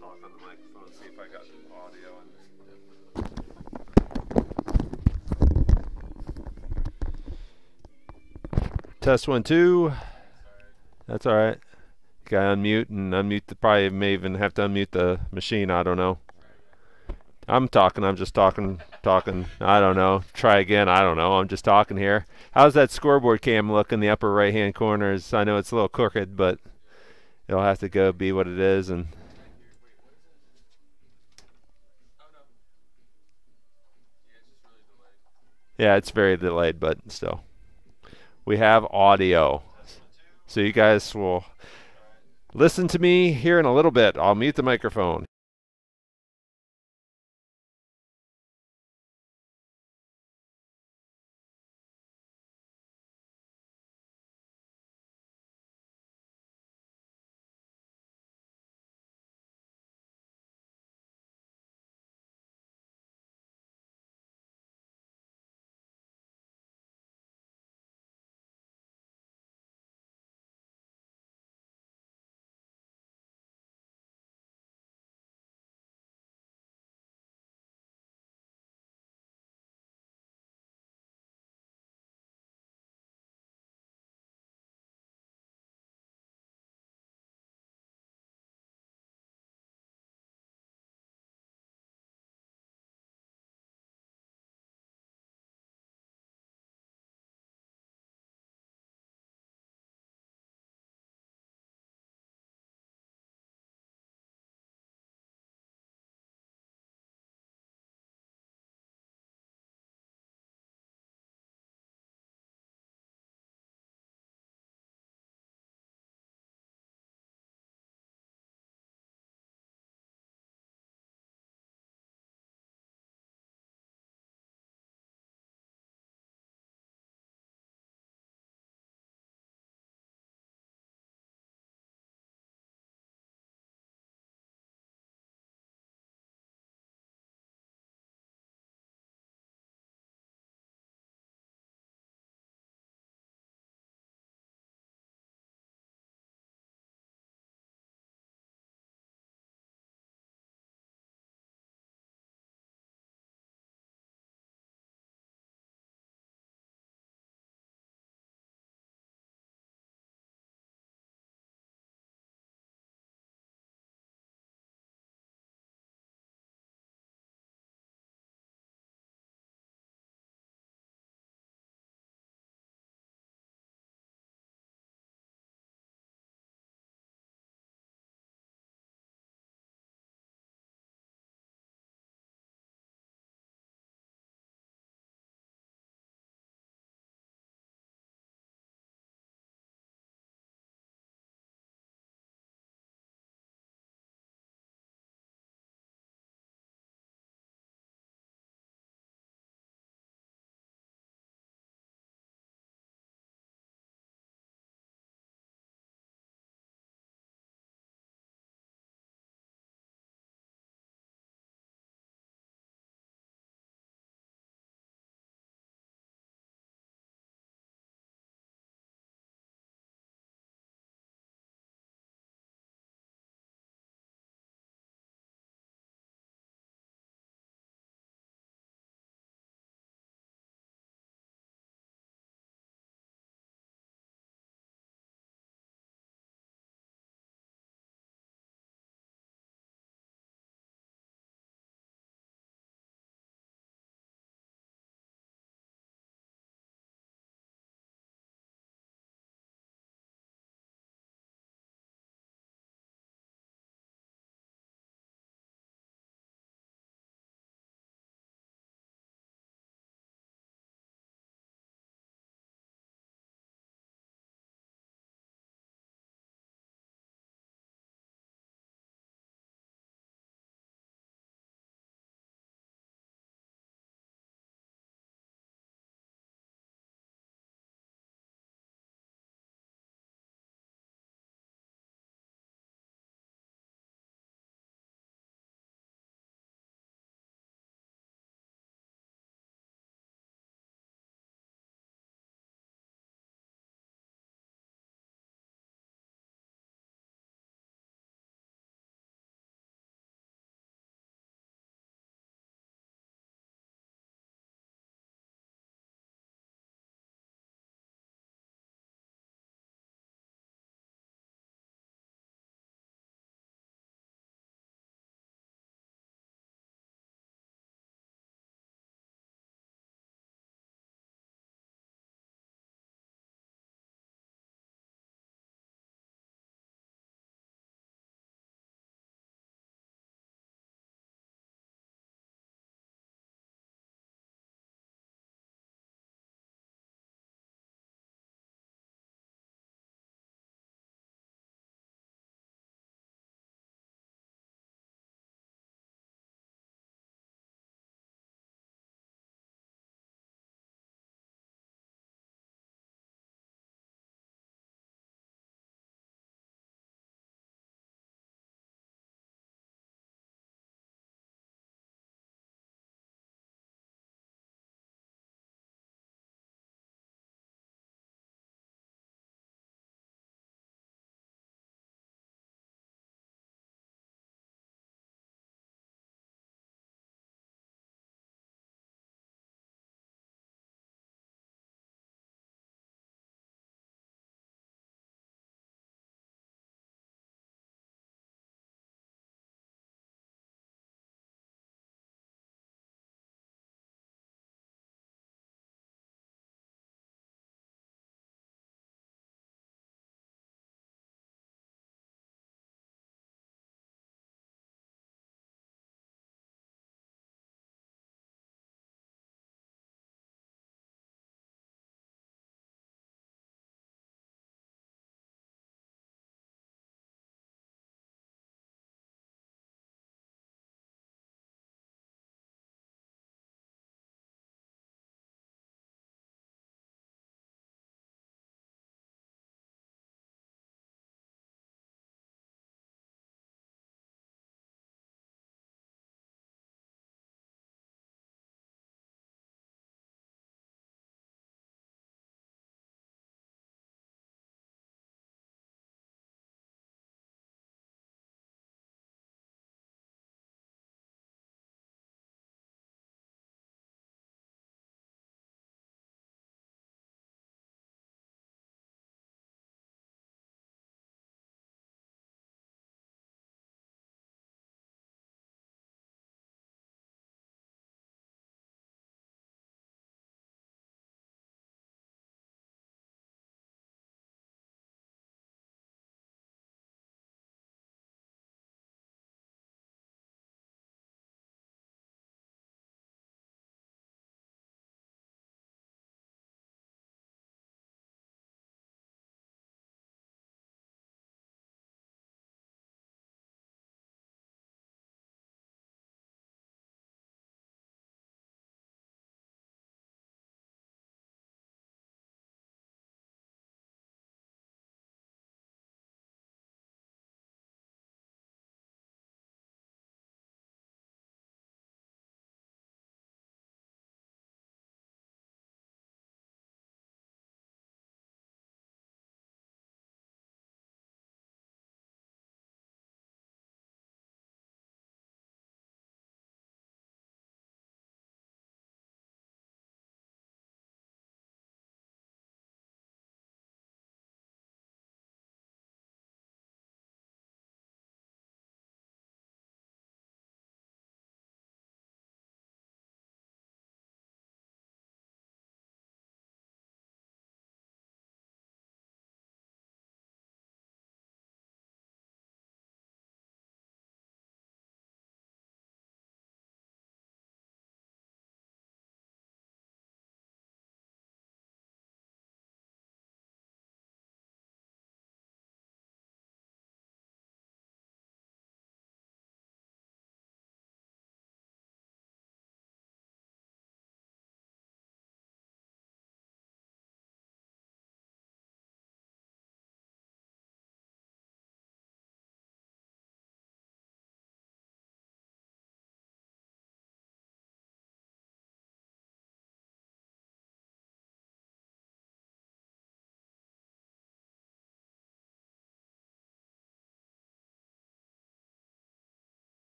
talk on the microphone, see if I got audio on this. Test 1 2. That's all right. Gotta unmute and unmute the. Probably may even have to unmute the machine. I don't know. I'm talking. I'm just talking. I don't know. Try again. I don't know. I'm just talking here. How's that scoreboard cam look in the upper right-hand corners? I know it's a little crooked, but it'll have to go be what it is. And yeah, it's very delayed, but still, we have audio. So you guys will listen to me here in a little bit. I'll mute the microphone.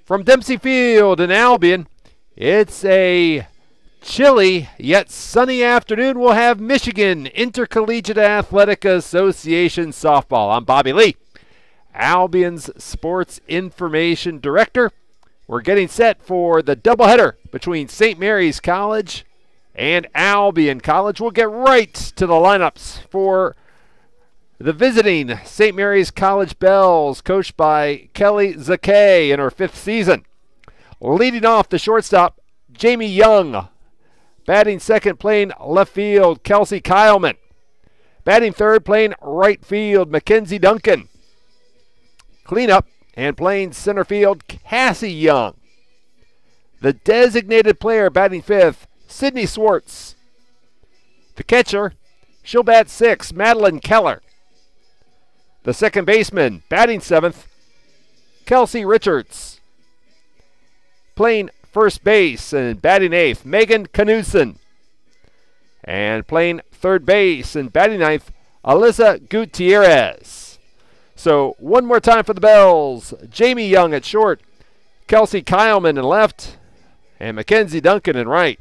From Dempsey Field in Albion, it's a chilly yet sunny afternoon. We'll have Michigan Intercollegiate Athletic Association softball. I'm Bobby Lee, Albion's Sports Information Director. We're getting set for the doubleheader between St. Mary's College and Albion College. We'll get right to the lineups for the visiting St. Mary's College Bells, coached by Kelly Zakay in her 5th season. Leading off, the shortstop, Jamie Young. Batting second, playing left field, Kelsey Kyleman. Batting third, playing right field, Mackenzie Duncan. Cleanup and playing center field, Cassie Young. The designated player batting 5th, Sydney Swartz. The catcher, she'll bat 6th, Madeline Keller. The second baseman, batting 7th, Kelsey Richards. Playing first base and batting 8th, Megan Knudsen. And playing third base and batting 9th, Alyssa Gutierrez. So one more time for the Bells. Jamie Young at short, Kelsey Kyleman in left, and Mackenzie Duncan in right.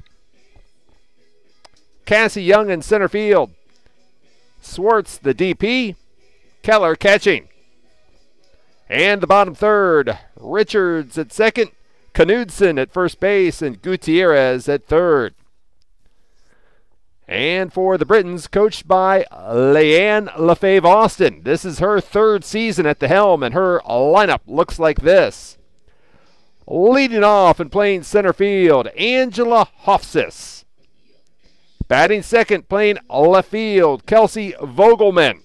Cassie Young in center field. Swartz the DP, Keller catching. And the bottom third, Richards at second, Knudsen at first base, and Gutierrez at third. And for the Britons, coached by Leanne Lefebvre Austin. This is her 3rd season at the helm, and her lineup looks like this. Leading off and playing center field, Angela Hofsis. Batting second, playing left field, Kelsey Vogelman.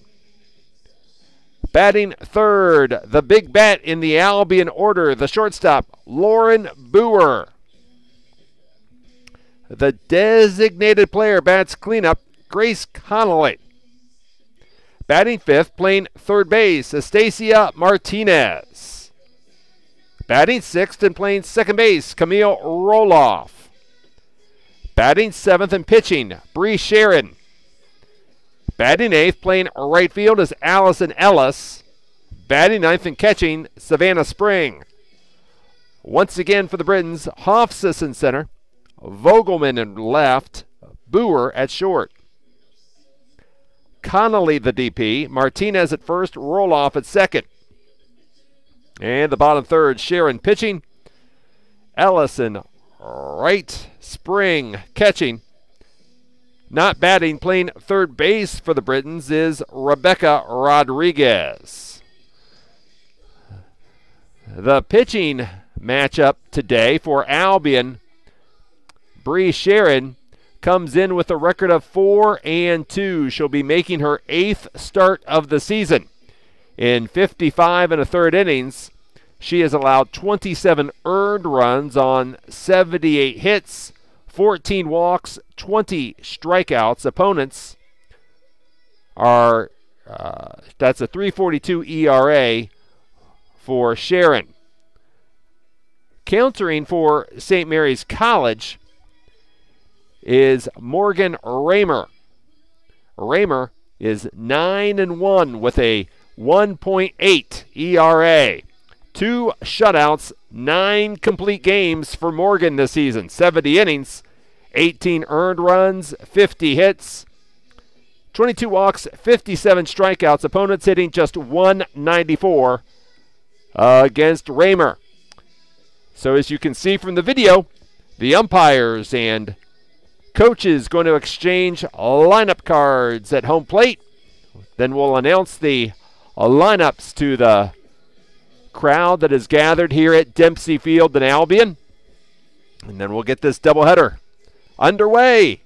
Batting third, the big bat in the Albion order, the shortstop, Lauren Boer. The designated player bats cleanup, Grace Connolly. Batting 5th, playing third base, Estacia Martinez. Batting 6th and playing second base, Camille Roloff. Batting 7th and pitching, Bree Sharon. Batting 8th, playing right field, is Allison Ellis. Batting 9th and catching, Savannah Spring. Once again for the Britons, Hofsis in center, Vogelman in left, Boer at short. Connolly the DP, Martinez at first, Roloff at second. And the bottom third, Sharon pitching, Ellison right, Spring catching. Not batting, playing third base for the Britons is Rebecca Rodriguez. The pitching matchup today for Albion, Bree Sharon comes in with a record of 4-2. She'll be making her 8th start of the season. In 55 1/3 innings, she has allowed 27 earned runs on 78 hits, 14 walks, 20 strikeouts. Opponents are, that's a 3.42 ERA for Sharon. Countering for St. Mary's College is Morgan Raymer. Raymer is 9-1 with a 1.8 ERA. 2 shutouts, 9 complete games for Morgan this season. 70 innings, 18 earned runs, 50 hits, 22 walks, 57 strikeouts. Opponents hitting just 194 against Raymer. So as you can see from the video, the umpires and coaches going to exchange lineup cards at home plate. Then we'll announce the lineups to the crowd that is gathered here at Dempsey Field in Albion. And then we'll get this doubleheader underway.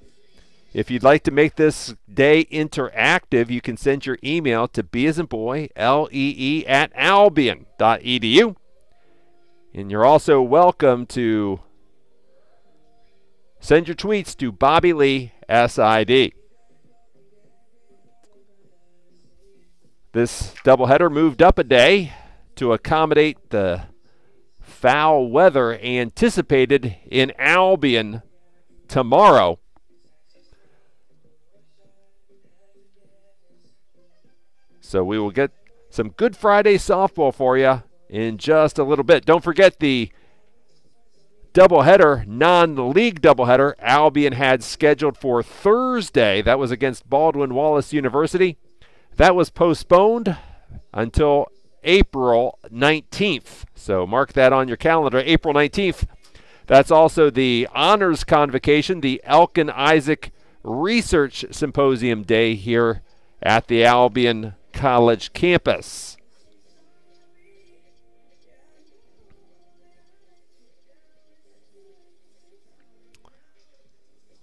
If you'd like to make this day interactive, you can send your email to b@lee @albion.edu. And you're also welcome to send your tweets to Bobby Lee SID. This doubleheader moved up a day to accommodate the foul weather anticipated in Albion tomorrow. So we will get some Good Friday softball for you in just a little bit. Don't forget the doubleheader, non-league doubleheader, Albion had scheduled for Thursday. That was against Baldwin-Wallace University. That was postponed until April 19th. So mark that on your calendar, April 19th. That's also the Honors Convocation, the Elkin Isaac Research Symposium Day here at the Albion College campus.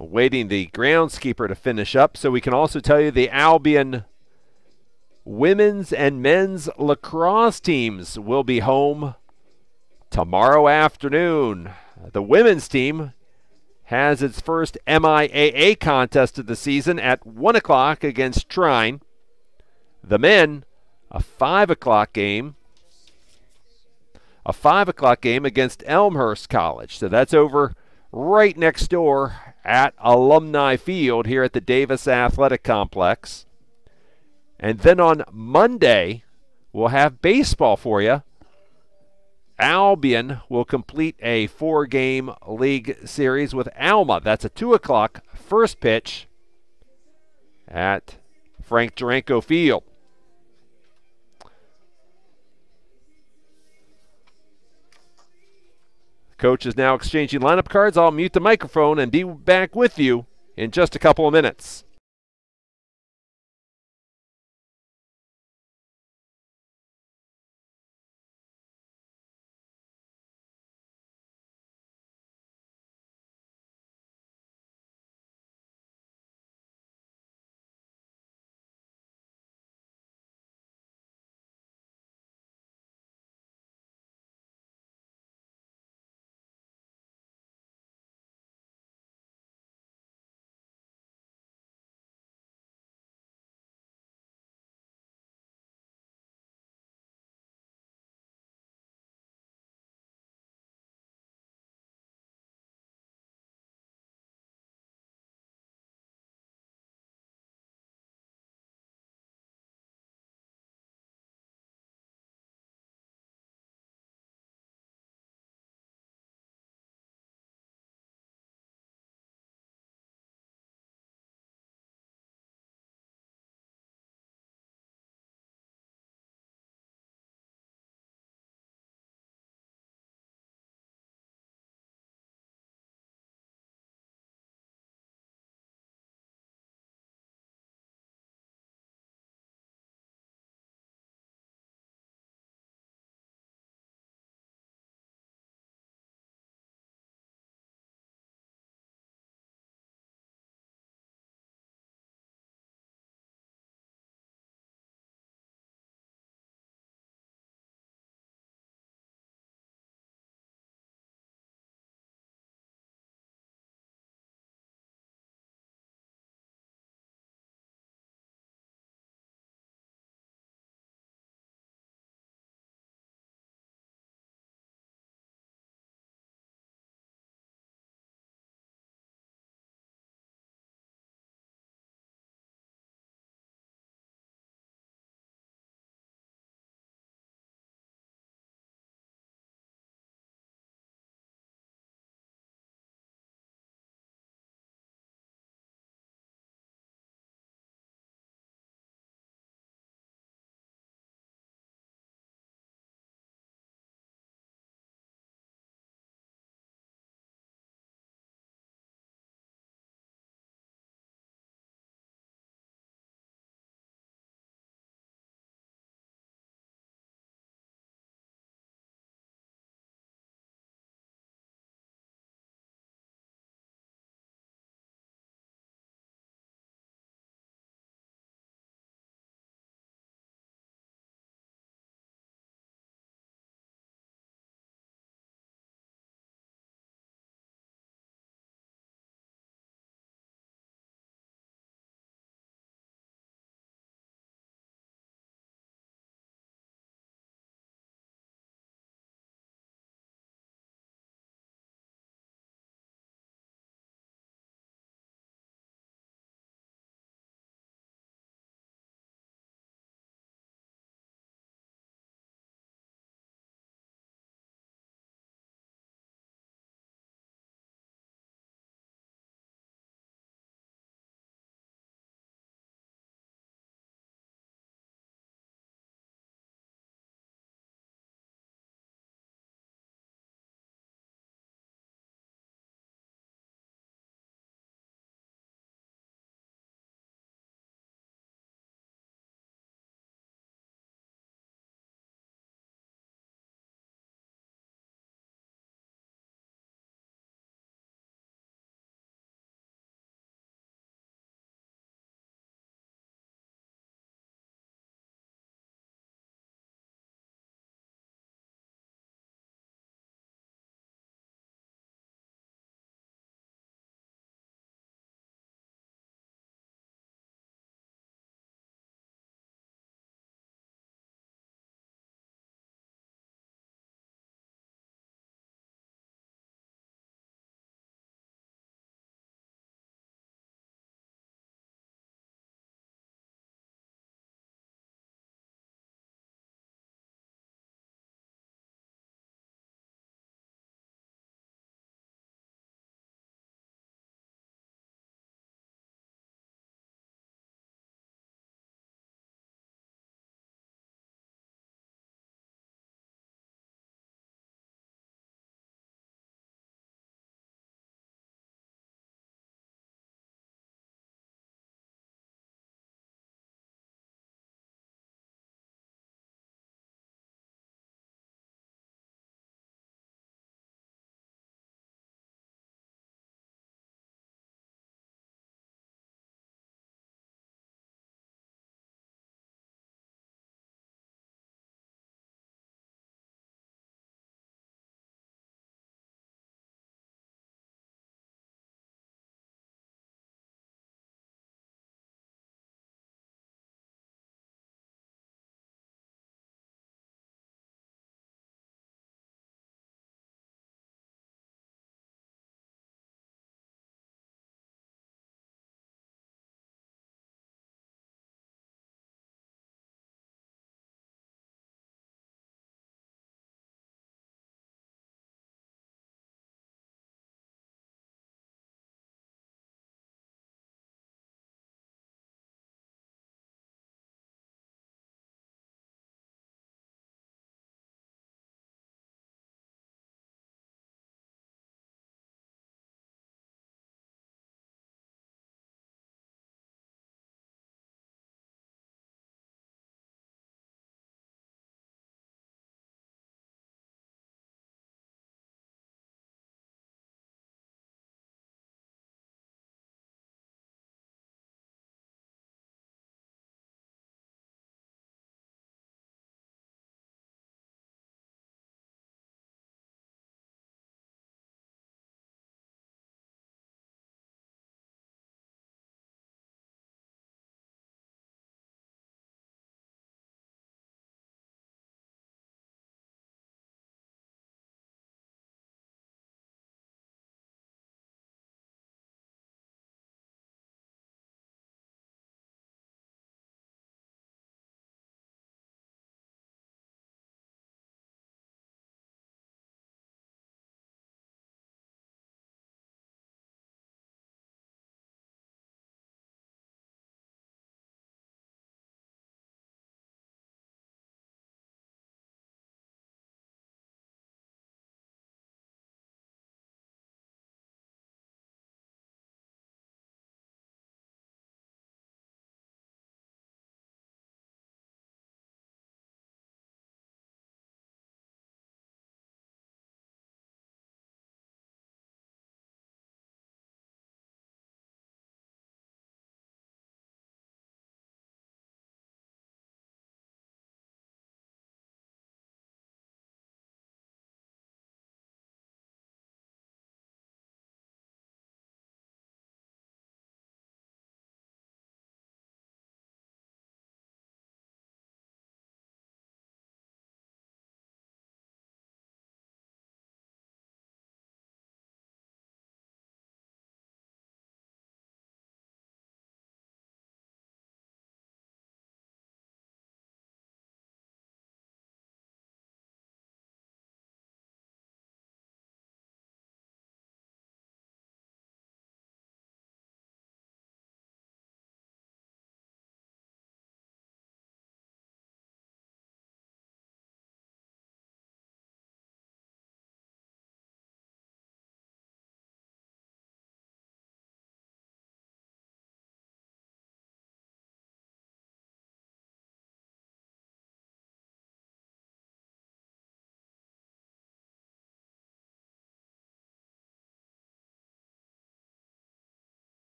Waiting the groundskeeper to finish up, so we can also tell you the Albion women's and men's lacrosse teams will be home tomorrow afternoon. The women's team has its first MIAA contest of the season at 1 o'clock against Trine. The men, a 5 o'clock game. A 5 o'clock game against Elmhurst College. So that's over right next door at Alumni Field here at the Davis Athletic Complex. And then on Monday, we'll have baseball for you. Albion will complete a 4-game league series with Alma. That's a 2 o'clock first pitch at Frank Duranko Field. Coach is now exchanging lineup cards. I'll mute the microphone and be back with you in just a couple of minutes.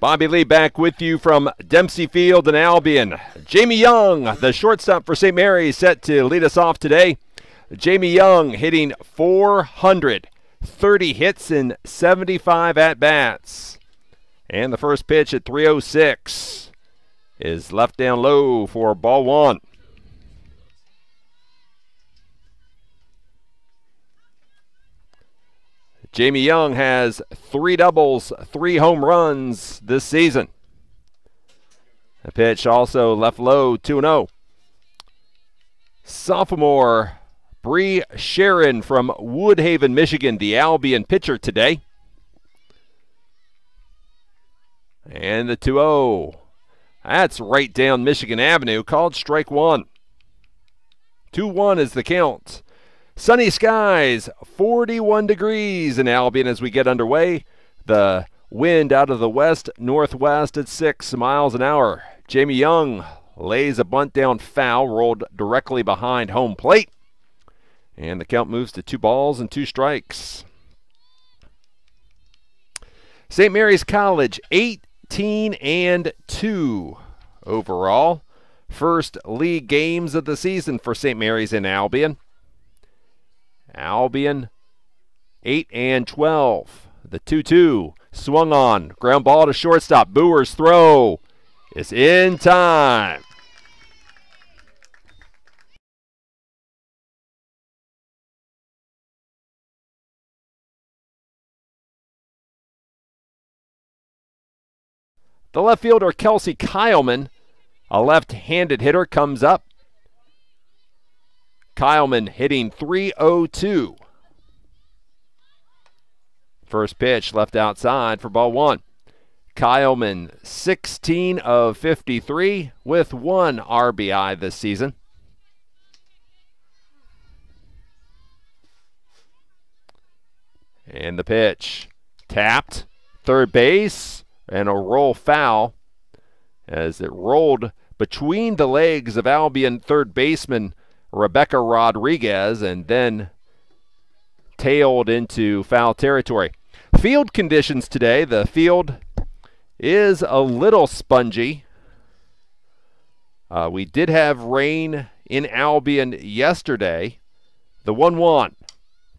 Bobby Lee back with you from Dempsey Field in Albion. Jamie Young, the shortstop for St. Mary's, set to lead us off today. Jamie Young hitting 430 hits in 75 at-bats. And the first pitch at 3:06 is left down low for ball one. Jamie Young has 3 doubles, 3 home runs this season. The pitch also left low, 2-0. Sophomore Bree Sharon from Woodhaven, Michigan, the Albion pitcher today. And the 2-0. That's right down Michigan Avenue, called strike one. 2-1 is the count. Sunny skies, 41 degrees in Albion as we get underway. The wind out of the west-northwest at 6 miles an hour. Jamie Young lays a bunt down foul, rolled directly behind home plate. And the count moves to 2 balls and 2 strikes. St. Mary's College, 18-2 overall. First league games of the season for St. Mary's in Albion. Albion 8-12. The 2-2 swung on. Ground ball to shortstop. Boer's throw is in time. The left fielder, Kelsey Kyleman, a left-handed hitter, comes up. Kyleman hitting 302. First pitch left outside for ball one. Kyleman 16 of 53 with 1 RBI this season. And the pitch tapped, third base, and a roll foul as it rolled between the legs of Albion third baseman Rebecca Rodriguez and then tailed into foul territory. Field conditions today. The field is a little spongy. We did have rain in Albion yesterday. The 1-1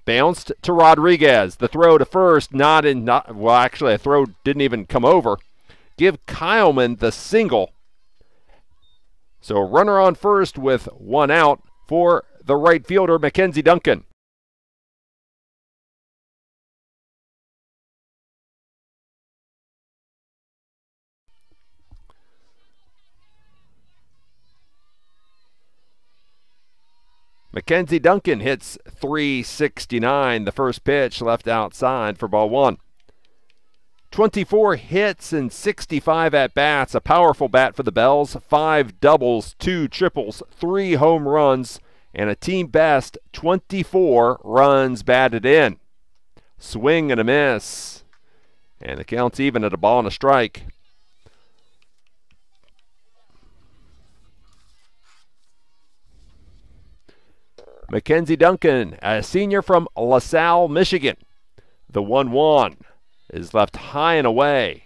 bounced to Rodriguez. The throw to first, well, actually, a throw didn't even come over. Give Kyleman the single. So a runner on first with 1 out for the right fielder, Mackenzie Duncan. Mackenzie Duncan hits 369. The first pitch left outside for ball one. 24 hits and 65 at-bats. A powerful bat for the Bells. 5 doubles, 2 triples, 3 home runs, and a team best 24 runs batted in. Swing and a miss. And the count's even at a ball and a strike. Mackenzie Duncan, a senior from LaSalle, Michigan. The 1-1 is left high and away.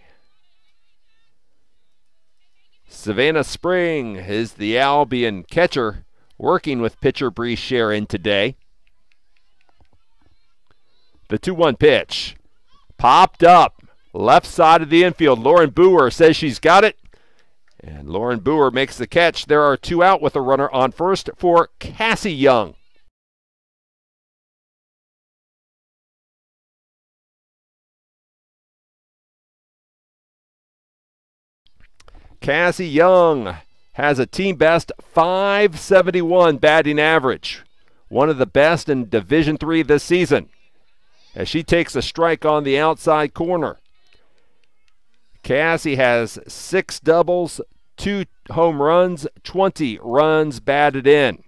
Savannah Spring is the Albion catcher, working with pitcher Bree Sharon today. The 2-1 pitch popped up left side of the infield. Lauren Boer says she's got it, and Lauren Boer makes the catch. There are 2 out with a runner on first for Cassie Young. Cassie Young has a team best 571 batting average, one of the best in Division III this season, as she takes a strike on the outside corner. Cassie has 6 doubles, 2 home runs, 20 runs batted in,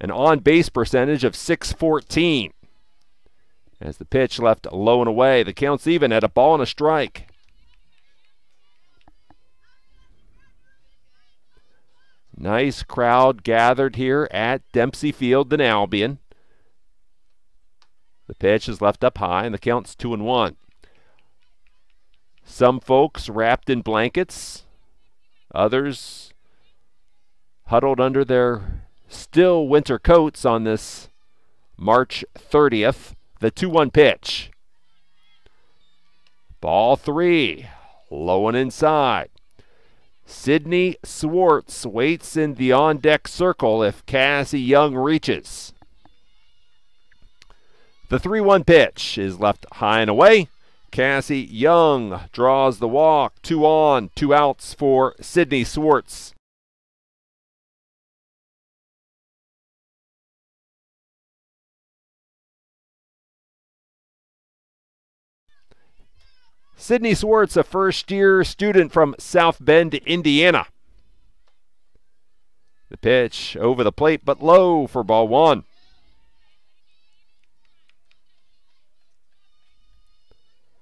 an on-base percentage of .614. As the pitch left low and away, the count's even at a ball and a strike. Nice crowd gathered here at Dempsey Field in Albion. The pitch is left up high, and the count's 2-1. Some folks wrapped in blankets, others huddled under their still winter coats on this March 30th. The 2-1 pitch. Ball 3, low and inside. Sydney Swartz waits in the on-deck circle if Cassie Young reaches. The 3-1 pitch is left high and away. Cassie Young draws the walk. 2 on, 2 outs for Sydney Swartz. Sydney Swartz, a first-year student from South Bend, Indiana. The pitch over the plate, but low for ball 1.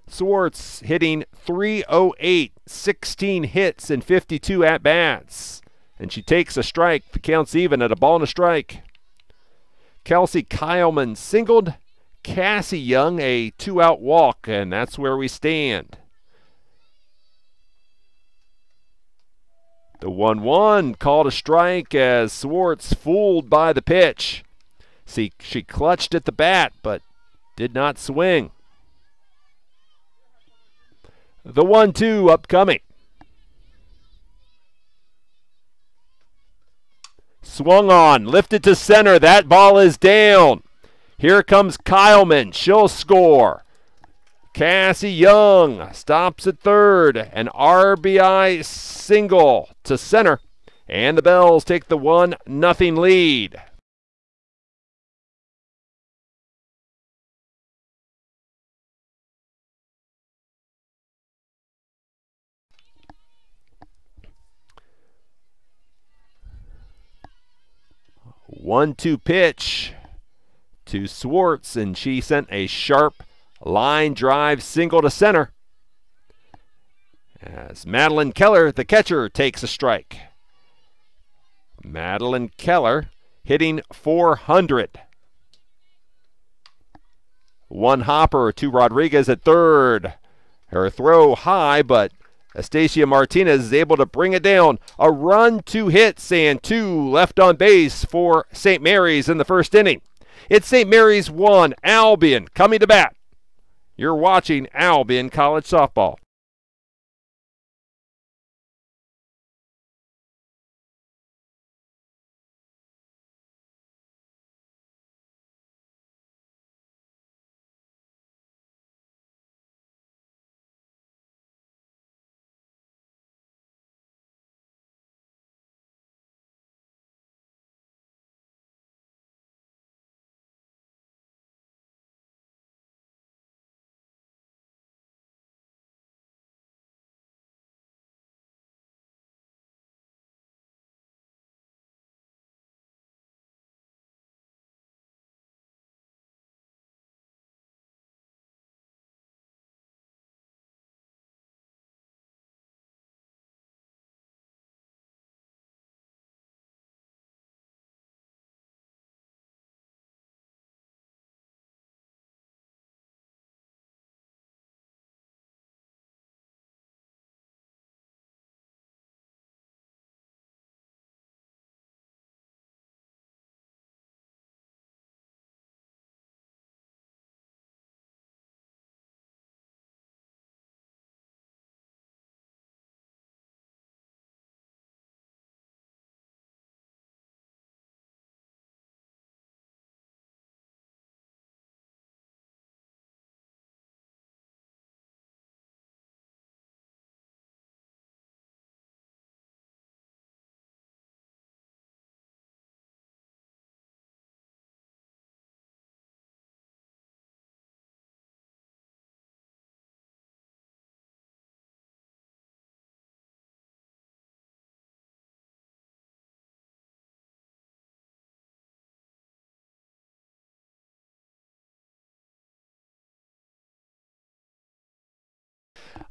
Swartz hitting .308, 16 hits and 52 at-bats. And she takes a strike. The count's even at a ball and a strike. Kelsey Kyleman singled. Cassie Young a 2-out walk, and that's where we stand. The 1-1 called a strike as Swartz fooled by the pitch. See, she clutched at the bat, but did not swing. The 1-2 upcoming. Swung on, lifted to center. That ball is down. Here comes Kyleman. She'll score. Cassie Young stops at third. An RBI single to center. And the Bells take the 1-0 lead. One-two pitch to Swartz, and she sent a sharp line drive single to center. As Madeline Keller, the catcher, takes a strike. Madeline Keller hitting .400. One hopper to Rodriguez at third. Her throw high, but Estacia Martinez is able to bring it down. A run, 2 hits, and 2 left on base for St. Mary's in the first inning. It's St. Mary's 1, Albion coming to bat. You're watching Albion College Softball.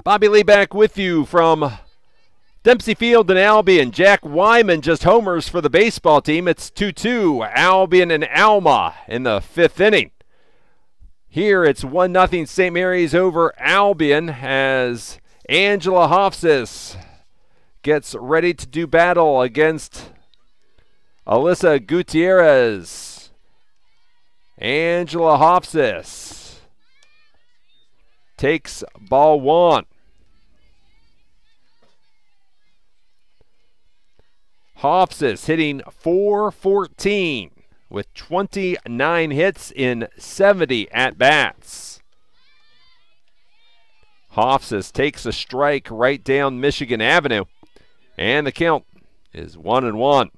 Bobby Lee back with you from Dempsey Field in Albion. Jack Wyman just homers for the baseball team. It's 2-2, Albion and Alma in the 5th inning. Here it's 1-0 St. Mary's over Albion as Angela Hofsis gets ready to do battle against Alyssa Gutierrez. Angela Hofsis takes ball 1. Hofsis hitting .414 with 29 hits in 70 at-bats. Hofsis takes a strike right down Michigan Avenue, and the count is 1-1.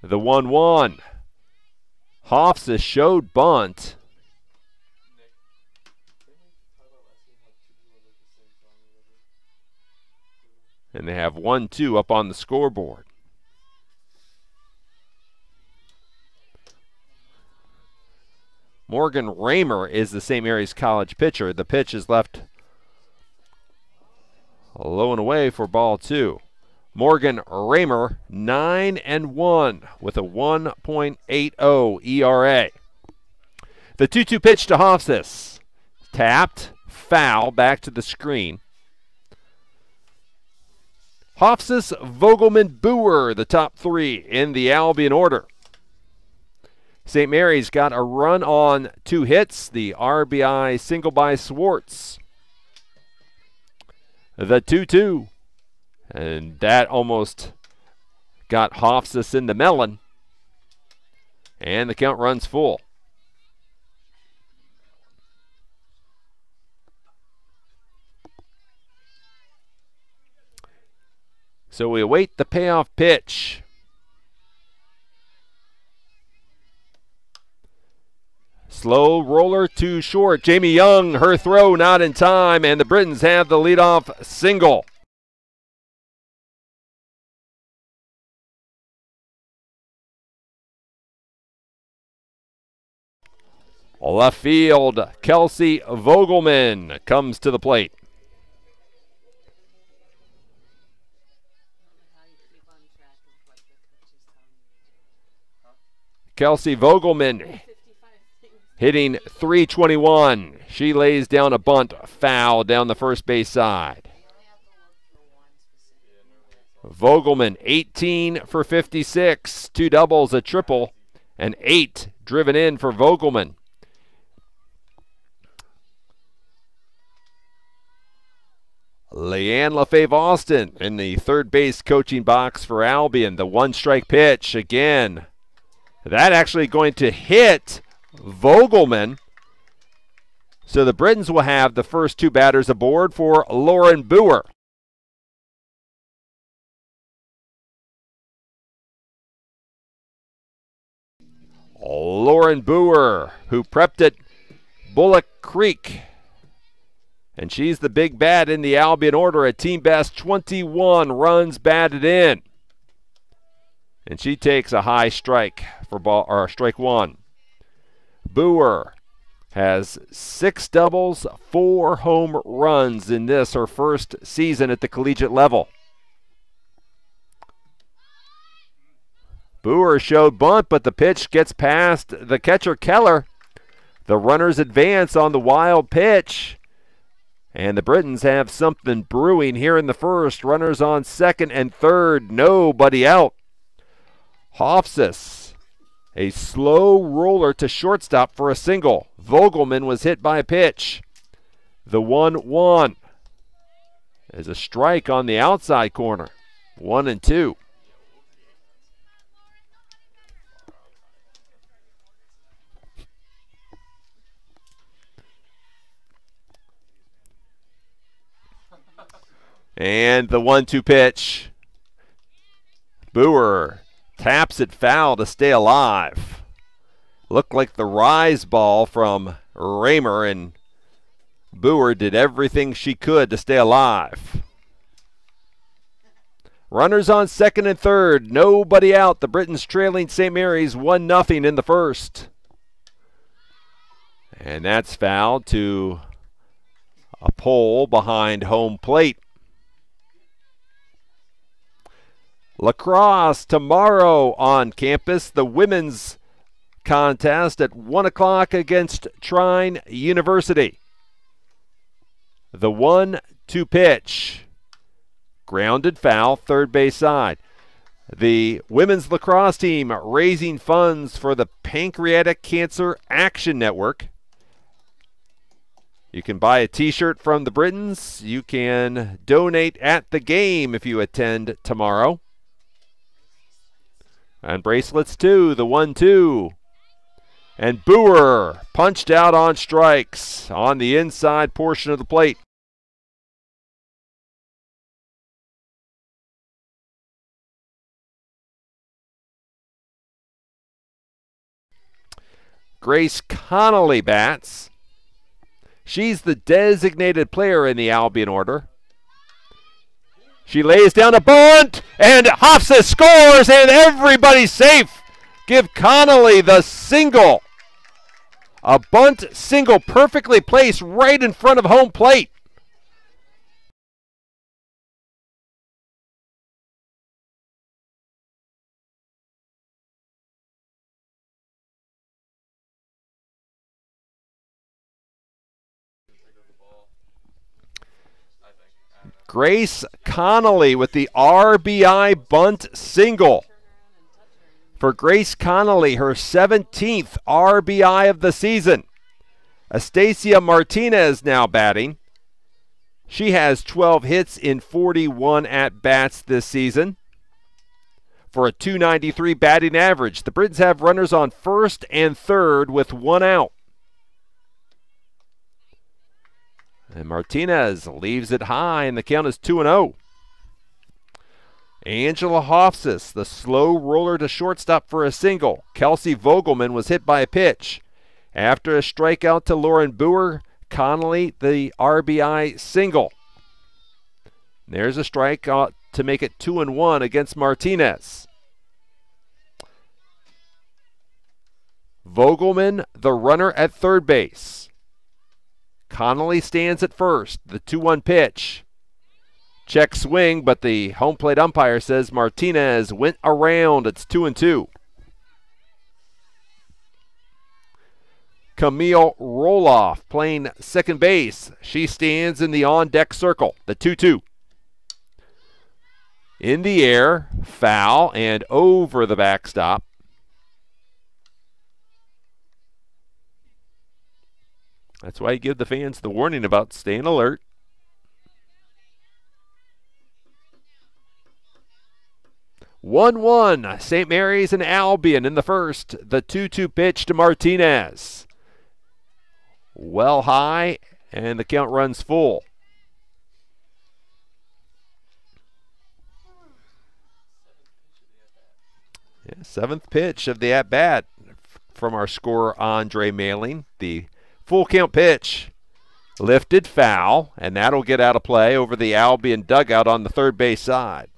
The 1-1. Hofsis showed bunt. And they have 1-2 up on the scoreboard. Morgan Raymer is the St. Mary's College pitcher. The pitch is left low and away for ball 2. Morgan Raymer, 9-1 with a 1.80 ERA. The 2-2 pitch to Hofsis. Tapped, foul, back to the screen. Hofsis, Vogelman, Boer, the top 3 in the Albion order. St. Mary's got a run on 2 hits, the RBI single by Swartz. The 2-2. And that almost got Hofsis in the melon. And the count runs full. So we await the payoff pitch. Slow roller to short. Jamie Young, her throw not in time, and the Britons have the leadoff single. Left field, Kelsey Vogelman comes to the plate. Kelsey Vogelman hitting .321. She lays down a bunt foul down the first base side. Vogelman 18 for 56, 2 doubles, a triple, and 8 driven in for Vogelman. Leanne LaFave Austin in the third base coaching box for Albion. The 1-strike pitch again. That actually going to hit Vogelman. So the Britons will have the first 2 batters aboard for Lauren Boer. Lauren Boer, who prepped at Bullock Creek. And she's the big bat in the Albion order, a team best 21 runs batted in. And she takes a high strike for strike 1. Boer has 6 doubles, 4 home runs in this, her first season at the collegiate level. Boer showed bunt, but the pitch gets past the catcher Keller. The runners advance on the wild pitch. And the Britons have something brewing here in the first. Runners on second and third, nobody out. Hofsis, a slow roller to shortstop for a single. Vogelman was hit by a pitch. The 1-1 is a strike on the outside corner. 1-2. And the 1-2 pitch. Boer taps it foul to stay alive. Looked like the rise ball from Raymer, and Boer did everything she could to stay alive. Runners on second and third, nobody out. The Britons trailing St. Mary's 1-0 in the first. And that's fouled to a pole behind home plate. Lacrosse tomorrow on campus. The women's contest at 1 o'clock against Trine University. The 1-2 pitch. Grounded foul, third base side. The women's lacrosse team raising funds for the Pancreatic Cancer Action Network. You can buy a t-shirt from the Britons. You can donate at the game if you attend tomorrow. And bracelets too, the 1-2. And Boer punched out on strikes on the inside portion of the plate. Grace Connolly bats. She's the designated player in the Albion order. She lays down a bunt, and Hofseth scores, and everybody's safe. Give Connolly the single. A bunt single perfectly placed right in front of home plate. Grace Connolly with the RBI bunt single. For Grace Connolly, her 17th RBI of the season. Estacia Martinez now batting. She has 12 hits in 41 at-bats this season for a .293 batting average. The Britons have runners on first and third with 1 out. And Martinez leaves it high, and the count is 2-0. Angela Hofseth, the slow roller to shortstop for a single. Kelsey Vogelman was hit by a pitch. After a strikeout to Lauren Boer, Connolly the RBI single. There's a strikeout to make it 2-1 against Martinez. Vogelman, the runner at third base. Connolly stands at first. The 2-1 pitch. Check swing, but the home plate umpire says Martinez went around. It's 2-2. Camille Roloff playing second base. She stands in the on-deck circle. The 2-2. In the air, foul, and over the backstop. That's why you give the fans the warning about staying alert. (1-1) St. Mary's and Albion in the first. The 2-2 pitch to Martinez. Well high, and the count runs full. Yeah, 7th pitch of the at-bat from our scorer Andre Mailing. The full count pitch. Lifted foul, and that'll get out of play over the Albion dugout on the third base side.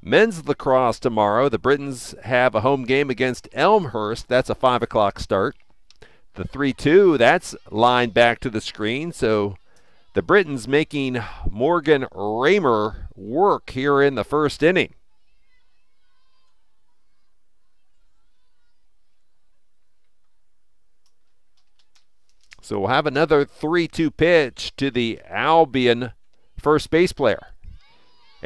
Men's lacrosse tomorrow. The Britons have a home game against Elmhurst. That's a 5 o'clock start. The 3-2, that's lined back to the screen. So the Britons making Morgan Raymer work here in the first inning. So we'll have another 3-2 pitch to the Albion first base player.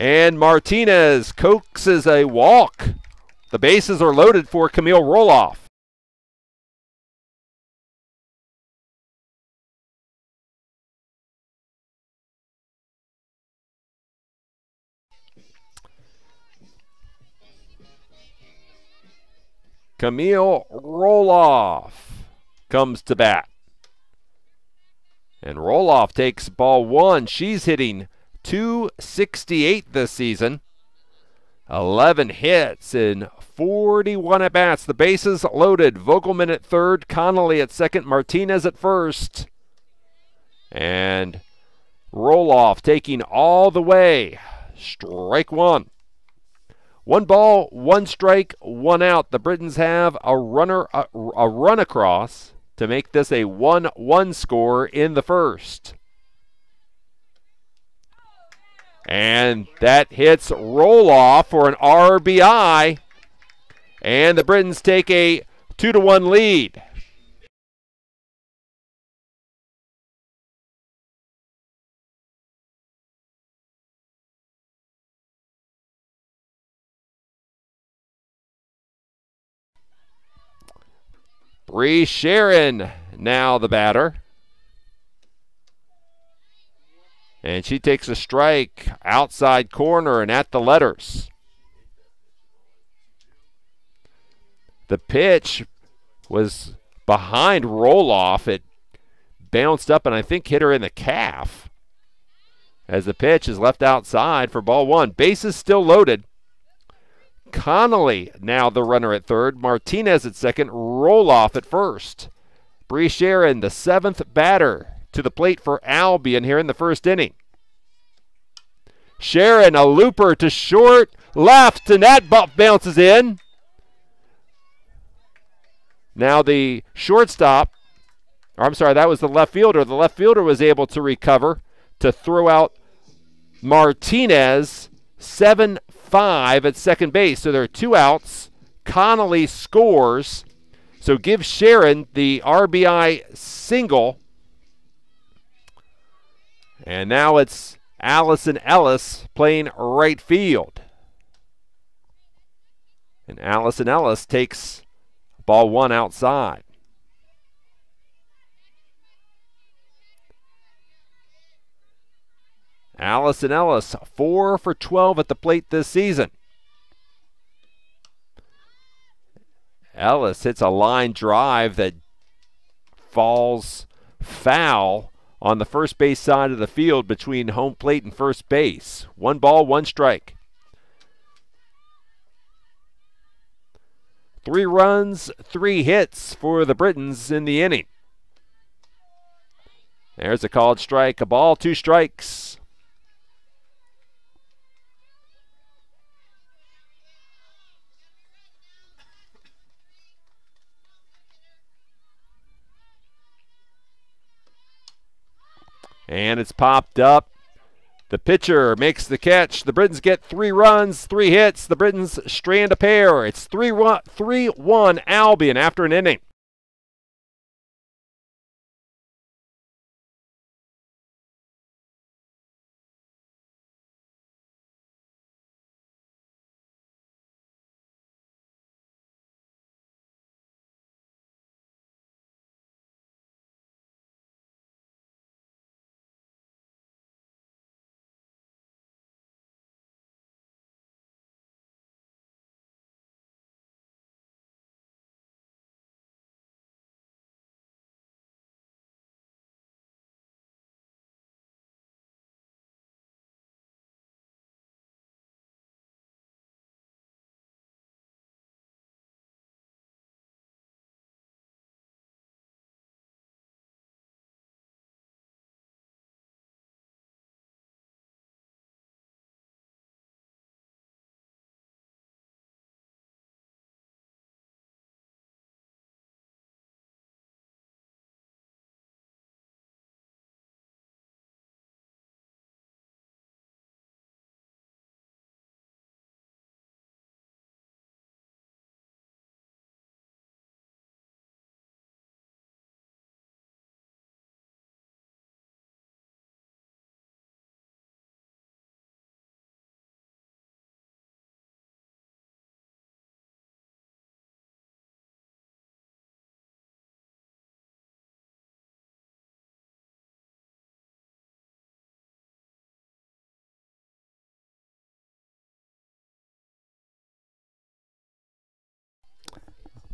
And Martinez coaxes a walk. The bases are loaded for Camille Roloff. Camille Roloff comes to bat. And Roloff takes ball one. She's hitting .268 this season. 11 hits in 41 at-bats. The bases loaded. Vogelman at third, Connolly at second, Martinez at first. And Roloff taking all the way. Strike one. 1 ball, 1 strike, 1 out. The Britons have a run across. to make this a 1-1 score in the first. And that hits Roloff for an RBI. And the Britons take a 2-1 lead. Bree Sharon now the batter. And she takes a strike outside corner and at the letters. The pitch was behind Roloff. It bounced up and I think hit her in the calf. As the pitch is left outside for ball one. Bases still loaded. Connolly now the runner at third. Martinez at second. Roloff at first. Bree Sharon, the seventh batter, to the plate for Albion here in the first inning. Sharon, a looper to short, left, and that bounces in. Now the shortstop, or I'm sorry, that was the left fielder. The left fielder was able to recover to throw out Martinez 7-5 at second base. So there are 2 outs. Connolly scores. So give Sharon the RBI single. And now it's Allison Ellis playing right field. And Allison Ellis takes ball one outside. Allison Ellis, 4 for 12 at the plate this season. Ellis hits a line drive that falls foul on the first base side of the field between home plate and first base. 1 ball, 1 strike. 3 runs, 3 hits for the Britons in the inning. There's a called strike, a ball, 2 strikes. And it's popped up. The pitcher makes the catch. The Britons get 3 runs, 3 hits. The Britons strand a pair. It's 3-1 Albion after an inning.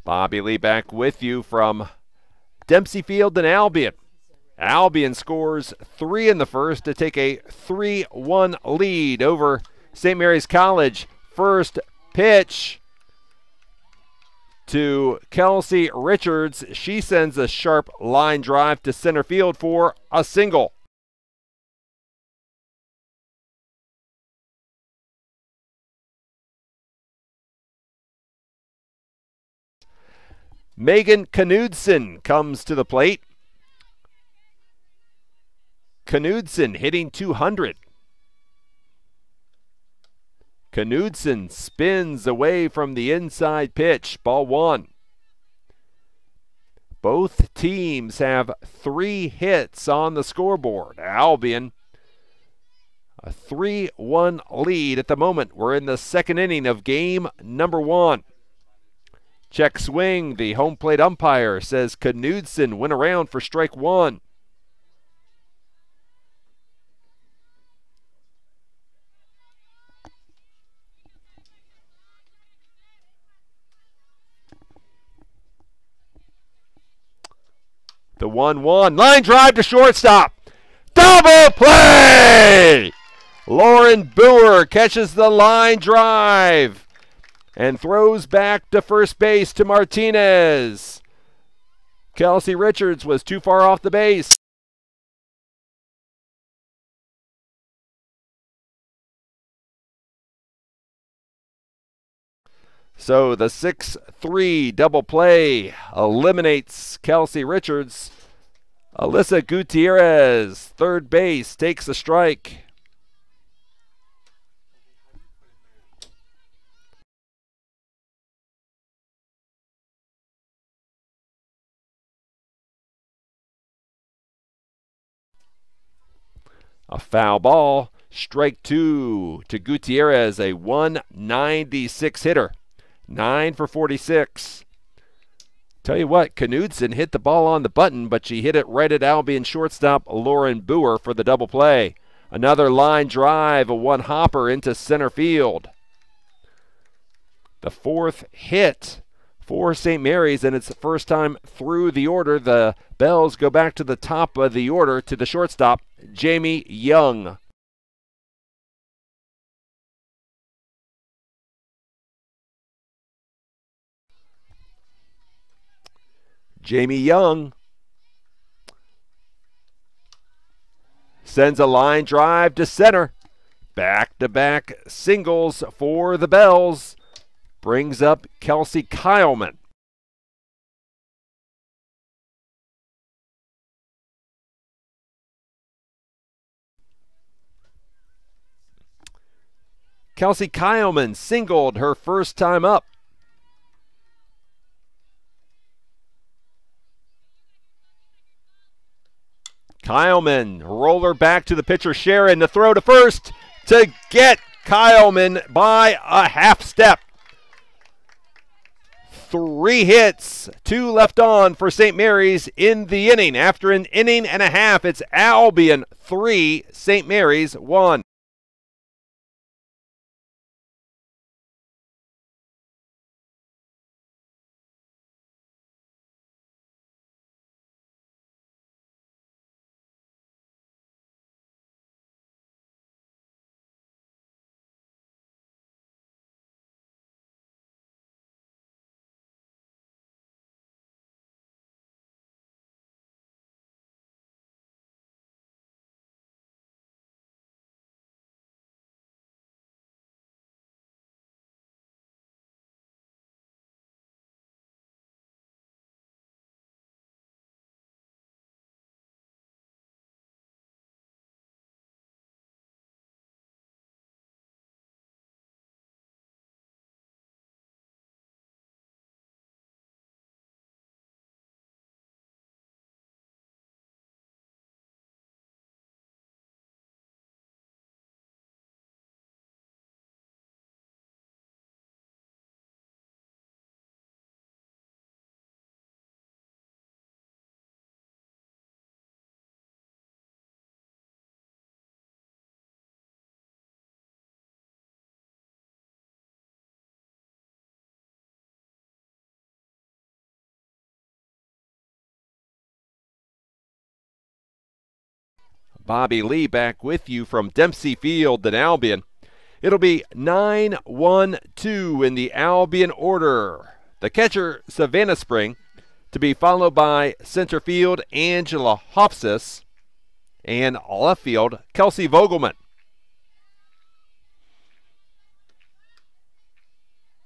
Bobby Lee back with you from Dempsey Field in Albion. Albion scores 3 in the first to take a 3-1 lead over St. Mary's College. First pitch to Kelsey Richards. She sends a sharp line drive to center field for a single. Megan Knudsen comes to the plate. Knudsen hitting 200. Knudsen spins away from the inside pitch. Ball 1. Both teams have 3 hits on the scoreboard. Albion, a 3-1 lead at the moment. We're in the second inning of game number 1. Check swing. The home plate umpire says Knudsen went around for strike 1. The 1-1. Line drive to shortstop. Double play! Lauren Boer catches the line drive and throws back to first base to Martinez. Kelsey Richards was too far off the base. So the 6-3 double play eliminates Kelsey Richards. Alyssa Gutierrez, third base, takes a strike. A foul ball, strike 2 to Gutierrez, a 196 hitter. 9 for 46. Tell you what, Knudsen hit the ball on the button, but she hit it right at Albion shortstop Lauren Boer for the double play. Another line drive, a one-hopper into center field. The 4th hit for St. Mary's, and it's the first time through the order. The Bells go back to the top of the order to the shortstop, Jamie Young. Jamie Young sends a line drive to center. Back-to-back singles for the Bells. Brings up Kelsey Kyleman. Kelsey Kyleman singled her first time up. Kyleman, roller back to the pitcher Sharon, the throw to first to get Kyleman by a half step. 3 hits, 2 left on for St. Mary's in the inning. After an inning and a half, it's Albion 3, St. Mary's 1. Bobby Lee back with you from Dempsey Field in Albion. It'll be 9-1-2 in the Albion order. The catcher, Savannah Spring, to be followed by center field, Angela Hofsis, and left field, Kelsey Vogelman.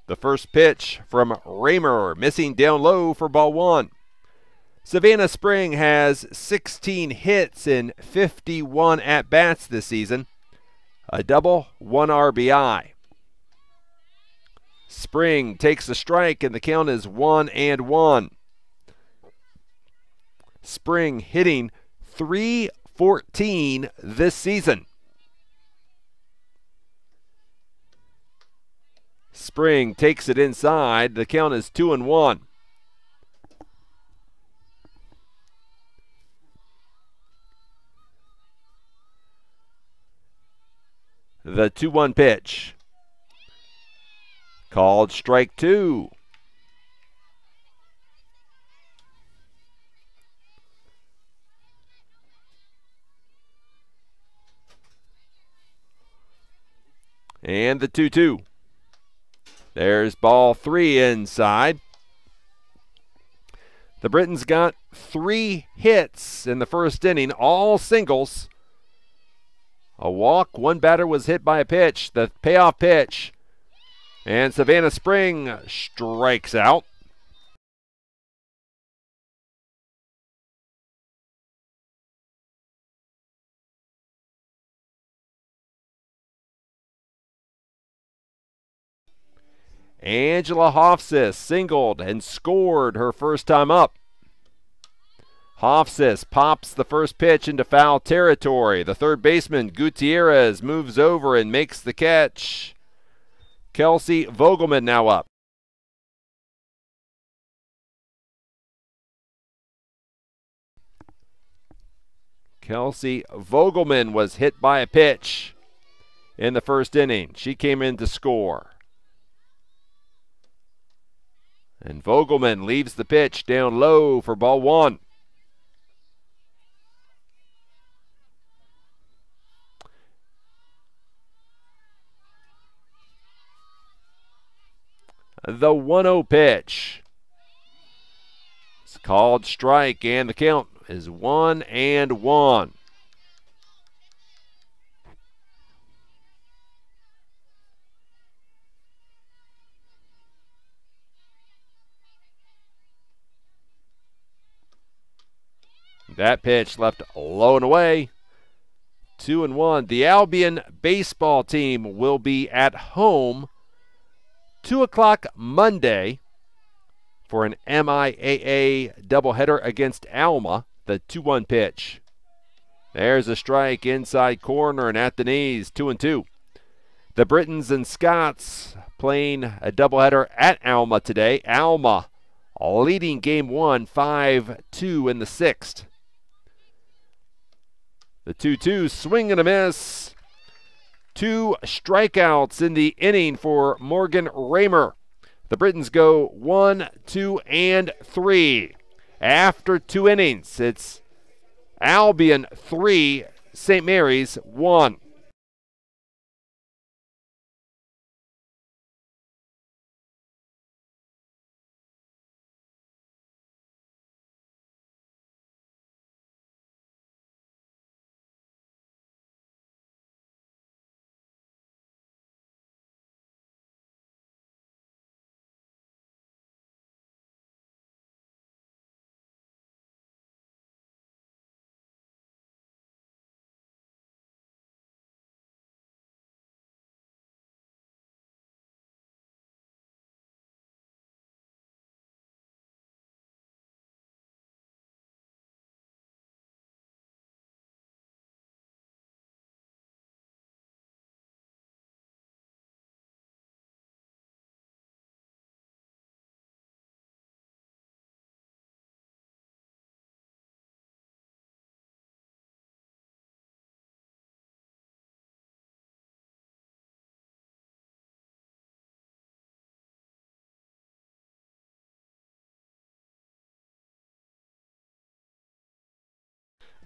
The first pitch from Raymer, missing down low for ball one. Savannah Spring has 16 hits in 51 at-bats this season. A double, 1 RBI. Spring takes a strike and the count is 1-1. Spring hitting .314 this season. Spring takes it inside. The count is 2-1. The 2-1 pitch. Called strike two. And the 2-2. There's ball three inside. The Britons got 3 hits in the first inning, all singles. A walk, one batter was hit by a pitch, the payoff pitch. And Savannah Spring strikes out. Angela Hofsis singled and scored her first time up. Hofsis pops the first pitch into foul territory. The third baseman, Gutierrez, moves over and makes the catch. Kelsey Vogelman now up. Kelsey Vogelman was hit by a pitch in the first inning. She came in to score. And Vogelman leaves the pitch down low for ball one. The 1-0 pitch. It's called strike, and the count is 1-1. That pitch left low and away. 2-1. The Albion baseball team will be at home 2 o'clock Monday for an MIAA doubleheader against Alma. The 2-1 pitch. There's a strike inside corner and at the knees. 2-2. The Britons and Scots playing a doubleheader at Alma today. Alma leading game one 5-2 in the sixth. The 2-2 swing and a miss. 2 strikeouts in the inning for Morgan Raymer. The Britons go 1, 2, and 3. After 2 innings, it's Albion 3, St. Mary's 1.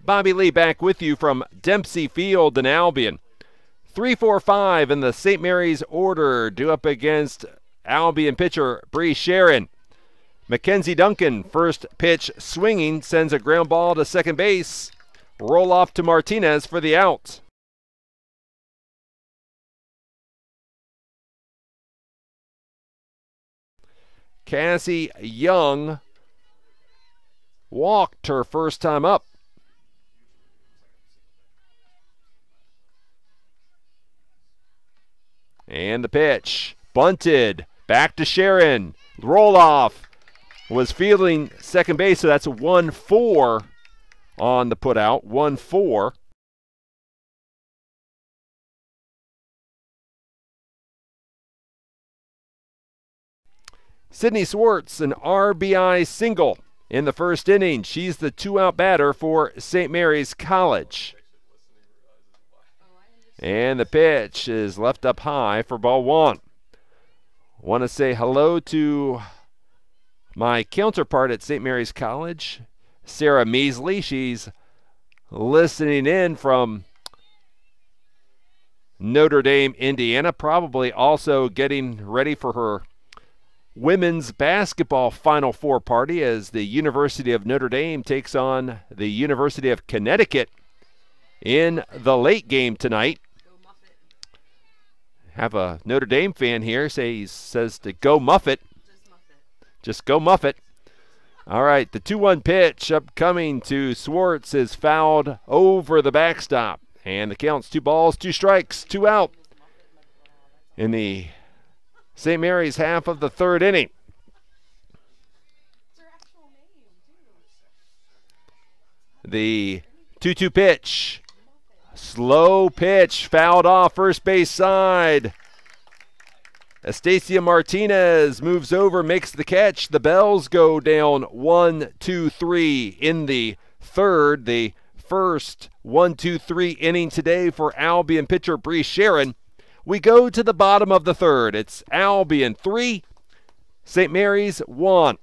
Bobby Lee back with you from Dempsey Field in Albion. 3-4-5 in the St. Mary's order, due up against Albion pitcher Bree Sharon. Mackenzie Duncan, first pitch swinging, sends a ground ball to second base. Roll off to Martinez for the out. Cassie Young walked her first time up. And the pitch. Bunted. Back to Sharon. Roll off. Was fielding second base, so that's a 1-4 on the putout. 1-4. Sydney Swartz, an RBI single in the first inning. She's the 2-out batter for St. Mary's College. And the pitch is left up high for ball 1. Want to say hello to my counterpart at St. Mary's College, Sarah Measley. She's listening in from Notre Dame, Indiana, probably also getting ready for her women's basketball Final Four party as the University of Notre Dame takes on the University of Connecticut in the late game tonight. Have a Notre Dame fan here says to go Muffet. Just go Muffet. All right, the 2-1 pitch upcoming to Swartz is fouled over the backstop. And the count's 2 balls, 2 strikes, 2 out in the St. Mary's half of the third inning. The 2-2 pitch. Slow pitch, fouled off first base side. Estacia Martinez moves over, makes the catch. The Bells go down 1-2-3 in the third. The first 1-2-3 inning today for Albion pitcher Bree Sharon. We go to the bottom of the third. It's Albion 3, St. Mary's 1.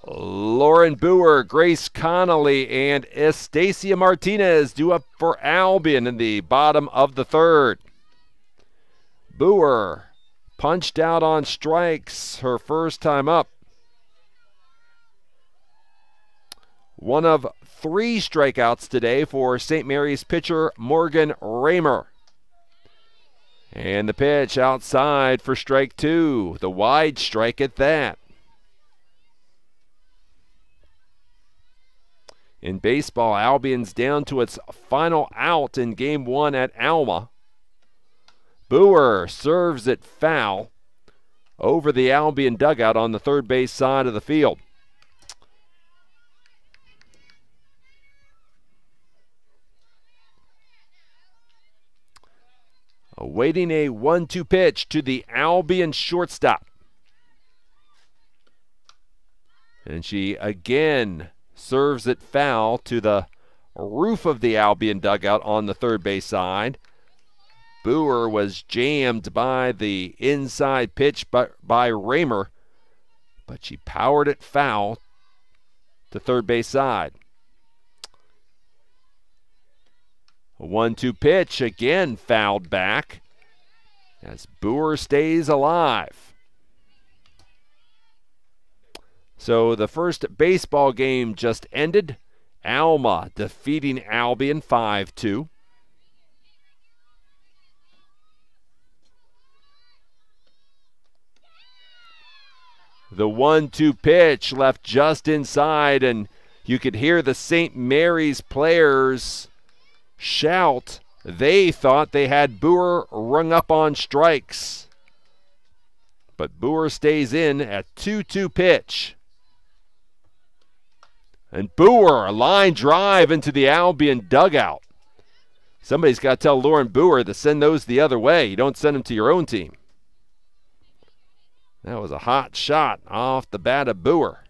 Lauren Boer, Grace Connolly, and Estacia Martinez due up for Albion in the bottom of the third. Boer punched out on strikes her first time up. One of 3 strikeouts today for St. Mary's pitcher Morgan Raymer. And the pitch outside for strike 2, the wide strike at that. In baseball, Albion's down to its final out in Game 1 at Alma. Boer serves it foul over the Albion dugout on the third base side of the field. Awaiting a 1-2 pitch to the Albion shortstop. And she again serves it foul to the roof of the Albion dugout on the third base side. Boer was jammed by the inside pitch by Raymer, but she powered it foul to third base side. A 1-2 pitch again fouled back as Boer stays alive. So the first baseball game just ended. Alma defeating Albion 5-2. The 1-2 pitch left just inside, and you could hear the St. Mary's players shout. They thought they had Boer rung up on strikes. But Boer stays in at 2-2 pitch. And Boer, a line drive into the Albion dugout. Somebody's got to tell Lauren Boer to send those the other way. You don't send them to your own team. That was a hot shot off the bat of Boer.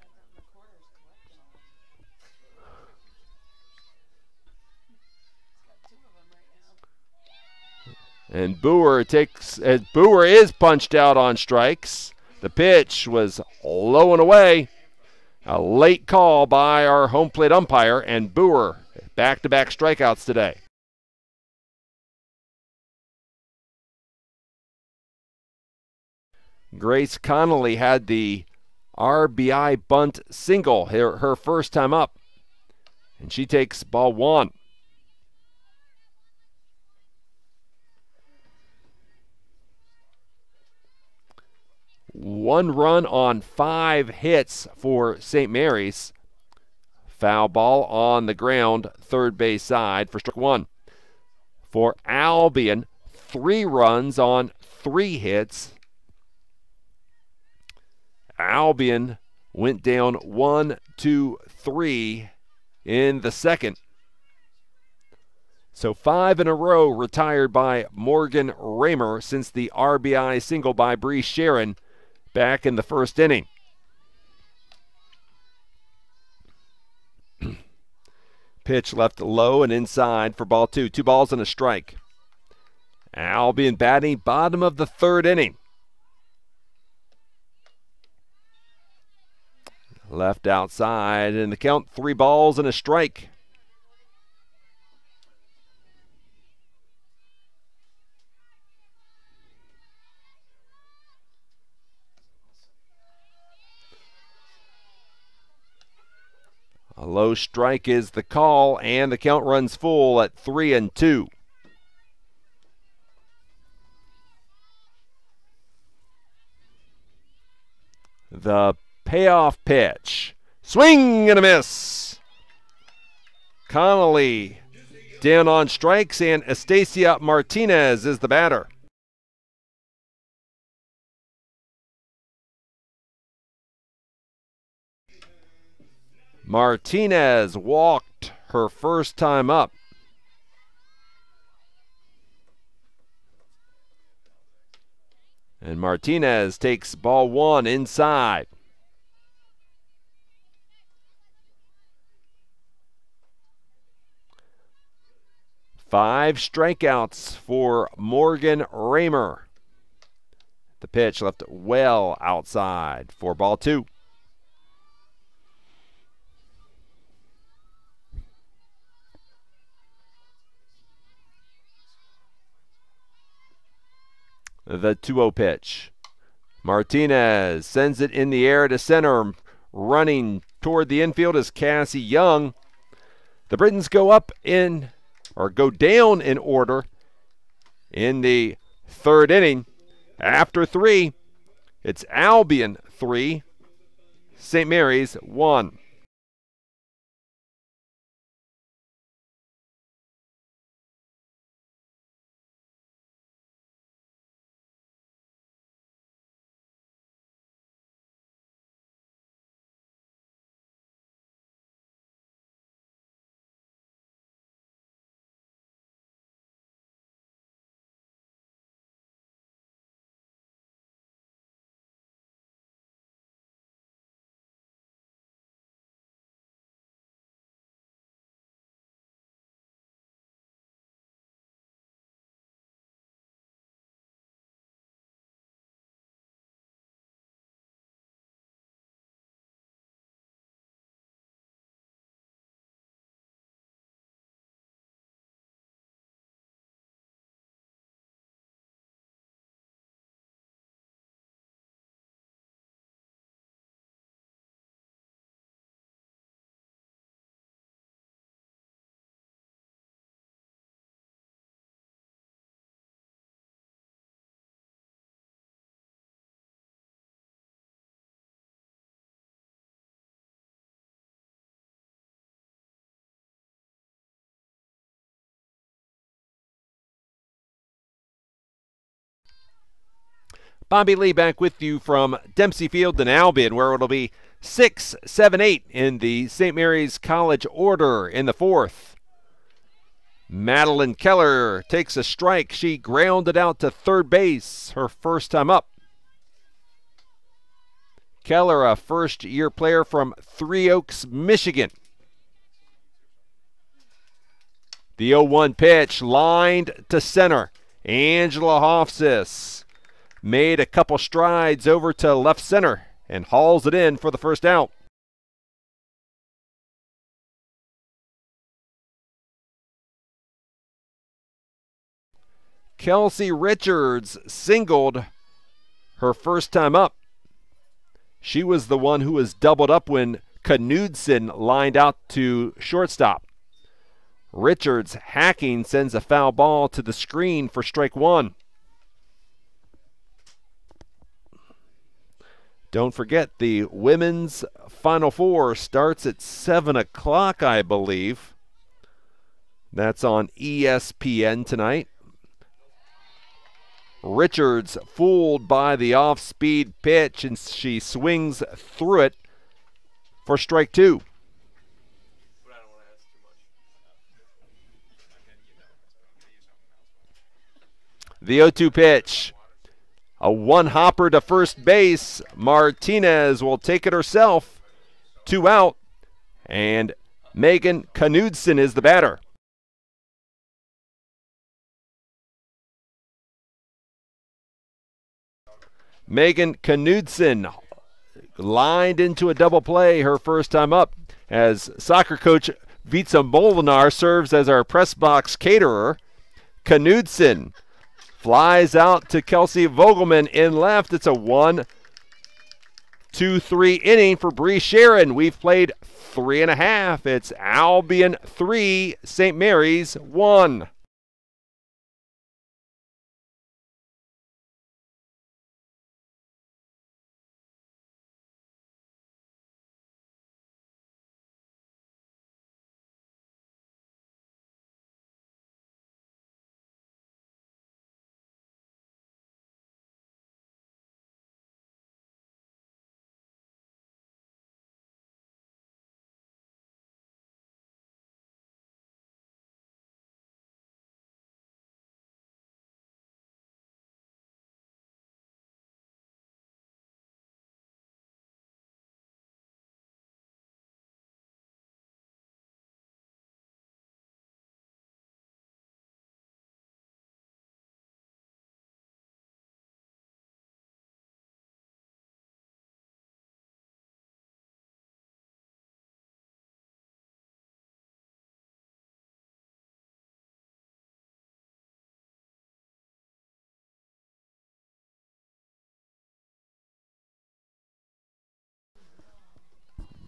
And Boer is punched out on strikes. The pitch was low and away. A late call by our home plate umpire, and Boer back-to-back strikeouts today. Grace Connolly had the RBI bunt single, her first time up, and she takes ball 1. One run on 5 hits for St. Mary's. Foul ball on the ground, third base side for strike 1. For Albion, 3 runs on 3 hits. Albion went down 1-2-3 in the second. So 5 in a row retired by Morgan Raymer since the RBI single by Bree Sharon back in the first inning. Pitch left low and inside for ball 2. 2 balls and a strike. Albion batting bottom of the third inning. Left outside, and the count 3 balls and a strike. A low strike is the call, and the count runs full at 3-2. The payoff pitch. Swing and a miss. Connolly down on strikes, and Estacia Martinez is the batter. Martinez walked her first time up. And Martinez takes ball 1 inside. Five strikeouts for Morgan Raymer. The pitch left well outside for ball 2. The 2-0 pitch. Martinez sends it in the air to center. Running toward the infield is Cassie Young. The Britons go down in order in the third inning. After 3, it's Albion 3, St. Mary's 1. Bobby Lee back with you from Dempsey Field in Albion, where it'll be 6, 7, 8 in the St. Mary's College order in the fourth. Madeline Keller takes a strike. She grounded out to third base, her first time up. Keller, a first-year player from Three Oaks, Michigan. The 0-1 pitch lined to center. Angela Hofsis made a couple strides over to left center and hauls it in for the first out. Kelsey Richards singled her first time up. She was the one who was doubled up when Knudsen lined out to shortstop. Richards hacking sends a foul ball to the screen for strike one. Don't forget the women's Final Four starts at 7 o'clock, I believe. That's on ESPN tonight. Richards fooled by the off-speed pitch, and she swings through it for strike two. The 0-2 pitch. A one-hopper to first base. Martinez will take it herself. 2 out. And Megan Knudsen is the batter. Megan Knudsen lined into a double play her first time up, as soccer coach Vitsa Molinar serves as our press box caterer. Knudsen flies out to Kelsey Vogelman in left. It's a 1-2-3 inning for Bree Sharon. We've played 3.5. It's Albion 3, St. Mary's 1.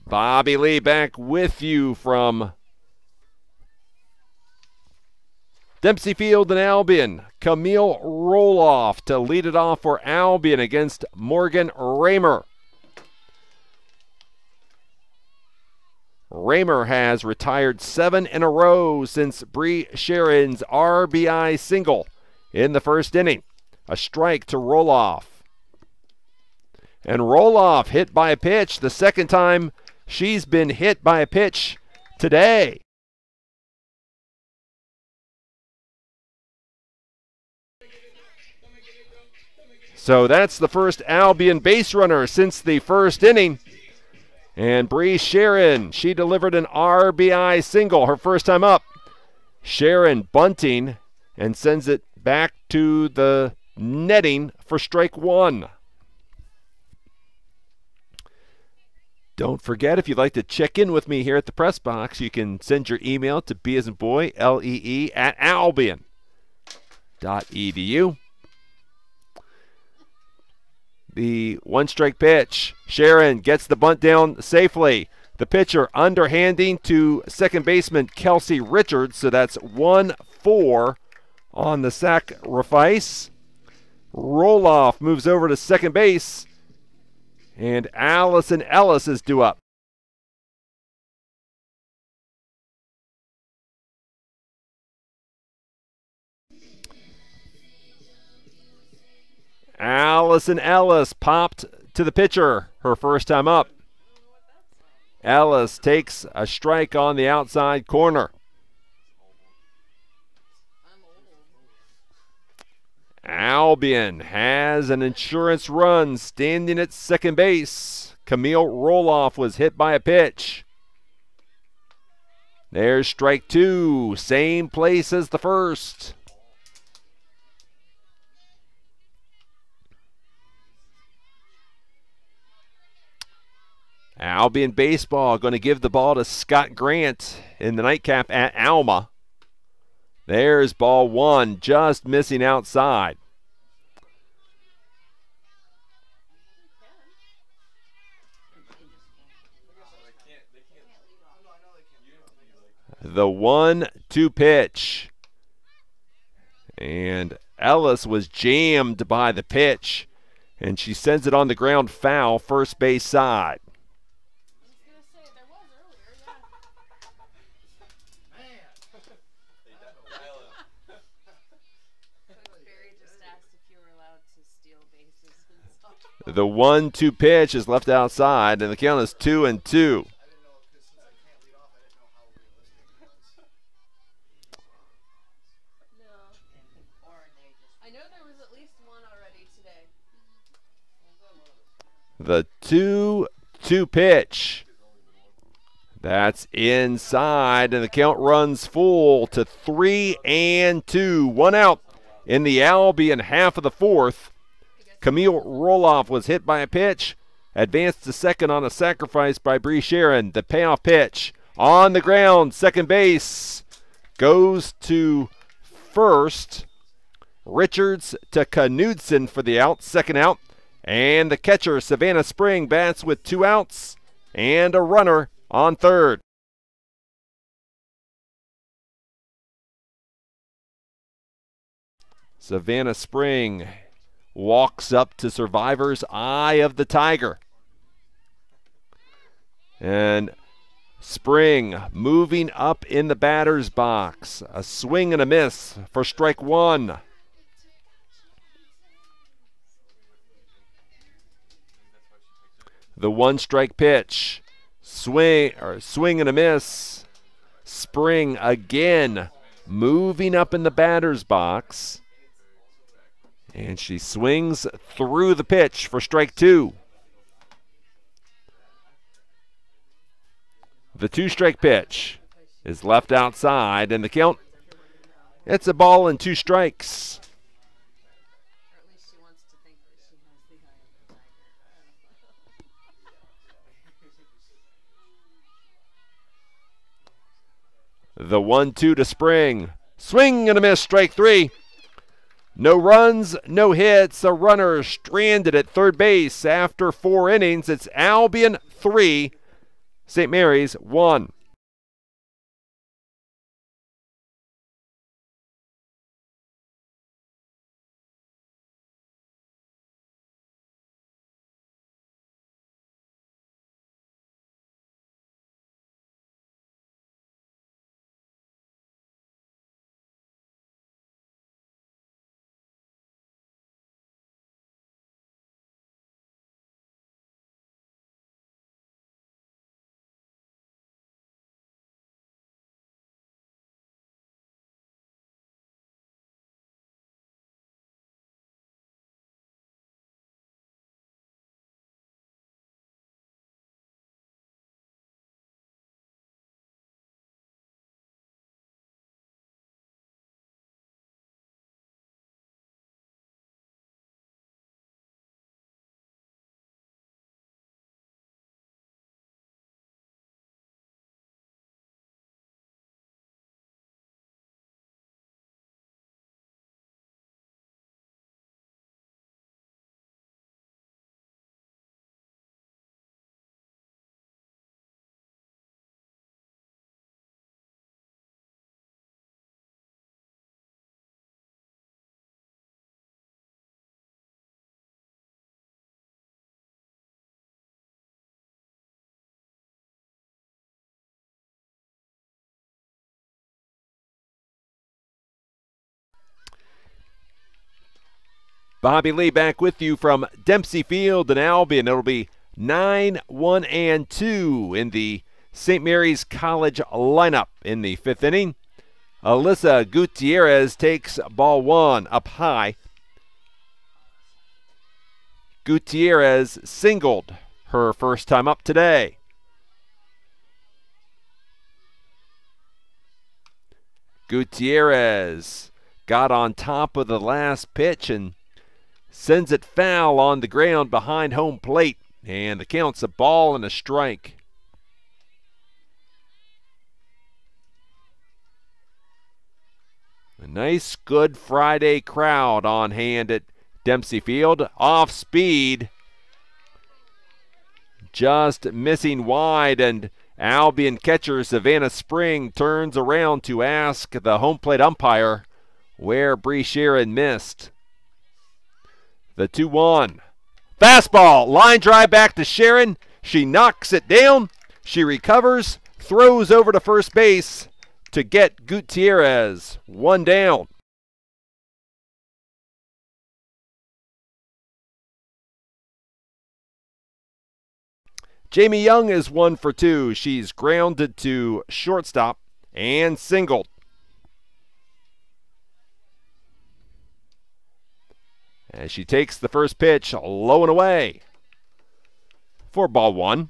Bobby Lee back with you from Dempsey Field in Albion. Camille Roloff to lead it off for Albion against Morgan Raymer. Raymer has retired 7 in a row since Bree Sharon's RBI single in the first inning. A strike to Roloff. And Roloff hit by a pitch the second time she's been hit by a pitch today. So that's the first Albion base runner since the first inning. And Bree Sharon, she delivered an RBI single her first time up. Sharon bunting and sends it back to the netting for strike one. Don't forget, if you'd like to check in with me here at the press box, you can send your email to B as in boy, LEE at albion.edu. The one-strike pitch. Sharon gets the bunt down safely. The pitcher underhanding to second baseman Kelsey Richards, so that's 1-4 on the sacrifice. Roloff moves over to second base. And Allison Ellis is due up. Allison Ellis popped to the pitcher her first time up. Ellis takes a strike on the outside corner. Albion has an insurance run standing at second base. Camille Roloff was hit by a pitch. There's strike two, same place as the first. Albion baseball going to give the ball to Scott Grant in the nightcap at Alma. There's ball one, just missing outside. The 1-2 pitch. And Ellis was jammed by the pitch, and she sends it on the ground foul, first base side. The 1-2 pitch is left outside, and the count is 2-2. I know there was at least one already today. The 2-2 pitch. That's inside, and the count runs full to 3-2. One out in the Albion half of the fourth. Camille Roloff was hit by a pitch, advanced to second on a sacrifice by Bree Sharon. The payoff pitch on the ground, second base, goes to first. Richards to Knudsen for the out, second out. And the catcher, Savannah Spring, bats with 2 outs and a runner on third. Savannah Spring walks up to survivor's eye of the Tiger. And Spring moving up in the batter's box. A swing and a miss for strike one. The 1-strike pitch. Swing and a miss. Spring again moving up in the batter's box. And she swings through the pitch for strike two. The 2-strike pitch is left outside, and the count, it's a ball and 2 strikes. Or at least she wants to think that she has the eye of the tiger. The 1-2 to Spring. Swing and a miss, strike 3. No runs, no hits. A runner stranded at third base after 4 innings. It's Albion 3, St. Mary's 1. Bobby Lee back with you from Dempsey Field in Albion. It'll be 9-1-2 in the St. Mary's College lineup in the 5th inning. Alyssa Gutierrez takes ball 1 up high. Gutierrez singled her first time up today. Gutierrez got on top of the last pitch and sends it foul on the ground behind home plate. And the count's a ball and a strike. A nice, good Friday crowd on hand at Dempsey Field. Off speed. Just missing wide, and Albion catcher Savannah Spring turns around to ask the home plate umpire where Bree Sharon missed. The 2-1. Fastball, line drive back to Sharon. She knocks it down. She recovers, throws over to first base to get Gutierrez. 1 down. Jamie Young is 1 for 2. She's grounded to shortstop and singled. As she takes the first pitch, low and away for ball 1.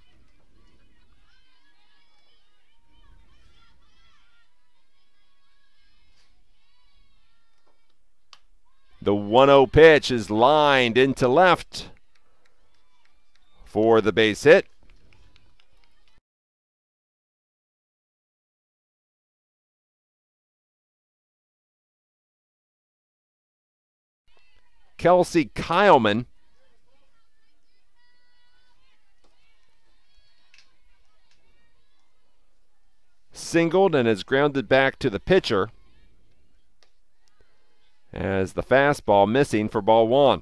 The 1-0 pitch is lined into left for the base hit. Kelsey Kyleman singled and is grounded back to the pitcher as the fastball missing for ball 1.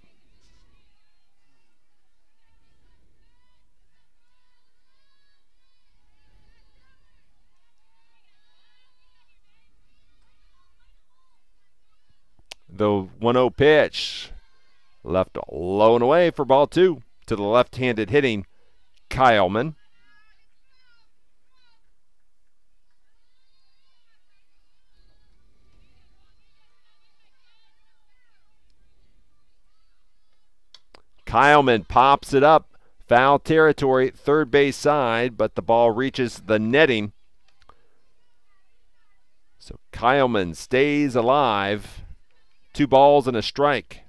The 1-0 pitch left low and away for ball 2 to the left-handed hitting Kyleman. Kyleman pops it up, foul territory, third base side, but the ball reaches the netting. So Kyleman stays alive. 2 balls and a strike.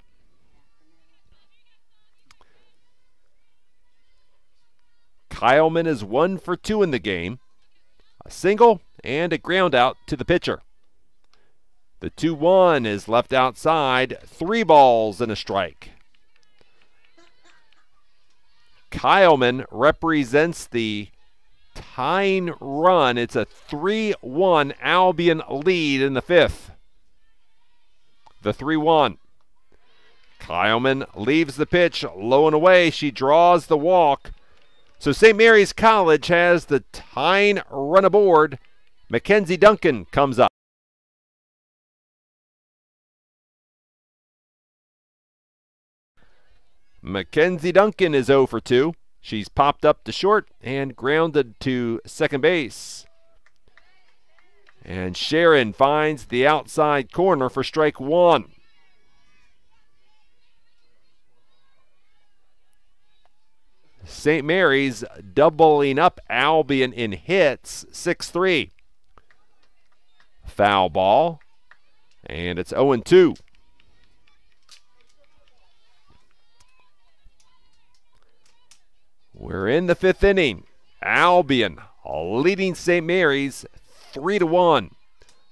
Kyleman is 1 for 2 in the game. A single and a ground out to the pitcher. The 2-1 is left outside. 3 balls and a strike. Kyleman represents the tying run. It's a 3-1 Albion lead in the 5th. The 3-1. Kyleman leaves the pitch low and away. She draws the walk. So St. Mary's College has the tying run aboard. Mackenzie Duncan comes up. Mackenzie Duncan is 0 for 2. She's popped up to short and grounded to second base. And Sharon finds the outside corner for strike 1. St. Mary's doubling up Albion in hits, 6-3. Foul ball, and it's 0-2. We're in the 5th inning. Albion leading St. Mary's 3-1.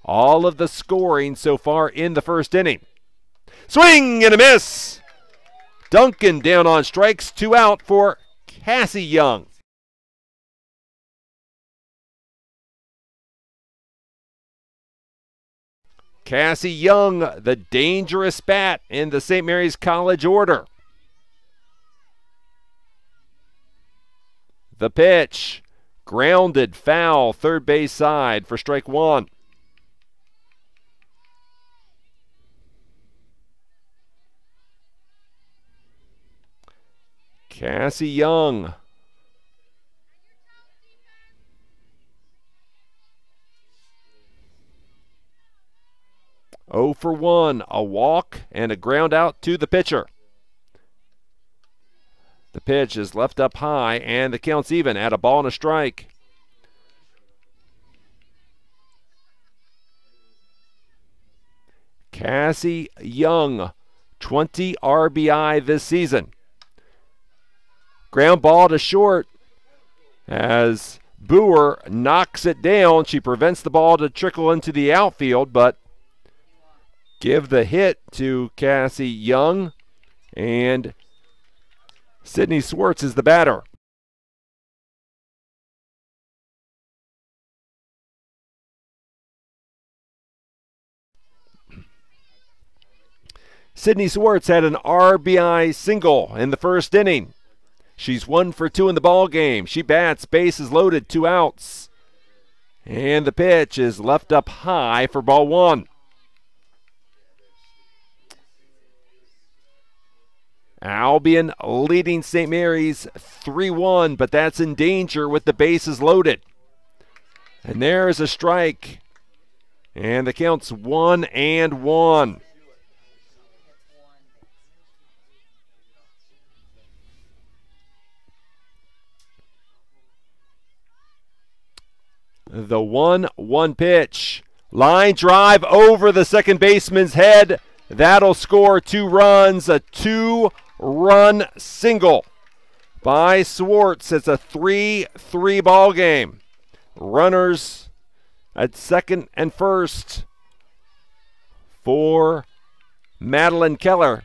All of the scoring so far in the first inning. Swing and a miss. Duncan down on strikes, 2 out for Cassie Young. Cassie Young, the dangerous bat in the St. Mary's College order. The pitch, grounded, foul, third base side for strike 1. Cassie Young. Oh for 1, a walk and a ground out to the pitcher. The pitch is left up high, and the count's even at a ball and a strike. Cassie Young, 20 RBI this season. Ground ball to short as Boer knocks it down. She prevents the ball to trickle into the outfield, but give the hit to Cassie Young, and Sydney Swartz is the batter. Sydney Swartz had an RBI single in the first inning. She's 1 for 2 in the ball game. She bats, bases loaded, 2 outs. And the pitch is left up high for ball 1. Albion leading St. Mary's 3-1, but that's in danger with the bases loaded. And there's a strike. And the count's 1-1. The 1-1 pitch. Line drive over the second baseman's head. That'll score 2 runs, a 2-run single by Swartz. It's a 3-3 ball game. Runners at second and first for Madeline Keller.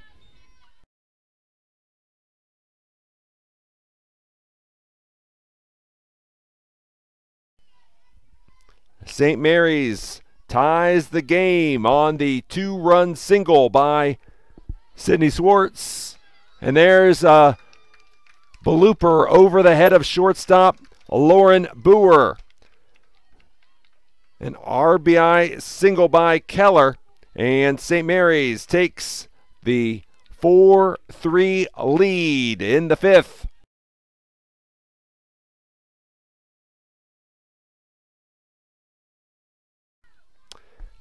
St. Mary's ties the game on the 2-run single by Sydney Swartz. And there's a blooper over the head of shortstop Lauren Boer. An RBI single by Keller, and St. Mary's takes the 4-3 lead in the 5th.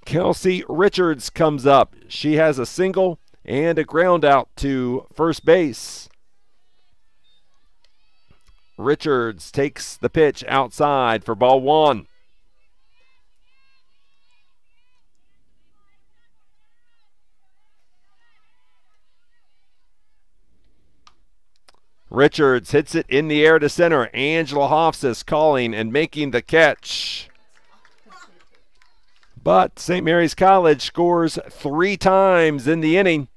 Kelsey Richards comes up. She has a single and a ground out to first base. Richards takes the pitch outside for ball 1. Richards hits it in the air to center. Angela Hofsis calling and making the catch. But St. Mary's College scores 3 times in the inning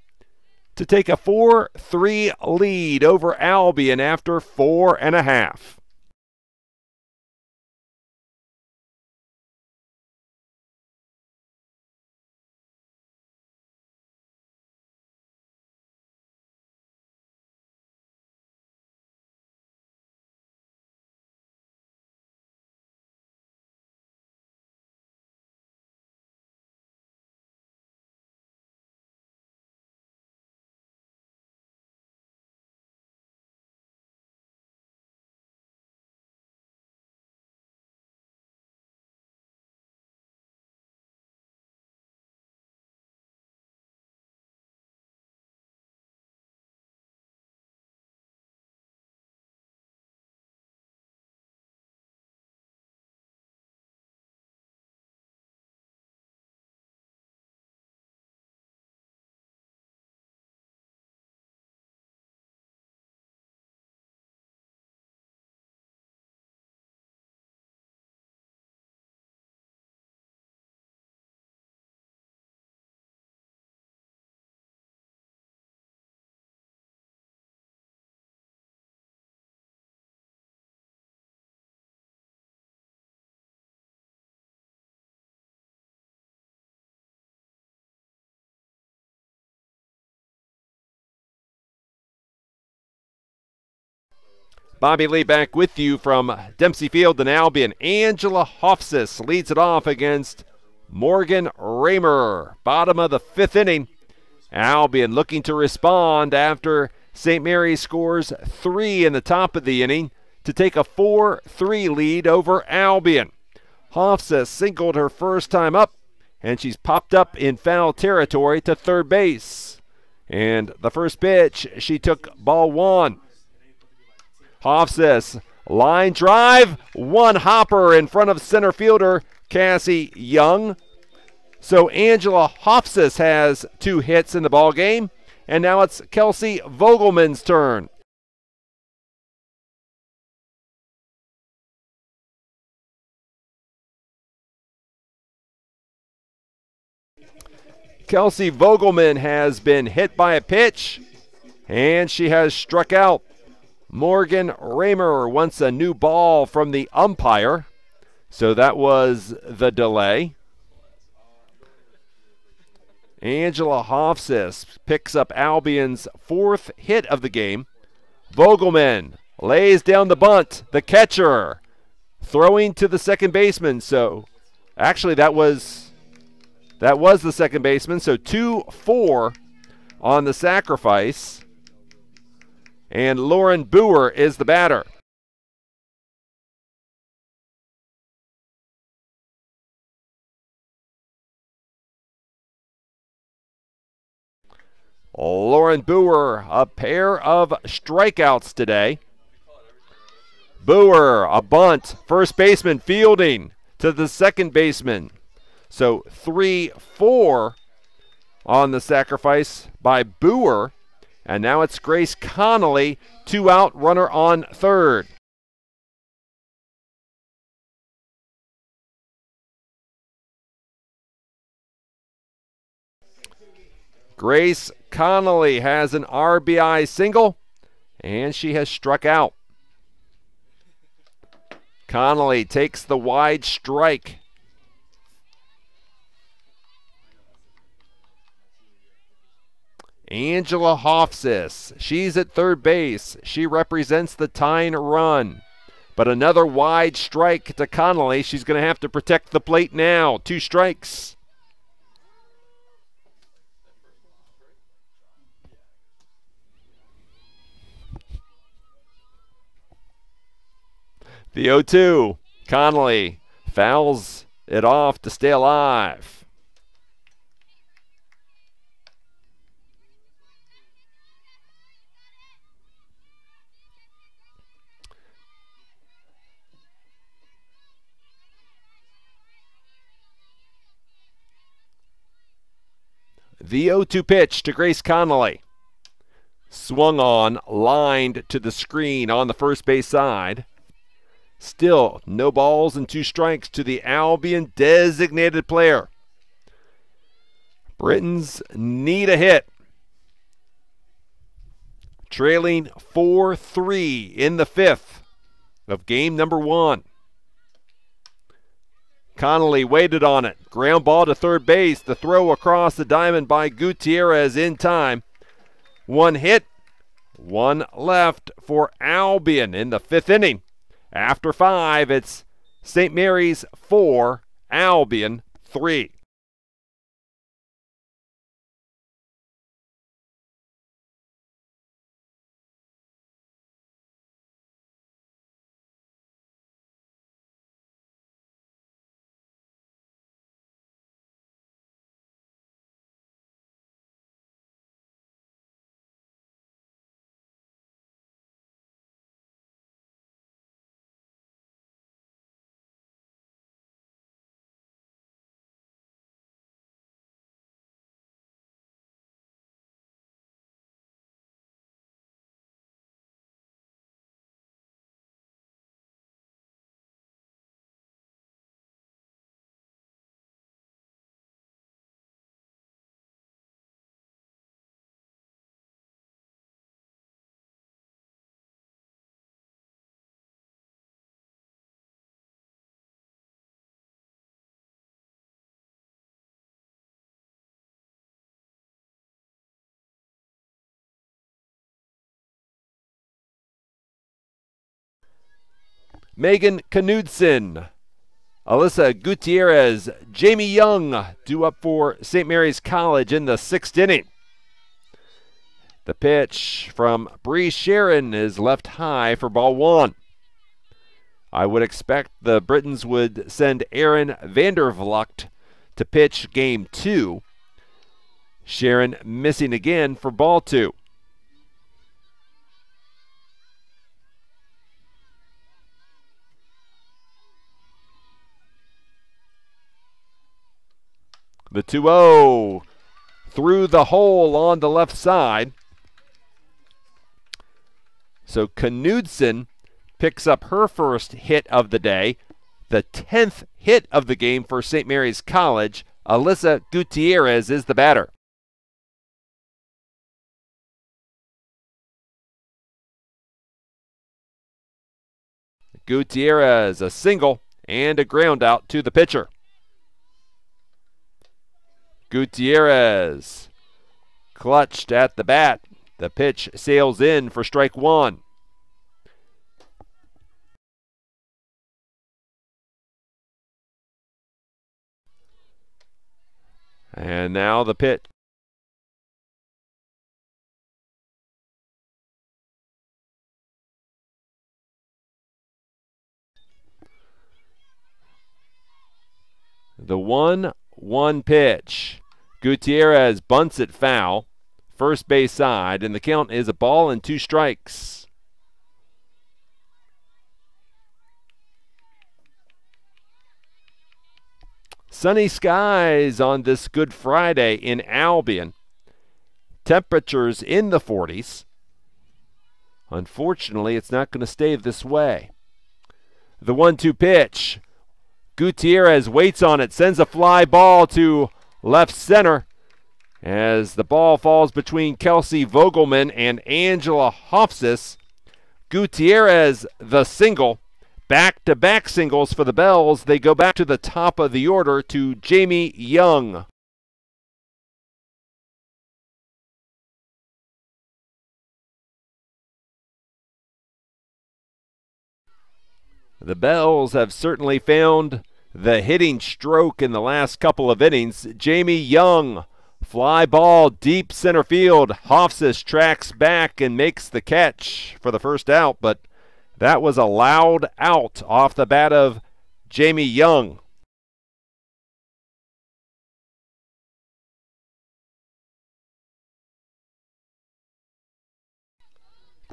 to take a 4-3 lead over Albion after 4.5. Bobby Lee back with you from Dempsey Field in Albion. Angela Hofsis leads it off against Morgan Raymer. Bottom of the 5th inning. Albion looking to respond after St. Mary's scores 3 in the top of the inning to take a 4-3 lead over Albion. Hofseth singled her first time up, and she's popped up in foul territory to third base. And the first pitch, she took ball 1. Hofseth's line drive, one hopper in front of center fielder Cassie Young. So Angela Hofseth has 2 hits in the ball game, and now it's Kelsey Vogelman's turn. Kelsey Vogelman has been hit by a pitch, and she has struck out. Morgan Raymer wants a new ball from the umpire, so that was the delay. Angela Hofseth picks up Albion's 4th hit of the game. Vogelman lays down the bunt. The catcher throwing to the second baseman. So actually that was the second baseman. So 2-4 on the sacrifice. And Lauren Boer is the batter. Lauren Boer, a pair of strikeouts today. Boer, a bunt, first baseman fielding to the second baseman. So 3-4 on the sacrifice by Boer. And now it's Grace Connolly, 2 out, runner on third. Grace Connolly has an RBI single, and she has struck out. Connolly takes the wide strike. Angela Hofseth, she's at third base. She represents the tying run. But another wide strike to Connolly. She's going to have to protect the plate now. 2 strikes. The 0-2. Connolly fouls it off to stay alive. The 0-2 pitch to Grace Connolly. Swung on, lined to the screen on the first base side. Still no balls and 2 strikes to the Albion designated player. Britons need a hit. Trailing 4-3 in the 5th of game number 1. Connolly waited on it. Ground ball to third base. The throw across the diamond by Gutierrez in time. 1 hit, 1 left for Albion in the 5th inning. After 5, it's St. Mary's 4, Albion 3. Megan Knudsen, Alyssa Gutierrez, Jamie Young due up for St. Mary's College in the 6th inning. The pitch from Bree Sharon is left high for ball one. I would expect the Britons would send Aaron Vandervlucht to pitch game two. Sharon missing again for ball two. The 2-0 through the hole on the left side. So Knudsen picks up her first hit of the day, the 10th hit of the game for St. Mary's College. Alyssa Gutierrez is the batter. Gutierrez, a single and a ground out to the pitcher. Gutierrez clutched at the bat. The pitch sails in for strike one. And now the pitch. The 1-1 pitch. Gutierrez bunts it foul, first base side, and the count is a ball and 2 strikes. Sunny skies on this Good Friday in Albion. Temperatures in the 40s. Unfortunately, it's not going to stay this way. The 1-2 pitch. Gutierrez waits on it, sends a fly ball to left center as the ball falls between Kelsey Vogelman and Angela Hofsis. Gutierrez the single. Back-to-back singles for the Bells. They go back to the top of the order to Jamie Young. The Bells have certainly found the hitting stroke in the last couple of innings. Jamie Young, fly ball deep center field. Hofsis tracks back and makes the catch for the first out, but that was a loud out off the bat of Jamie Young.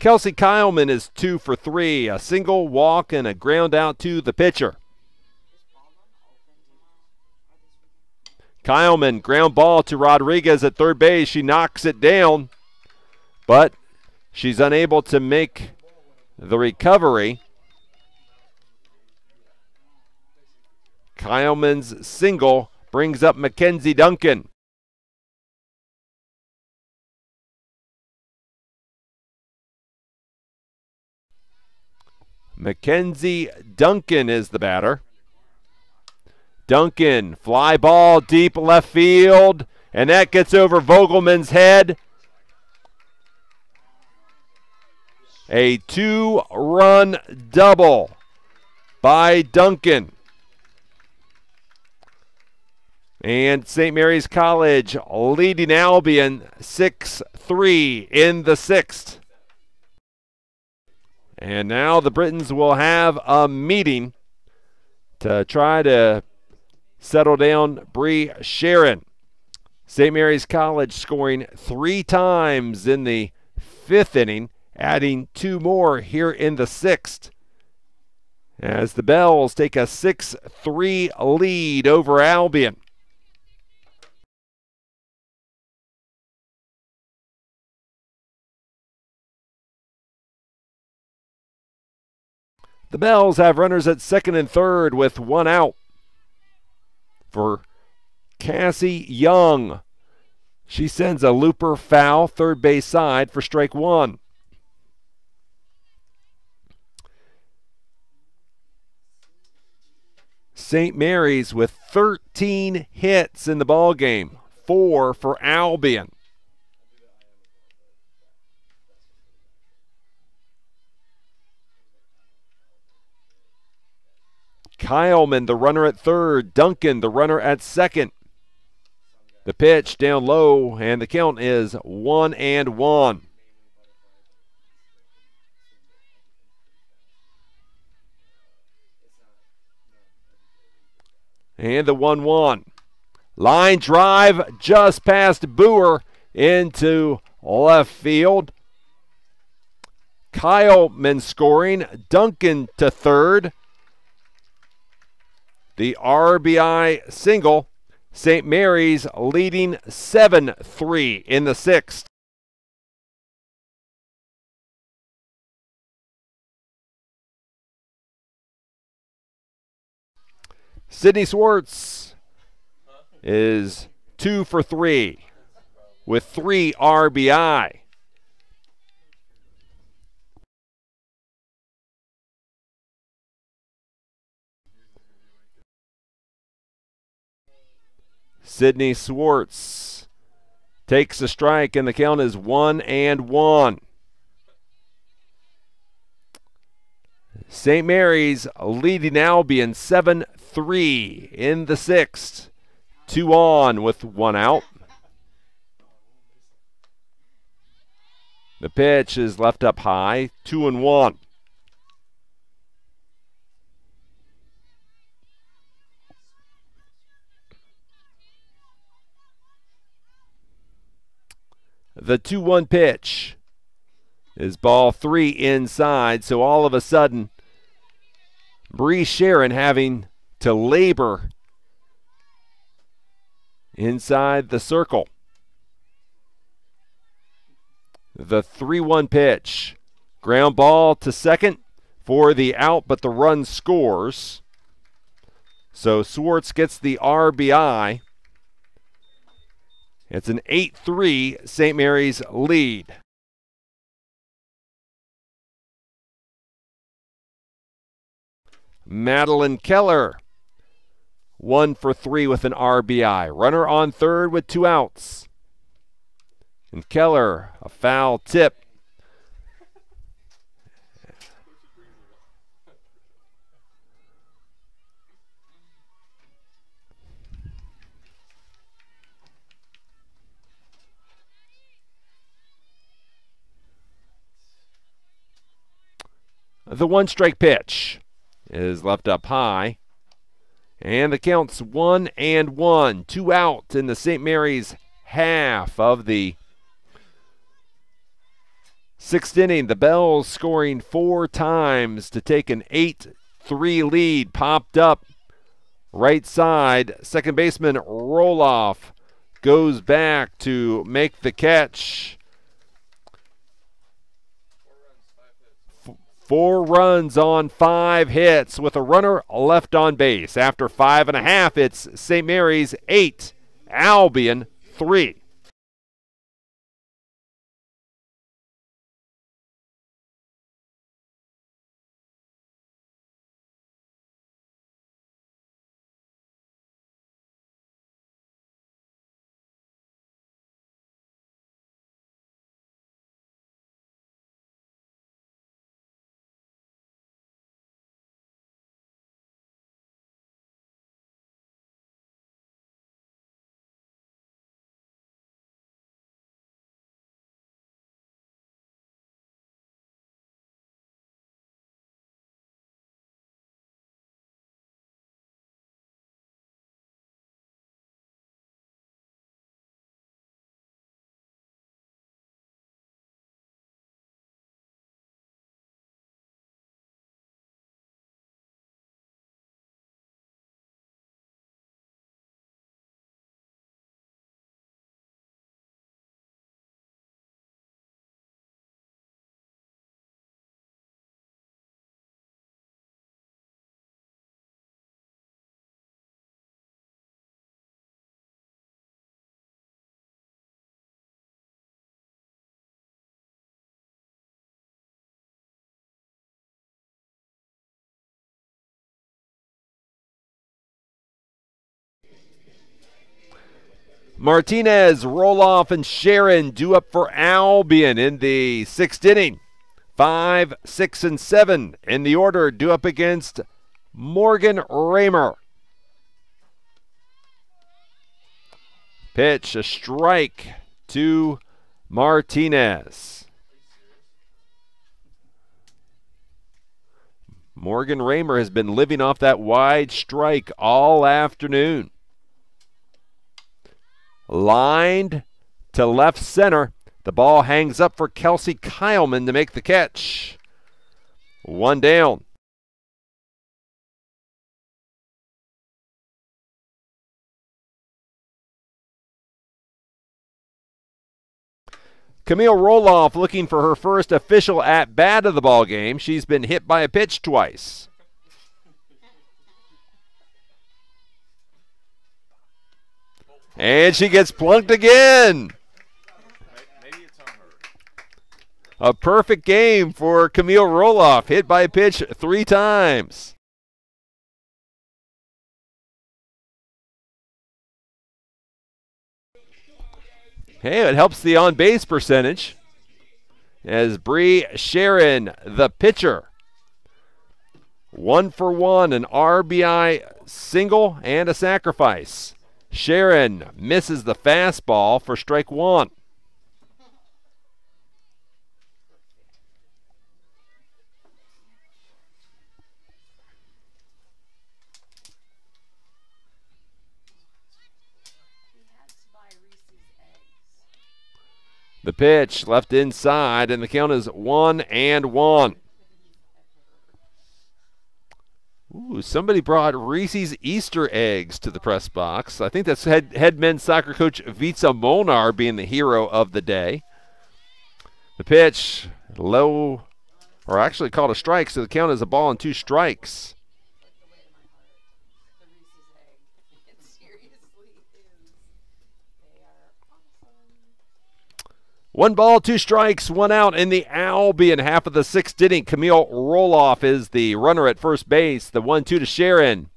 Kelsey Kyleman is 2 for 3, a single, walk, and a ground out to the pitcher. Kyleman, ground ball to Rodriguez at third base. She knocks it down, but she's unable to make the recovery. Kyleman's single brings up Mackenzie Duncan. Mackenzie Duncan is the batter. Duncan, fly ball deep left field, and that gets over Vogelman's head. A 2-run double by Duncan. And St. Mary's College leading Albion 6-3 in the 6th. And now the Britons will have a meeting to try to settle down Bree Sharon. St. Mary's College scoring 3 times in the 5th inning, adding 2 more here in the 6th. As the Bells take a 6-3 lead over Albion. The Bells have runners at second and third with 1 out for Cassie Young. She sends a looper foul third base side for strike 1. St. Mary's with 13 hits in the ballgame, 4 for Albion. Kyleman, the runner at third. Duncan, the runner at second. The pitch down low, and the count is 1-1. And the 1-1. Line drive just past Boer into left field. Kyleman scoring. Duncan to third. The RBI single. St. Mary's leading 7-3 in the sixth. Sydney Swartz is 2 for 3 with 3 RBI. Sydney Swartz takes a strike, and the count is 1-1. St. Mary's leading Albion 7-3 in the sixth. 2 on with 1 out. The pitch is left up high, 2-1. The 2-1 pitch is ball 3 inside, so all of a sudden, Bree Sharon having to labor inside the circle. The 3-1 pitch. Ground ball to second for the out, but the run scores. So Swartz gets the RBI. It's an 8-3 St. Mary's lead. Madeline Keller, 1 for 3 with an RBI. Runner on third with 2 outs. And Keller, a foul tip. The 1-strike pitch is left up high. And the count's 1-1. 2 out in the St. Mary's half of the sixth inning. The Bells scoring 4 times to take an 8-3 lead. Popped up right side. Second baseman Roloff goes back to make the catch. 4 runs on 5 hits with a runner left on base. After 5.5, it's St. Mary's 8, Albion 3. Martinez, Roloff, and Sharon due up for Albion in the 6th inning. 5, 6, and 7 in the order, due up against Morgan Raymer. Pitch, a strike to Martinez. Morgan Raymer has been living off that wide strike all afternoon. Lined to left center. The ball hangs up for Kelsey Kyleman to make the catch. One down. Camille Roloff looking for her first official at-bat of the ball game. She's been hit by a pitch twice. And she gets plunked again. A perfect game for Camille Roloff, hit by a pitch 3 times. Hey, it helps the on-base percentage as Bree Sharon, the pitcher. 1 for 1, an RBI single and a sacrifice. Sharon misses the fastball for strike 1. The pitch left inside, and the count is 1-1. Ooh, somebody brought Reese's Easter eggs to the press box. I think that's head men's soccer coach Vitsa Molnar being the hero of the day. The pitch low, or actually called a strike, so the count is a ball and 2 strikes. 1 ball, 2 strikes, 1 out in the Albion half of the 6th inning. Camille Roloff is the runner at first base. The 1-2 to Sharon.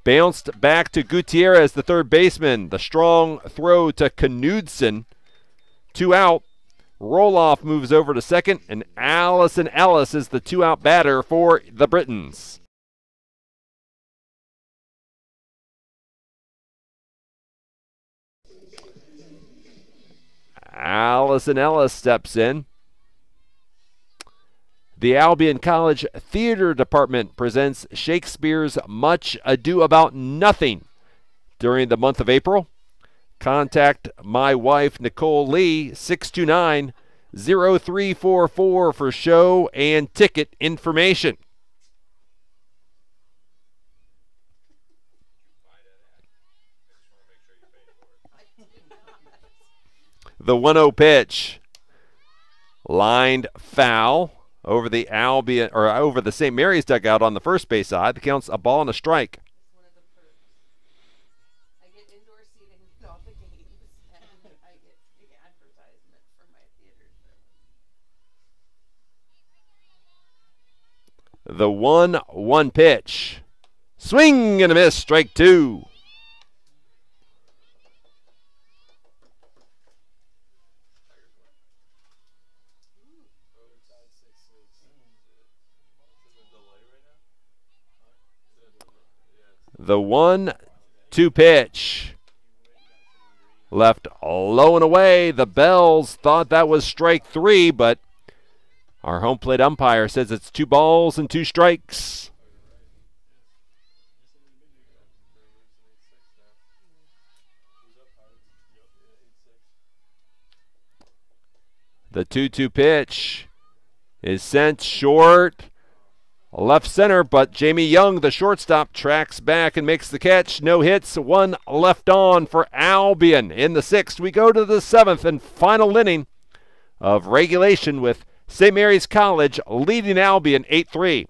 Bounced back to Gutierrez, the third baseman. The strong throw to Knudsen. 2 out. Roloff moves over to second, and Allison Ellis is the 2-out batter for the Britons. Allison Ellis steps in. The Albion College Theater Department presents Shakespeare's Much Ado About Nothing during the month of April. Contact my wife, Nicole Lee, 629-0344 for show and ticket information. The 1-0 pitch. Lined foul over the Albion, or over the St. Mary's dugout on the first base side. The count's a ball and a strike. I get indoor seating at all the games, and I get big advertisement for my theater show. The 1-1 pitch. Swing and a miss, strike 2. The 1-2 pitch. Left low and away. The Bells thought that was strike 3, but our home plate umpire says it's 2 balls and 2 strikes. The 2-2 pitch is sent short. Left center, but Jamie Young, the shortstop, tracks back and makes the catch. No hits, 1 left on for Albion. In the 6th, we go to the 7th and final inning of regulation with St. Mary's College leading Albion 8-3.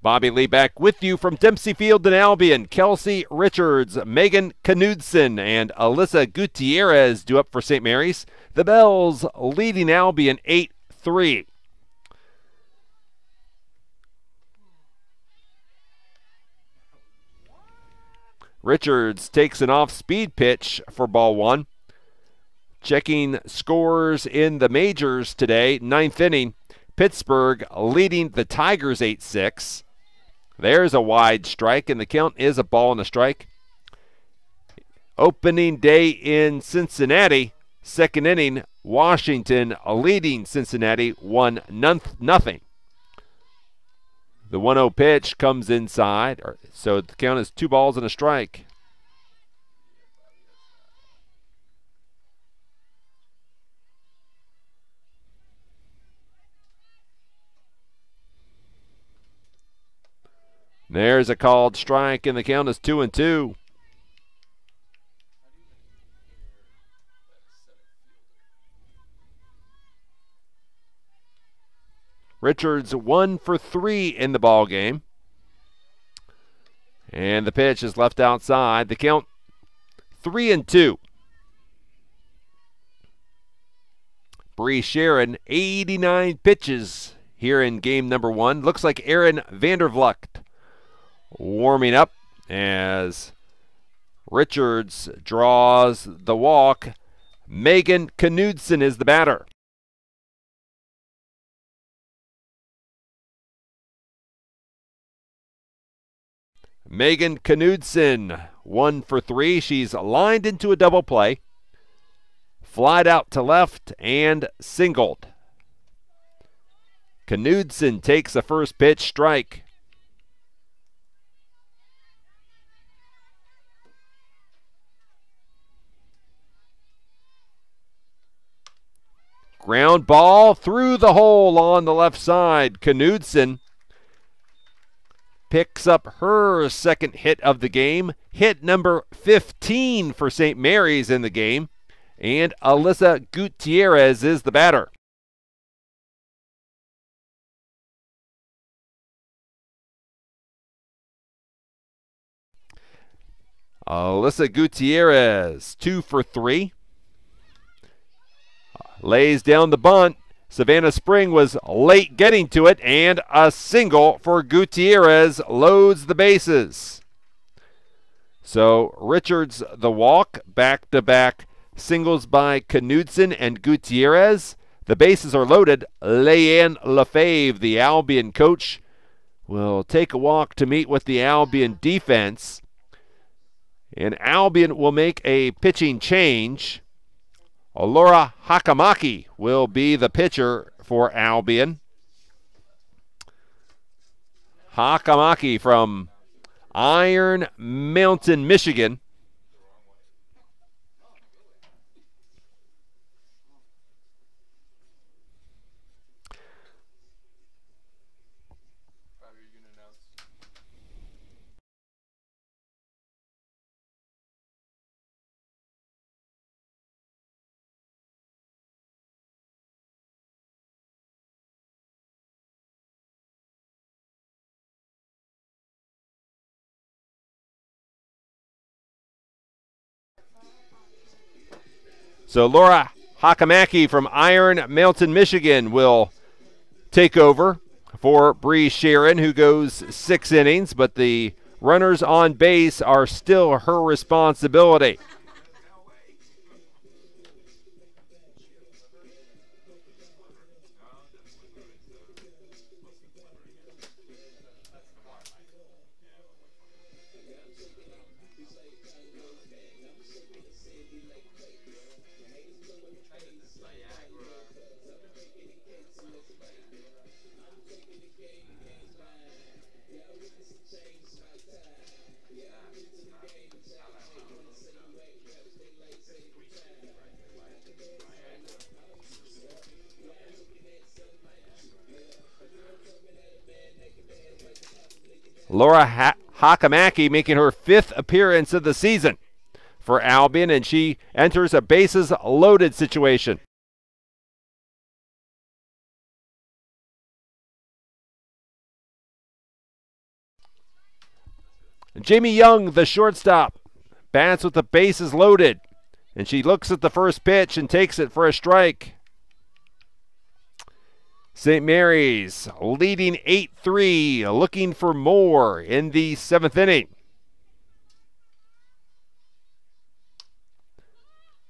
Bobby Lee back with you from Dempsey Field in Albion. Kelsey Richards, Megan Knudsen, and Alyssa Gutierrez due up for St. Mary's. The Bells leading Albion 8-3. Richards takes an off-speed pitch for ball one. Checking scores in the majors today, 9th inning. Pittsburgh leading the Tigers 8-6. There's a wide strike, and the count is a ball and a strike. Opening day in Cincinnati, 2nd inning, Washington leading Cincinnati 1-0. The 1-0 pitch comes inside, so the count is 2 balls and a strike. There's a called strike, and the count is 2-2. Richards 1 for 3 in the ball game. And the pitch is left outside. The count 3-2. Bree Sharon, 89 pitches here in game number 1. Looks like Aaron Vandervlucht warming up as Richards draws the walk. Megan Knudsen is the batter. Megan Knudsen, 1 for 3. She's lined into a double play. Flied out to left and singled. Knudsen takes the first pitch, strike. Ground ball through the hole on the left side. Knudsen picks up her second hit of the game. Hit number 15 for St. Mary's in the game. And Alyssa Gutierrez is the batter. Alyssa Gutierrez, 2 for 3. Lays down the bunt. Savannah Spring was late getting to it, and a single for Gutierrez loads the bases. So Richards the walk, back-to-back singles by Knudsen and Gutierrez. The bases are loaded. Leanne Lefebvre, the Albion coach, will take a walk to meet with the Albion defense. And Albion will make a pitching change. Laura Hakamaki will be the pitcher for Albion. Hakamaki from Iron Mountain, Michigan. So Laura Hakamaki from Iron Mountain, Michigan will take over for Bree Sharon, who goes 6 innings, but the runners on base are still her responsibility. Laura Hakamaki making her 5th appearance of the season for Albion, and she enters a bases-loaded situation. Jamie Young, the shortstop, bats with the bases loaded. And she looks at the first pitch and takes it for a strike. St. Mary's leading 8-3, looking for more in the 7th inning.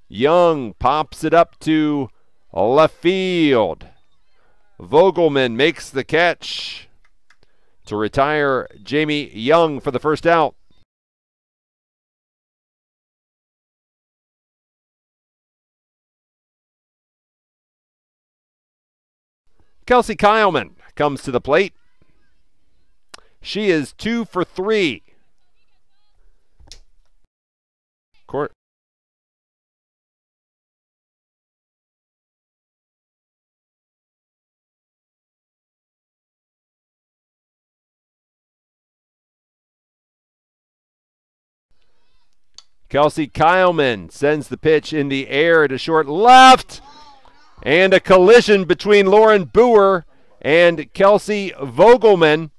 Young pops it up to left field. Vogelman makes the catch to retire Jamie Young for the first out. Kelsey Kyleman comes to the plate. She is 2 for 3. Kelsey Kyleman sends the pitch in the air to short left. And a collision between Lauren Boer and Kelsey Vogelman.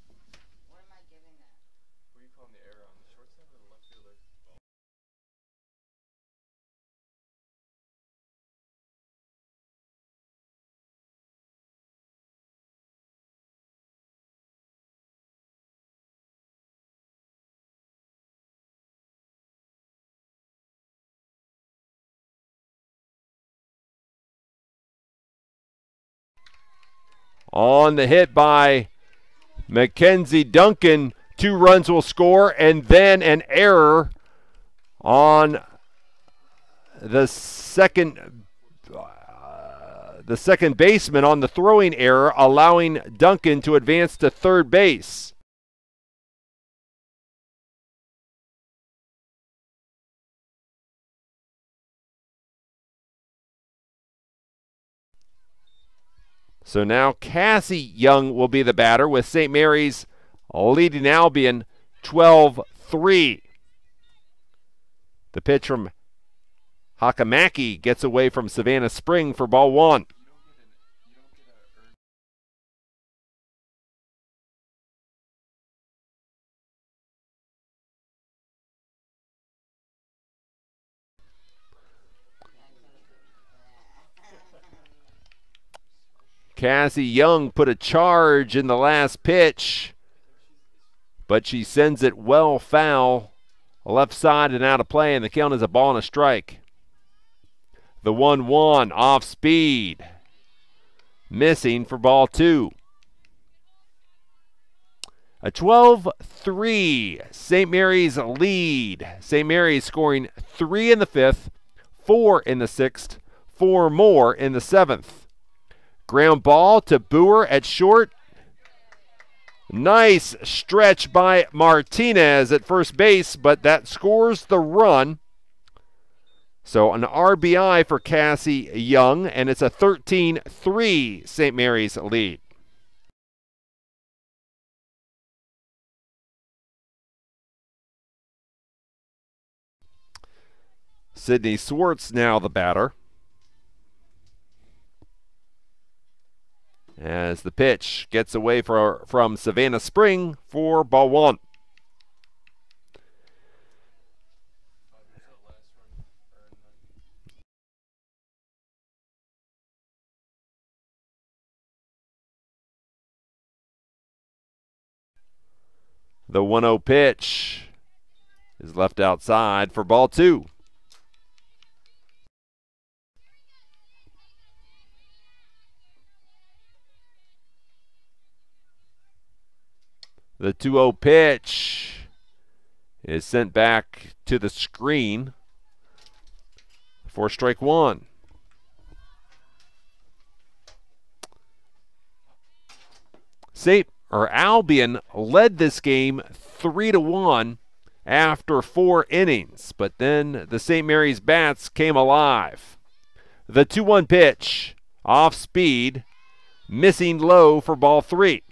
On the hit by Mackenzie Duncan, 2 runs will score, and then an error on the second baseman on the throwing error, allowing Duncan to advance to third base. So now Cassie Young will be the batter with St. Mary's leading Albion 12-3. The pitch from Hakamaki gets away from Savannah Spring for ball 1. Cassie Young put a charge in the last pitch, but she sends it well foul, left side and out of play, and the count is a ball and a strike. The 1-1 off speed, missing for ball 2. A 12-3 St. Mary's lead. St. Mary's scoring 3 in the 5th, 4 in the 6th, 4 more in the 7th. Ground ball to Boer at short. Nice stretch by Martinez at first base, but that scores the run. So an RBI for Cassie Young, and it's a 13-3 St. Mary's lead. Sydney Swartz now the batter. As the pitch gets away from Savannah Spring for ball 1. The 1-0 pitch is left outside for ball 2. The 2-0 pitch is sent back to the screen for strike 1. Albion led this game 3-1 after 4 innings, but then the St. Mary's bats came alive. The 2-1 pitch, off speed, missing low for ball 3.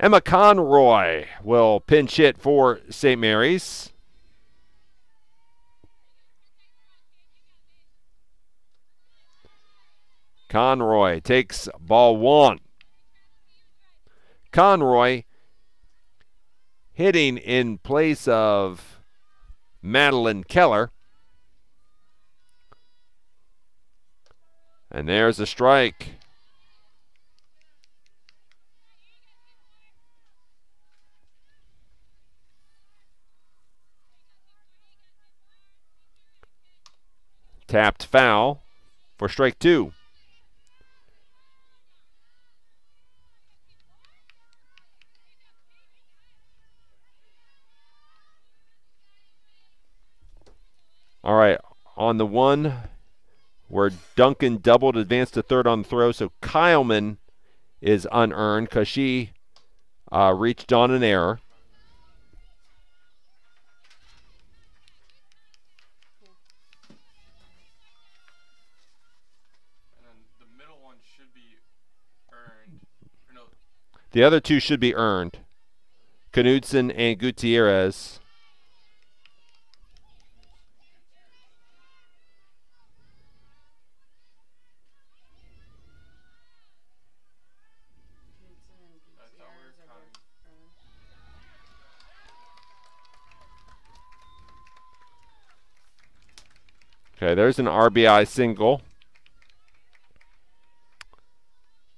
Emma Conroy will pinch hit for St. Mary's. Conroy takes ball 1. Conroy hitting in place of Madeline Keller. And there's a strike. Tapped foul for strike 2. All right, on the 1, where Duncan doubled, advanced to third on the throw, so Kyleman is unearned because she reached on an error. And then the middle one should be earned. Or no. The other 2 should be earned. Knudsen and Gutierrez. Okay, there's an RBI single.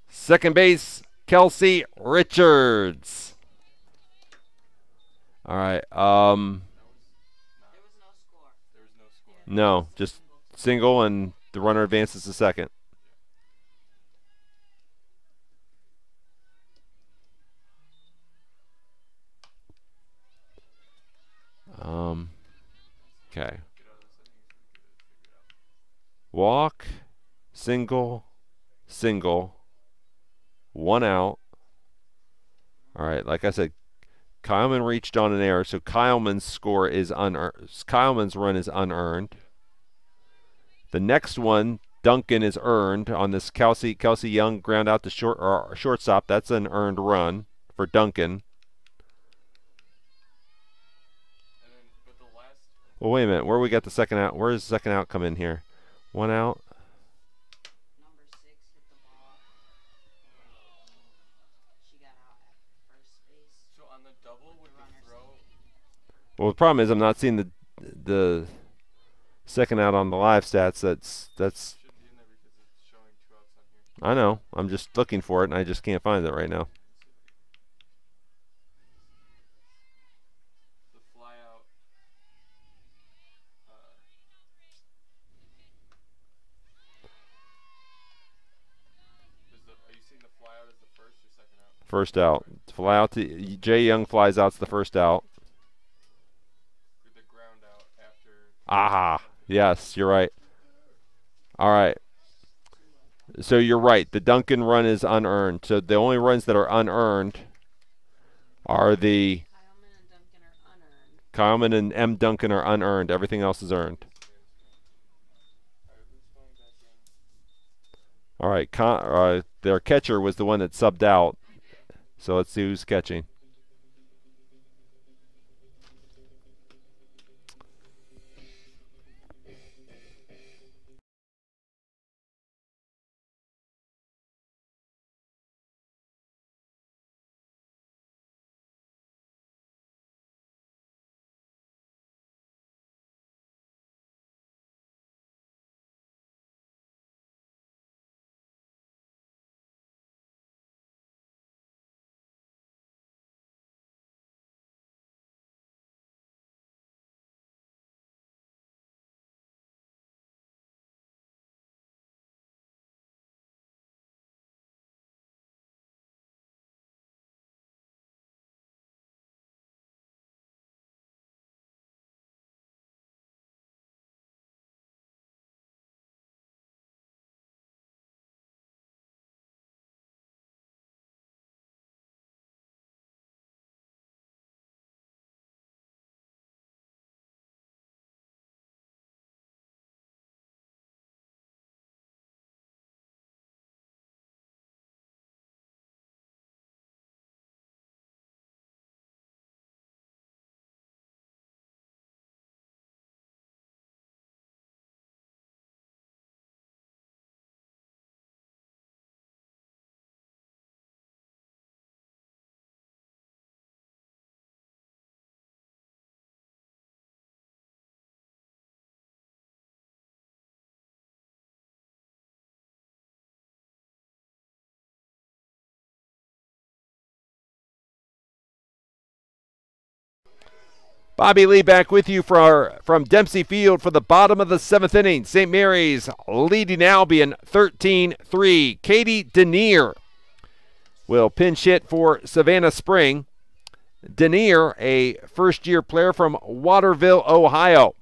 Second base, Kelsey Richards. All right. There was no score. There was no score. No, just single, and the runner advances to second. Okay. Walk, single, single, 1 out. All right, like I said, Kyleman reached on an error, so Kyleman's score is unearned. Kyleman's run is unearned. The next one, Duncan, is earned on this Kelsey Young ground out to shortstop. That's an earned run for Duncan. And then, but the last. Well, wait a minute. Where we got the second out? Where does the second out come in here? 1 out. Number 6 hit the ball. She got out at first base. So on the double with the throw. Well, the problem is I'm not seeing the second out on the live stats. That's Should be in there because it's showing 2 outs on here. I know. I'm just looking for it, and I just can't find it right now. The fly out. Are you seeing the fly out as the first or second out? First out. Fly out to Jay Young flies out's the first out. The ground out after. Aha. Yes, you're right. All right. So you're right. The Duncan run is unearned. So the only runs that are unearned are the Kyleman and Duncan are unearned. Kyleman and M. Duncan are unearned. Everything else is earned. All right. Their catcher was the one that subbed out. So let's see who's catching. Bobby Lee back with you from Dempsey Field for the bottom of the 7th inning. St. Mary's leading Albion 13-3. Katie Denier will pinch hit for Savannah Spring. Denier, a first-year player from Waterville, Ohio.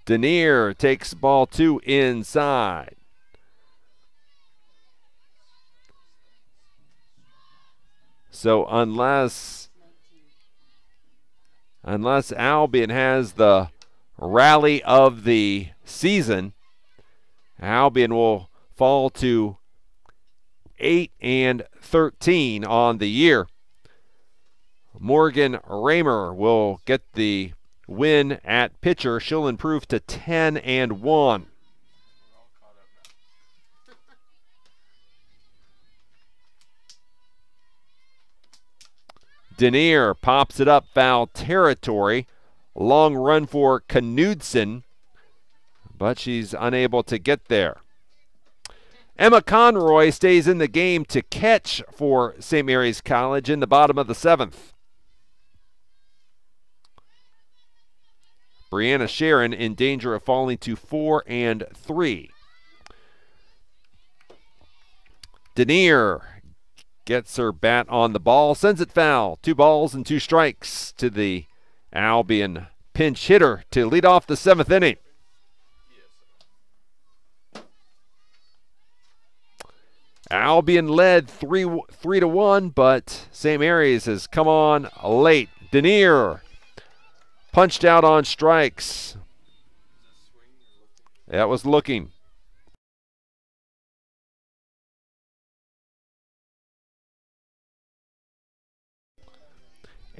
Denier takes ball 2 inside. So unless Albion has the rally of the season, Albion will fall to 8-13 on the year. Morgan Raymer will get the win at pitcher. She'll improve to 10-1. Denier pops it up foul territory. Long run for Knudsen, but she's unable to get there. Emma Conroy stays in the game to catch for St. Mary's College in the bottom of the 7th. Brianna Sharon in danger of falling to 4-3. Denier gets her bat on the ball, sends it foul. 2 balls and 2 strikes to the Albion pinch hitter to lead off the 7th inning. Albion led 3-1, but St. Mary's has come on late. Denier punched out on strikes. That was looking.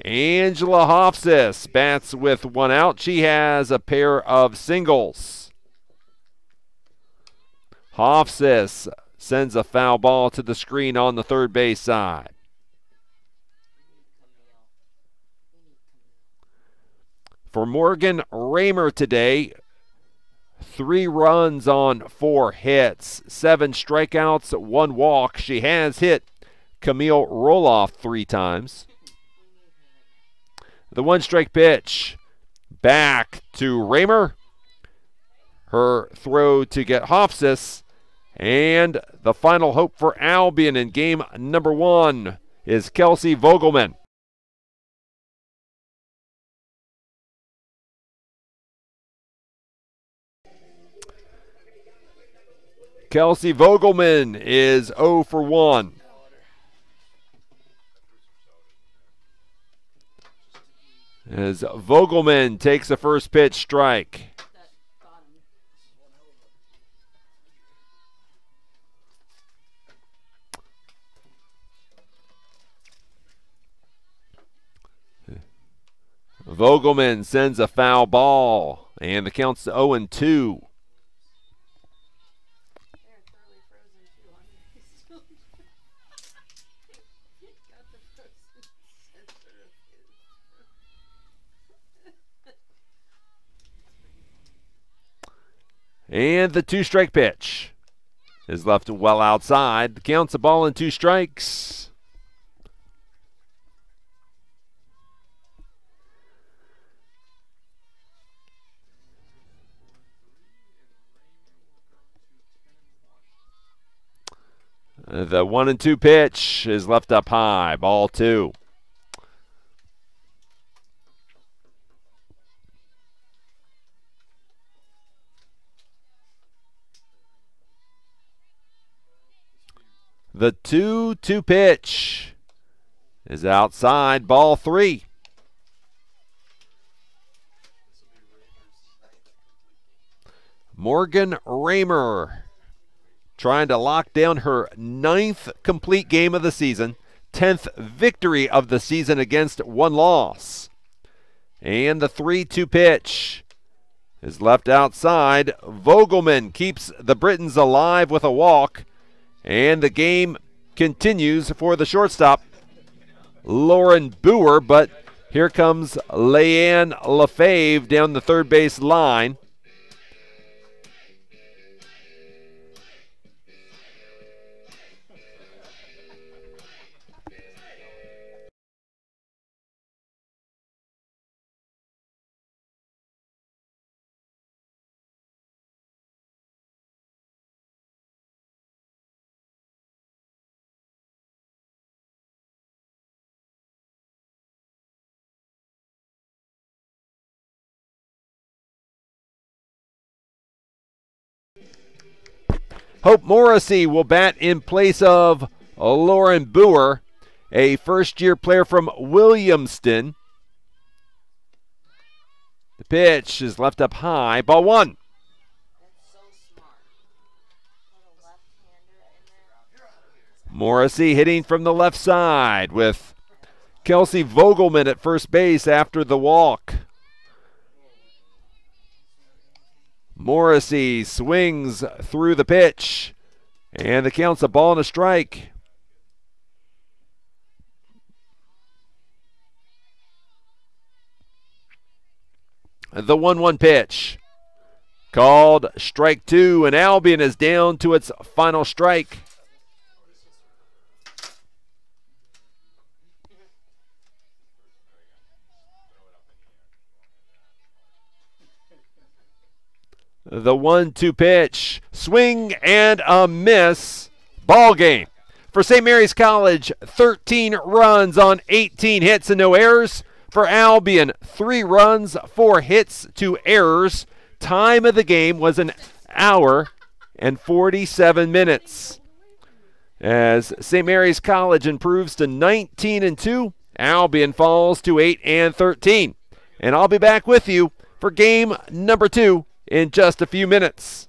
Angela Hofsis bats with 1 out. She has a pair of singles. Hofsis sends a foul ball to the screen on the third base side. For Morgan Raymer today, 3 runs on 4 hits, 7 strikeouts, 1 walk. She has hit Camille Roloff 3 times. The 1-strike pitch back to Raymer. Her throw to get Hofsis. And the final hope for Albion in game number 1 is Kelsey Vogelman. Kelsey Vogelman is 0 for 1. As Vogelman takes the first pitch strike. Vogelman sends a foul ball, and the count's 0-2. And the 2-strike pitch is left well outside. The count's a ball and 2 strikes. The 1-2 pitch is left up high. Ball 2. The 2-2 pitch is outside. Ball 3. Morgan Raymer trying to lock down her 9th complete game of the season, 10th victory of the season against 1 loss. And the 3-2 pitch is left outside. Vogelman keeps the Britons alive with a walk. And the game continues for the shortstop, Lauren Boer, but here comes Leanne Lefebvre down the third base line. Hope Morrissey will bat in place of Lauren Boer, a first-year player from Williamston. The pitch is left up high. Ball one. That's so smart. Put a left-hander in there. Morrissey hitting from the left side with Kelsey Vogelman at first base after the walk. Morrissey swings through the pitch, and the count's a ball and a strike. The 1-1 pitch called strike two, and Albion is down to its final strike. The 1-2 pitch, swing and a miss, ball game. For St. Mary's College, 13 runs on 18 hits and no errors. For Albion, 3 runs, 4 hits, 2 errors. Time of the game was an hour and 47 minutes. As St. Mary's College improves to 19-2, Albion falls to 8-13. And I'll be back with you for game number 2 in just a few minutes.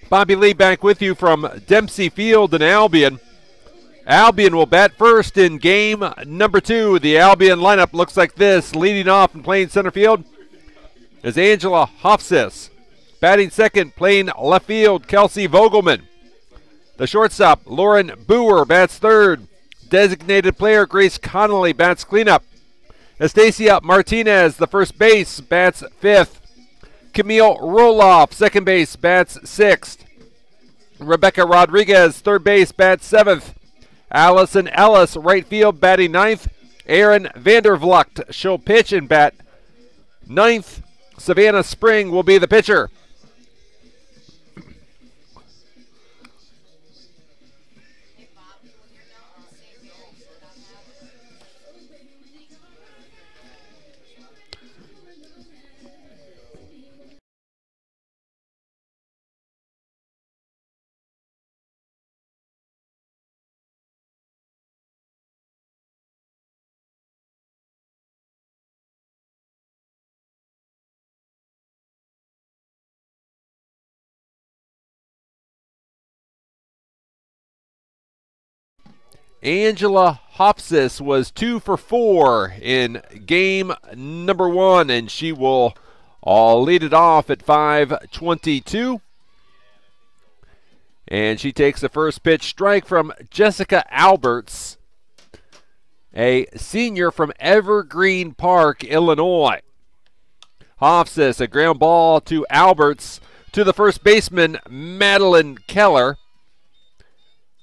Bobby Lee back with you from Dempsey Field in Albion. Albion will bat first in game number 2. The Albion lineup looks like this. Leading off and playing center field is Angela Hofsis. Batting second, playing left field, Kelsey Vogelman. The shortstop, Lauren Boer, bats third. Designated player, Grace Connolly, bats cleanup. Estacia Martinez, the first base, bats fifth. Camille Roloff, second base, bats sixth. Rebecca Rodriguez, third base, bats seventh. Allison Ellis, right field, batting ninth. Aaron Vandervlucht, she'll pitch and bat ninth. Savannah Spring will be the pitcher. Angela Hofsis was 2 for 4 in game number 1, and she will lead it off at 5:22. And she takes the first pitch strike from Jessica Alberts, a senior from Evergreen Park, Illinois. Hofsis, a ground ball to Alberts, to the first baseman, Madeline Keller.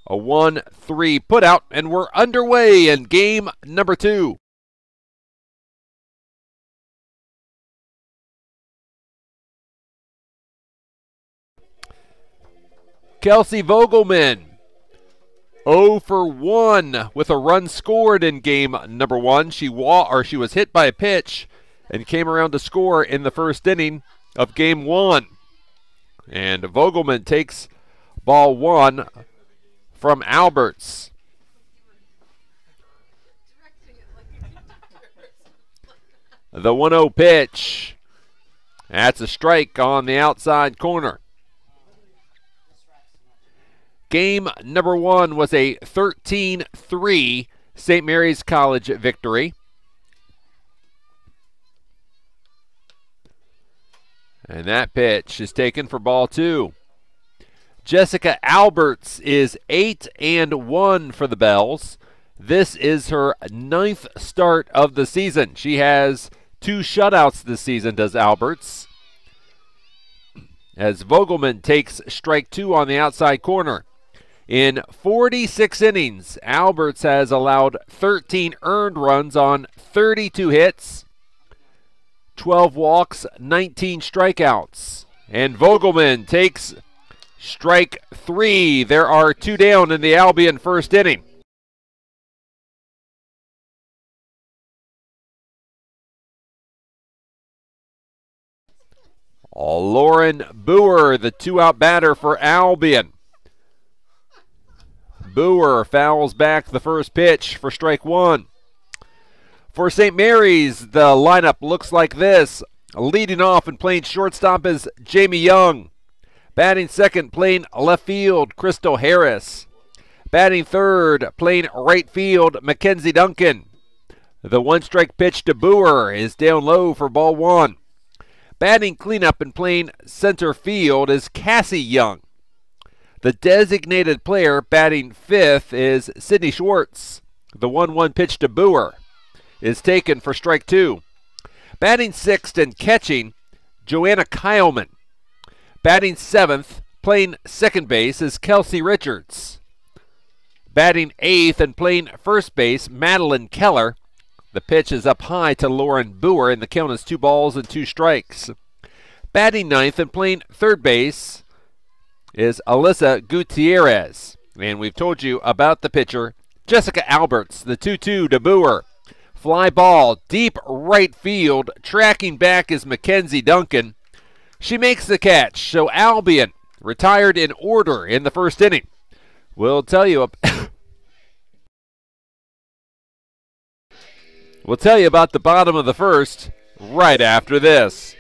A 1-3 putout, and we're underway in game number 2. Kelsey Vogelman, 0 for 1 with a run scored in game number 1. She was hit by a pitch and came around to score in the first inning of game 1. And Vogelman takes ball 1 from Alberts. The 1-0 pitch. That's a strike on the outside corner. Game number 1 was a 13-3 St. Mary's College victory. And that pitch is taken for ball 2. Jessica Alberts is 8-1 for the Bells. This is her 9th start of the season. She has 2 shutouts this season, does Alberts. As Vogelman takes strike 2 on the outside corner. In 46 innings, Alberts has allowed 13 earned runs on 32 hits, 12 walks, 19 strikeouts. And Vogelman takes strike 3. There are 2 down in the Albion first inning. Lauren Boer, the 2-out batter for Albion. Boer fouls back the first pitch for strike 1. For St. Mary's, the lineup looks like this. Leading off and playing shortstop is Jamie Young. Batting second, playing left field, Crystal Harris. Batting third, playing right field, Mackenzie Duncan. The 1-strike pitch to Boer is down low for ball 1. Batting cleanup and playing center field is Cassie Young. The designated player batting fifth is Sydney Schwartz. The 1-1 pitch to Boer is taken for strike 2. Batting sixth and catching, Joanna Kyleman. Batting seventh, playing second base, is Kelsey Richards. Batting eighth and playing first base, Madeline Keller. The pitch is up high to Lauren Boer, and the count is 2 balls and 2 strikes. Batting ninth and playing third base is Alyssa Gutierrez. And we've told you about the pitcher, Jessica Alberts, the 2-2 to Boer. Fly ball, deep right field. Tracking back is Mackenzie Duncan. She makes the catch, so Albion retired in order in the first inning. We'll tell you about the bottom of the first right after this.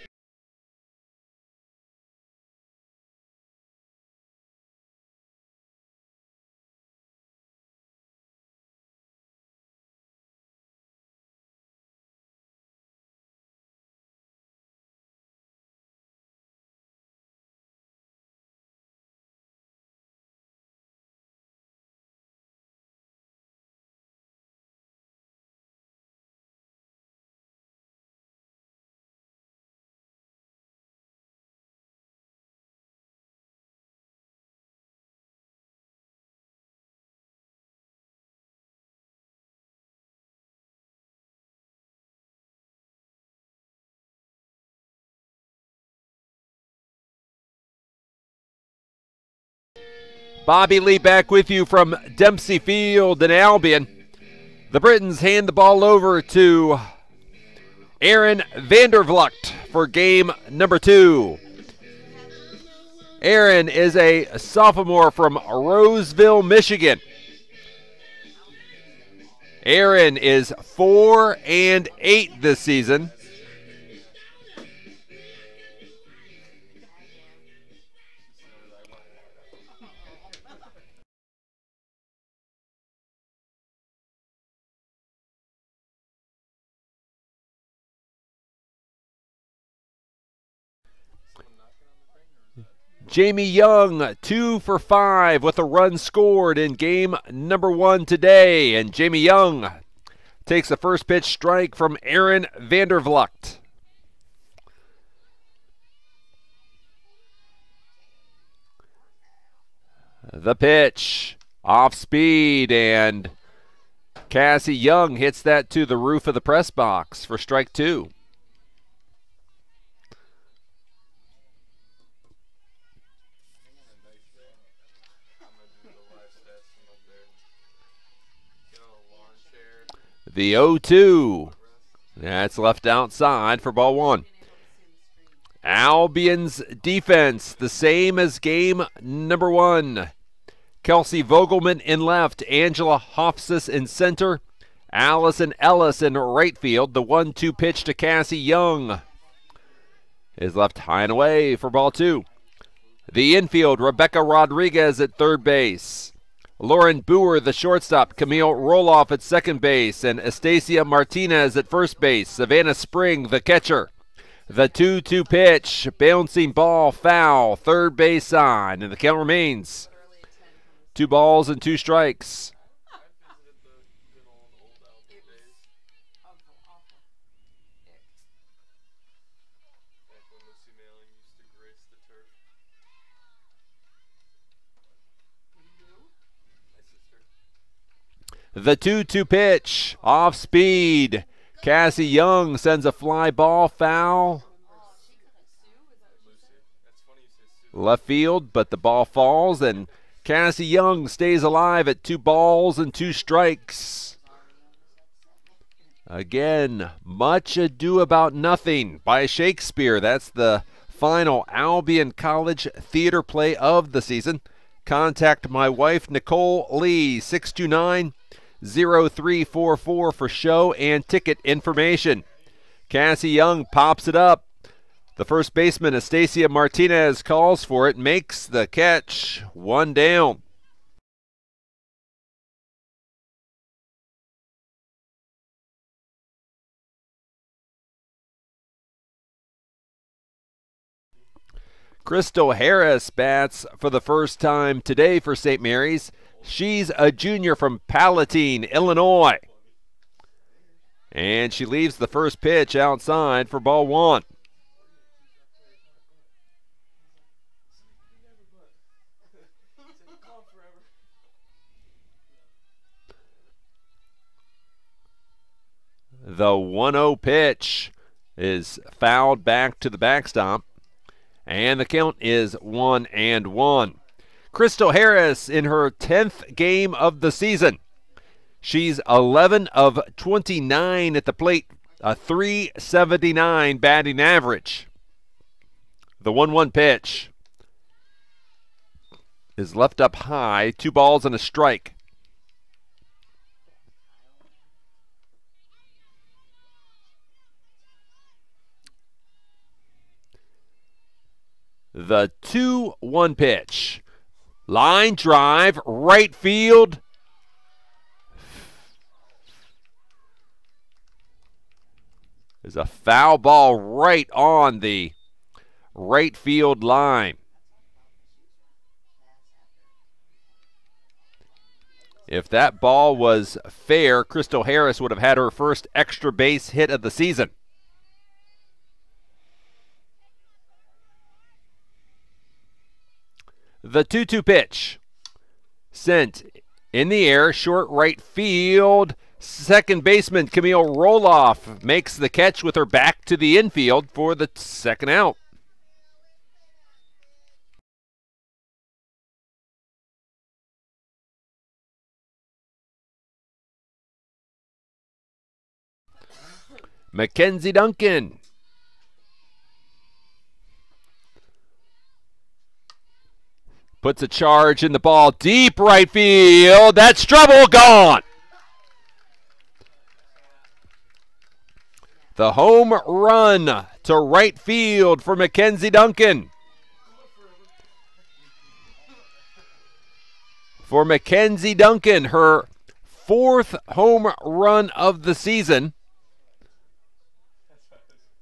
Bobby Lee back with you from Dempsey Field in Albion. The Britons hand the ball over to Aaron Vandervlucht for game number 2. Aaron is a sophomore from Roseville, Michigan. Aaron is 4-8 this season. Jamie Young, 2 for 5 with a run scored in game number 1 today. And Jamie Young takes the first pitch strike from Aaron Vandervlucht. The pitch, off speed, and Cassie Young hits that to the roof of the press box for strike 2. The 0-2. That's left outside for ball 1. Albion's defense, the same as game number 1. Kelsey Vogelman in left, Angela Hofsis in center, Allison Ellis in right field. The 1-2 pitch to Cassie Young is left high and away for ball 2. The infield, Rebecca Rodriguez at third base. Lauren Boer, the shortstop, Camille Roloff at second base, and Estacia Martinez at first base. Savannah Spring, the catcher. The 2-2 pitch, bouncing ball, foul, third base side, and the count remains 2 balls and 2 strikes. The 2-2 pitch, off speed. Cassie Young sends a fly ball, foul. Left field, but the ball falls, and Cassie Young stays alive at 2 balls and 2 strikes. Again, Much Ado About Nothing by Shakespeare. That's the final Albion College theater play of the season. Contact my wife, Nicole Lee, 629-0344 for show and ticket information. Cassie Young pops it up. The first baseman, Estacia Martinez, calls for it, makes the catch, 1 down. Crystal Harris bats for the first time today for St. Mary's. She's a junior from Palatine, Illinois. And she leaves the first pitch outside for ball 1. The 1-0 pitch is fouled back to the backstop. And the count is 1-1. Crystal Harris in her 10th game of the season. She's 11 of 29 at the plate, a .379 batting average. The 1-1 pitch is left up high, 2 balls and a strike. The 2-1 pitch. Line drive, right field. There's a foul ball right on the right field line. If that ball was fair, Crystal Harris would have had her first extra base hit of the season. The 2-2 pitch, sent in the air, short right field. Second baseman Camille Roloff makes the catch with her back to the infield for the second out. Mackenzie Duncan. Puts a charge in the ball. Deep right field. That's trouble gone. The home run to right field for Mackenzie Duncan. For Mackenzie Duncan, her 4th home run of the season.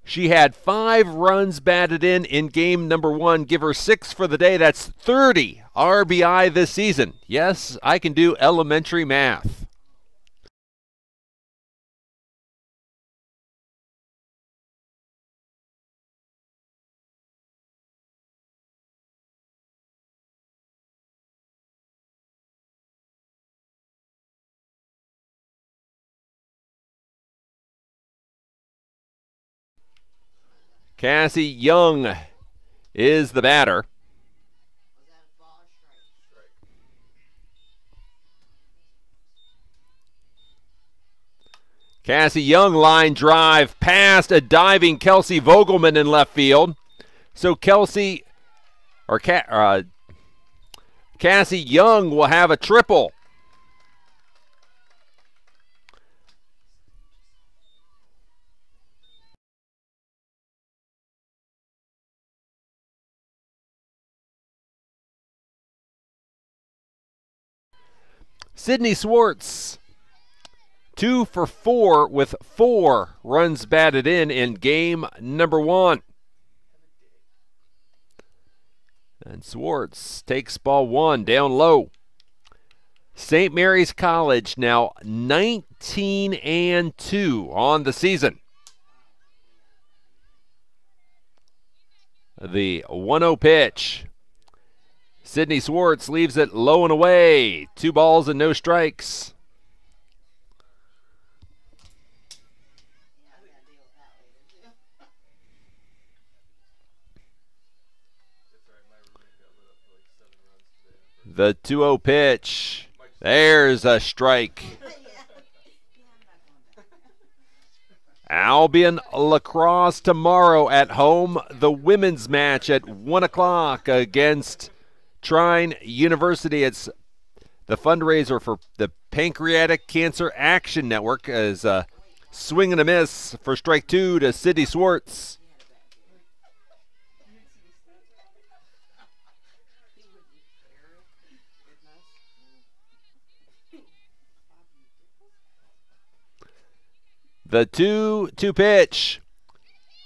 She had 5 runs batted in game number 1. Give her 6 for the day. That's 30 RBI this season. Yes, I can do elementary math. Cassie Young is the batter. Cassie Young line drive past a diving Kelsey Vogelman in left field. So Cassie Young will have a triple. Sydney Swartz, 2 for 4 with 4 runs batted in game number 1. And Swartz takes ball 1 down low. St. Mary's College now 19-2 on the season. The 1-0 pitch. Sydney Swartz leaves it low and away. 2 balls and no strikes. The 2-0 pitch. There's a strike. Albion lacrosse tomorrow at home. The women's match at 1 o'clock against Trine University. It's the fundraiser for the Pancreatic Cancer Action Network as a swing and a miss for strike 2 to Sydney Swartz. The 2-2 pitch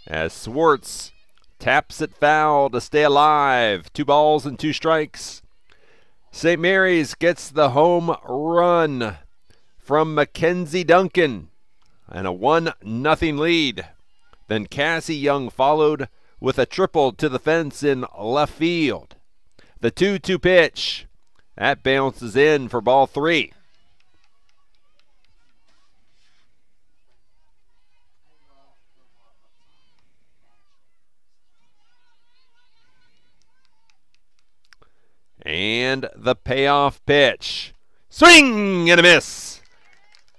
as Swartz taps it foul to stay alive. 2 balls and 2 strikes. St. Mary's gets the home run from Mackenzie Duncan and a 1-0 lead. Then Cassie Young followed with a triple to the fence in left field. The 2-2 pitch, that bounces in for ball 3. And the payoff pitch. Swing and a miss.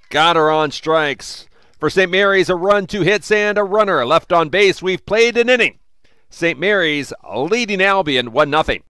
Got her on strikes. For St. Mary's, a run, 2 hits, and a runner left on base. We've played an inning. St. Mary's leading Albion 1-0.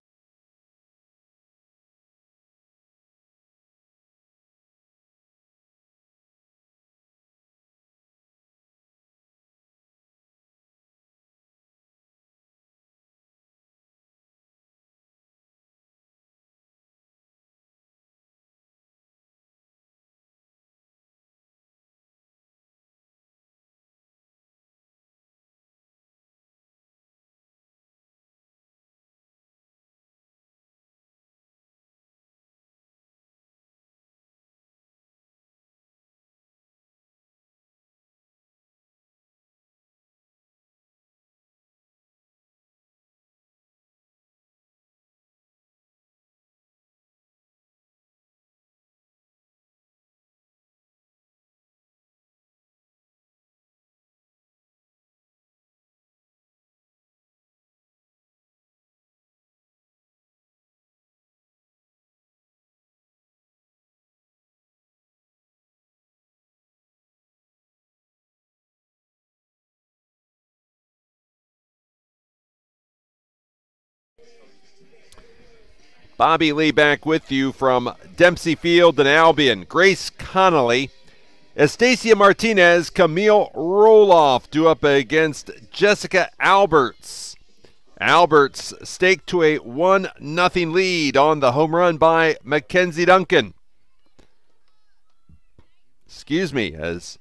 Bobby Lee back with you from Dempsey Field in Albion. Grace Connolly, Estacia Martinez, Camille Roloff due up against Jessica Alberts. Alberts staked to a 1-0 lead on the home run by Mackenzie Duncan. Excuse me, as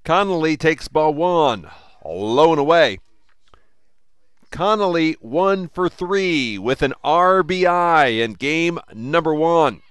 Connolly takes ball 1, low and away. Connolly 1 for 3 with an RBI in game number 1.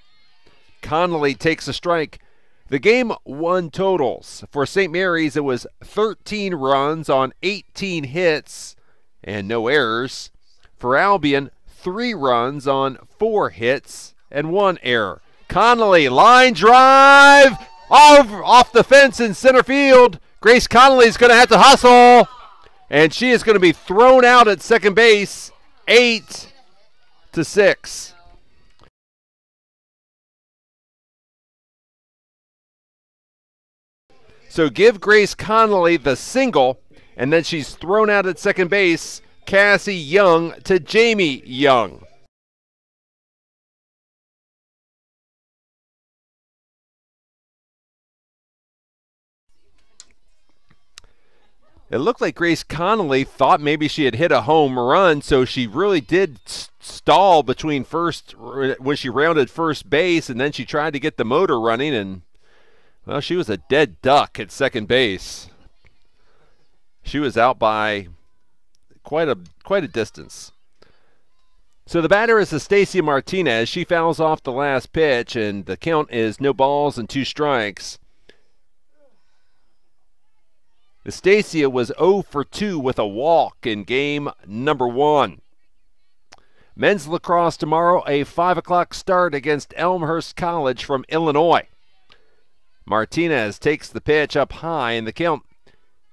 Connolly takes a strike. The game 1 totals. For St. Mary's, it was 13 runs on 18 hits and no errors. For Albion, 3 runs on 4 hits and 1 error. Connolly, line drive off the fence in center field. Grace Connolly's going to have to hustle, and she is going to be thrown out at second base, 8-6. So give Grace Connolly the single, and then she's thrown out at second base, Cassie Young to Jamie Young. It looked like Grace Connolly thought maybe she had hit a home run, so she really did stall between when she rounded first base, and then she tried to get the motor running, and well, she was a dead duck at second base. She was out by quite a distance. So the batter is Estacia Martinez. She fouls off the last pitch, and the count is no balls and 2 strikes. Estacia was 0 for 2 with a walk in game number 1. Men's lacrosse tomorrow, a 5 o'clock start against Elmhurst College from Illinois. Martinez takes the pitch up high, and the count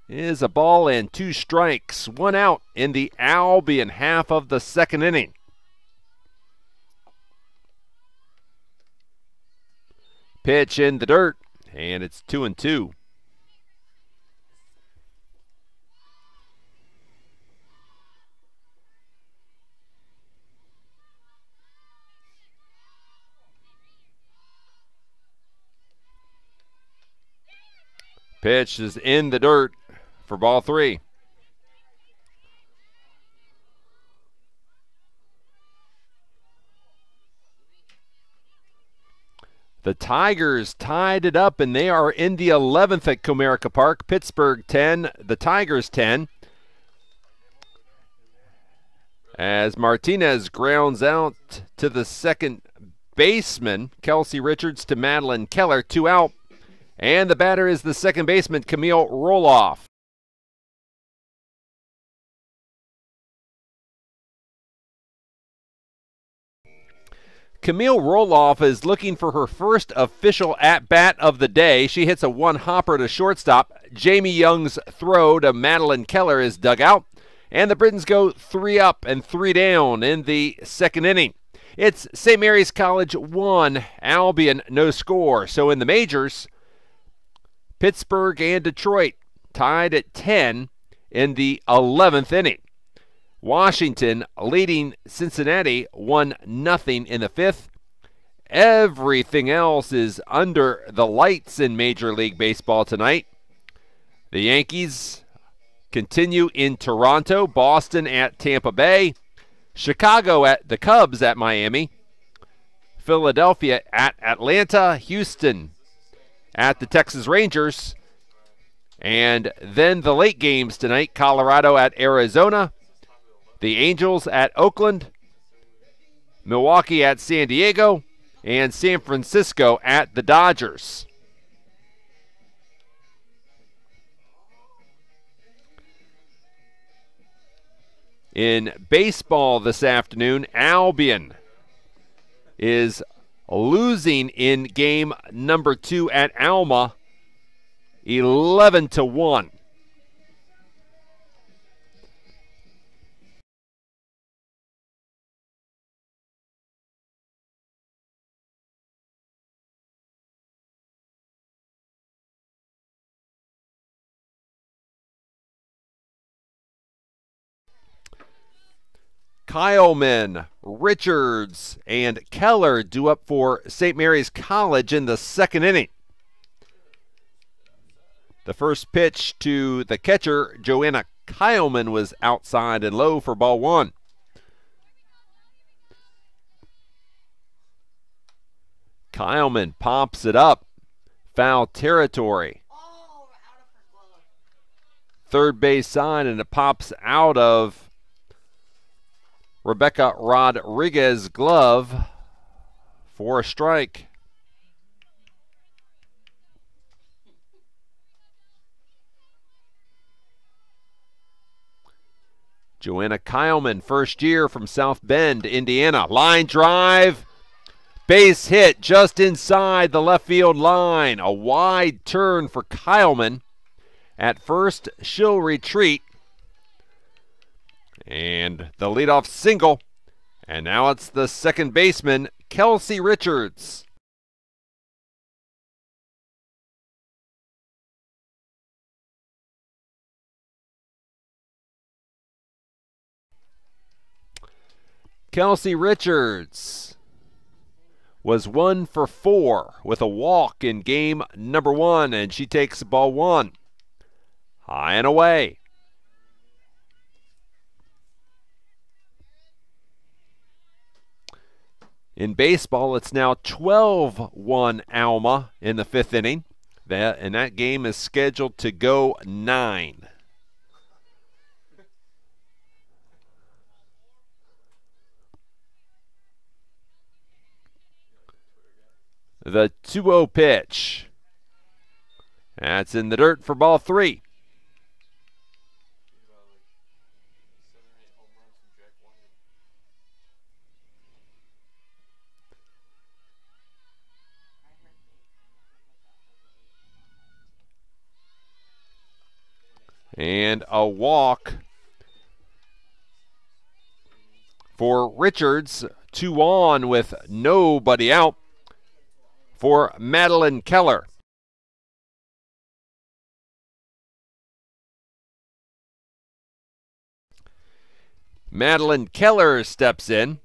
is a ball and 2 strikes, 1 out in the Albion half of the second inning. Pitch in the dirt, and it's 2-2. Pitch is in the dirt for ball 3. The Tigers tied it up, and they are in the 11th at Comerica Park. Pittsburgh 10, the Tigers 10. As Martinez grounds out to the second baseman, Kelsey Richards to Madeline Keller, 2 out. And the batter is the second baseman, Camille Roloff. Camille Roloff is looking for her first official at-bat of the day. She hits a 1-hopper to shortstop. Jamie Young's throw to Madeline Keller is dug out. And the Britons go 3 up and 3 down in the second inning. It's St. Mary's College 1, Albion no score. So in the majors, Pittsburgh and Detroit tied at 10 in the 11th inning. Washington leading Cincinnati 1-0 in the 5th. Everything else is under the lights in Major League Baseball tonight. The Yankees continue in Toronto, Boston at Tampa Bay, Chicago at the Cubs at Miami, Philadelphia at Atlanta, Houston at the Texas Rangers, and then the late games tonight, Colorado at Arizona, the Angels at Oakland, Milwaukee at San Diego, and San Francisco at the Dodgers. In baseball this afternoon, Albion is losing in game number 2 at Alma, 11-1. Kyleman, Richards, and Keller due up for St. Mary's College in the second inning. The first pitch to the catcher, Joanna Kyleman, was outside and low for ball one. Kyleman pops it up. Foul territory. Third base side, and it pops out of Rebecca Rodriguez's glove for a strike. Joanna Kyleman, first year from South Bend, Indiana. Line drive. Base hit just inside the left field line. A wide turn for Kyleman. At first, she'll retreat. And the leadoff single. And now it's the second baseman, Kelsey Richards. Kelsey Richards was 1 for 4 with a walk in game number 1, and she takes ball 1. High and away. In baseball, it's now 12-1 Alma in the 5th inning. That game is scheduled to go 9. The 2-0 pitch. That's in the dirt for ball 3. And a walk for Richards. 2 on with nobody out for Madeline Keller. Madeline Keller steps in.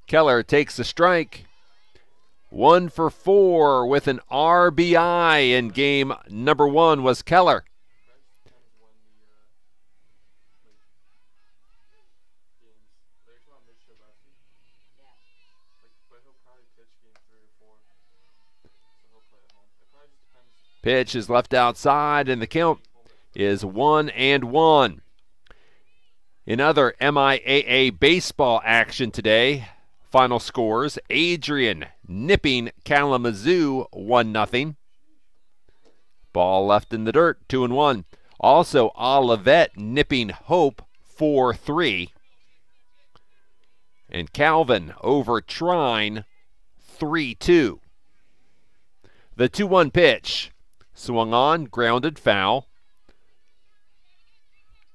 Keller takes the strike. 1 for 4 with an RBI in game number 1 was Keller. Pitch is left outside, and the count is 1-1. In other MIAA baseball action today, final scores: Adrian nipping Kalamazoo 1-0. Ball left in the dirt, 2-1. Also, Olivet nipping Hope 4-3. And Calvin over Trine 3-2. The 2-1 pitch. Swung on, grounded, foul.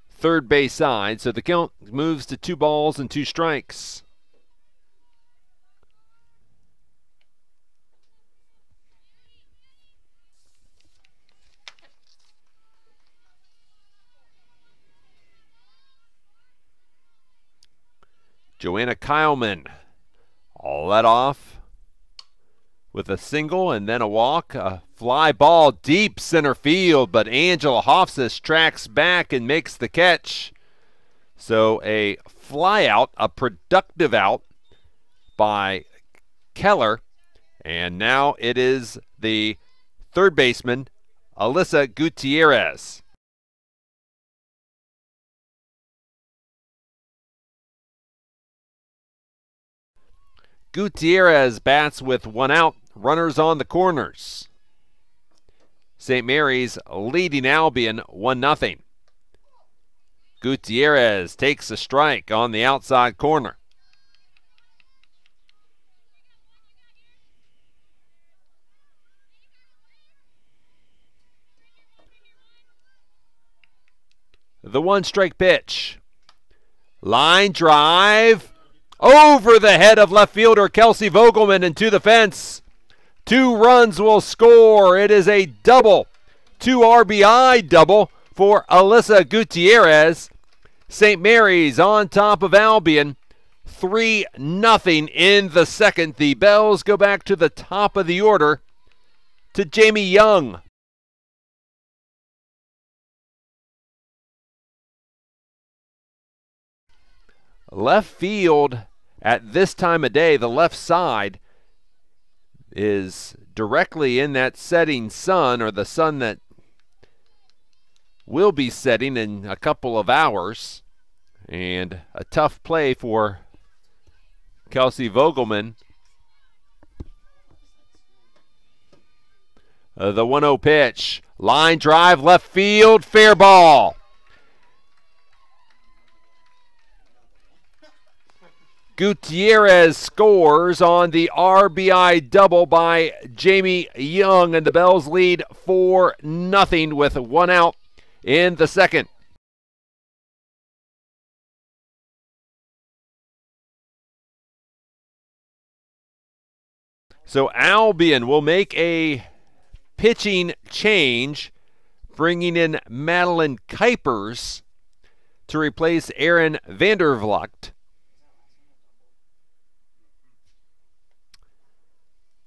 Third base side, so the count moves to 2 balls and 2 strikes. Joanna Kyleman led off with a single and then a walk. A fly ball deep center field, but Angela Hofsis tracks back and makes the catch. So a fly out, a productive out by Keller. And now it is the third baseman, Alyssa Gutierrez. Gutierrez bats with 1 out, runners on the corners. St. Mary's leading Albion 1-0. Gutierrez takes a strike on the outside corner. The 1-strike pitch. Line drive. Over the head of left fielder Kelsey Vogelman and to the fence. 2 runs will score. It is a double. 2 RBI double for Alyssa Gutierrez. St. Mary's on top of Albion, 3-0 in the second. The Bells go back to the top of the order to Jamie Young. Left field at this time of day, the left side is directly in that setting sun, or the sun that will be setting in a couple of hours. And a tough play for Kelsey Vogelman. The 1-0 pitch. Line drive, left field, fair ball. Gutierrez scores on the RBI double by Jamie Young, and the Bells lead 4-0 with 1 out in the second. So Albion will make a pitching change, bringing in Madeline Kuipers to replace Erin Vandervlucht.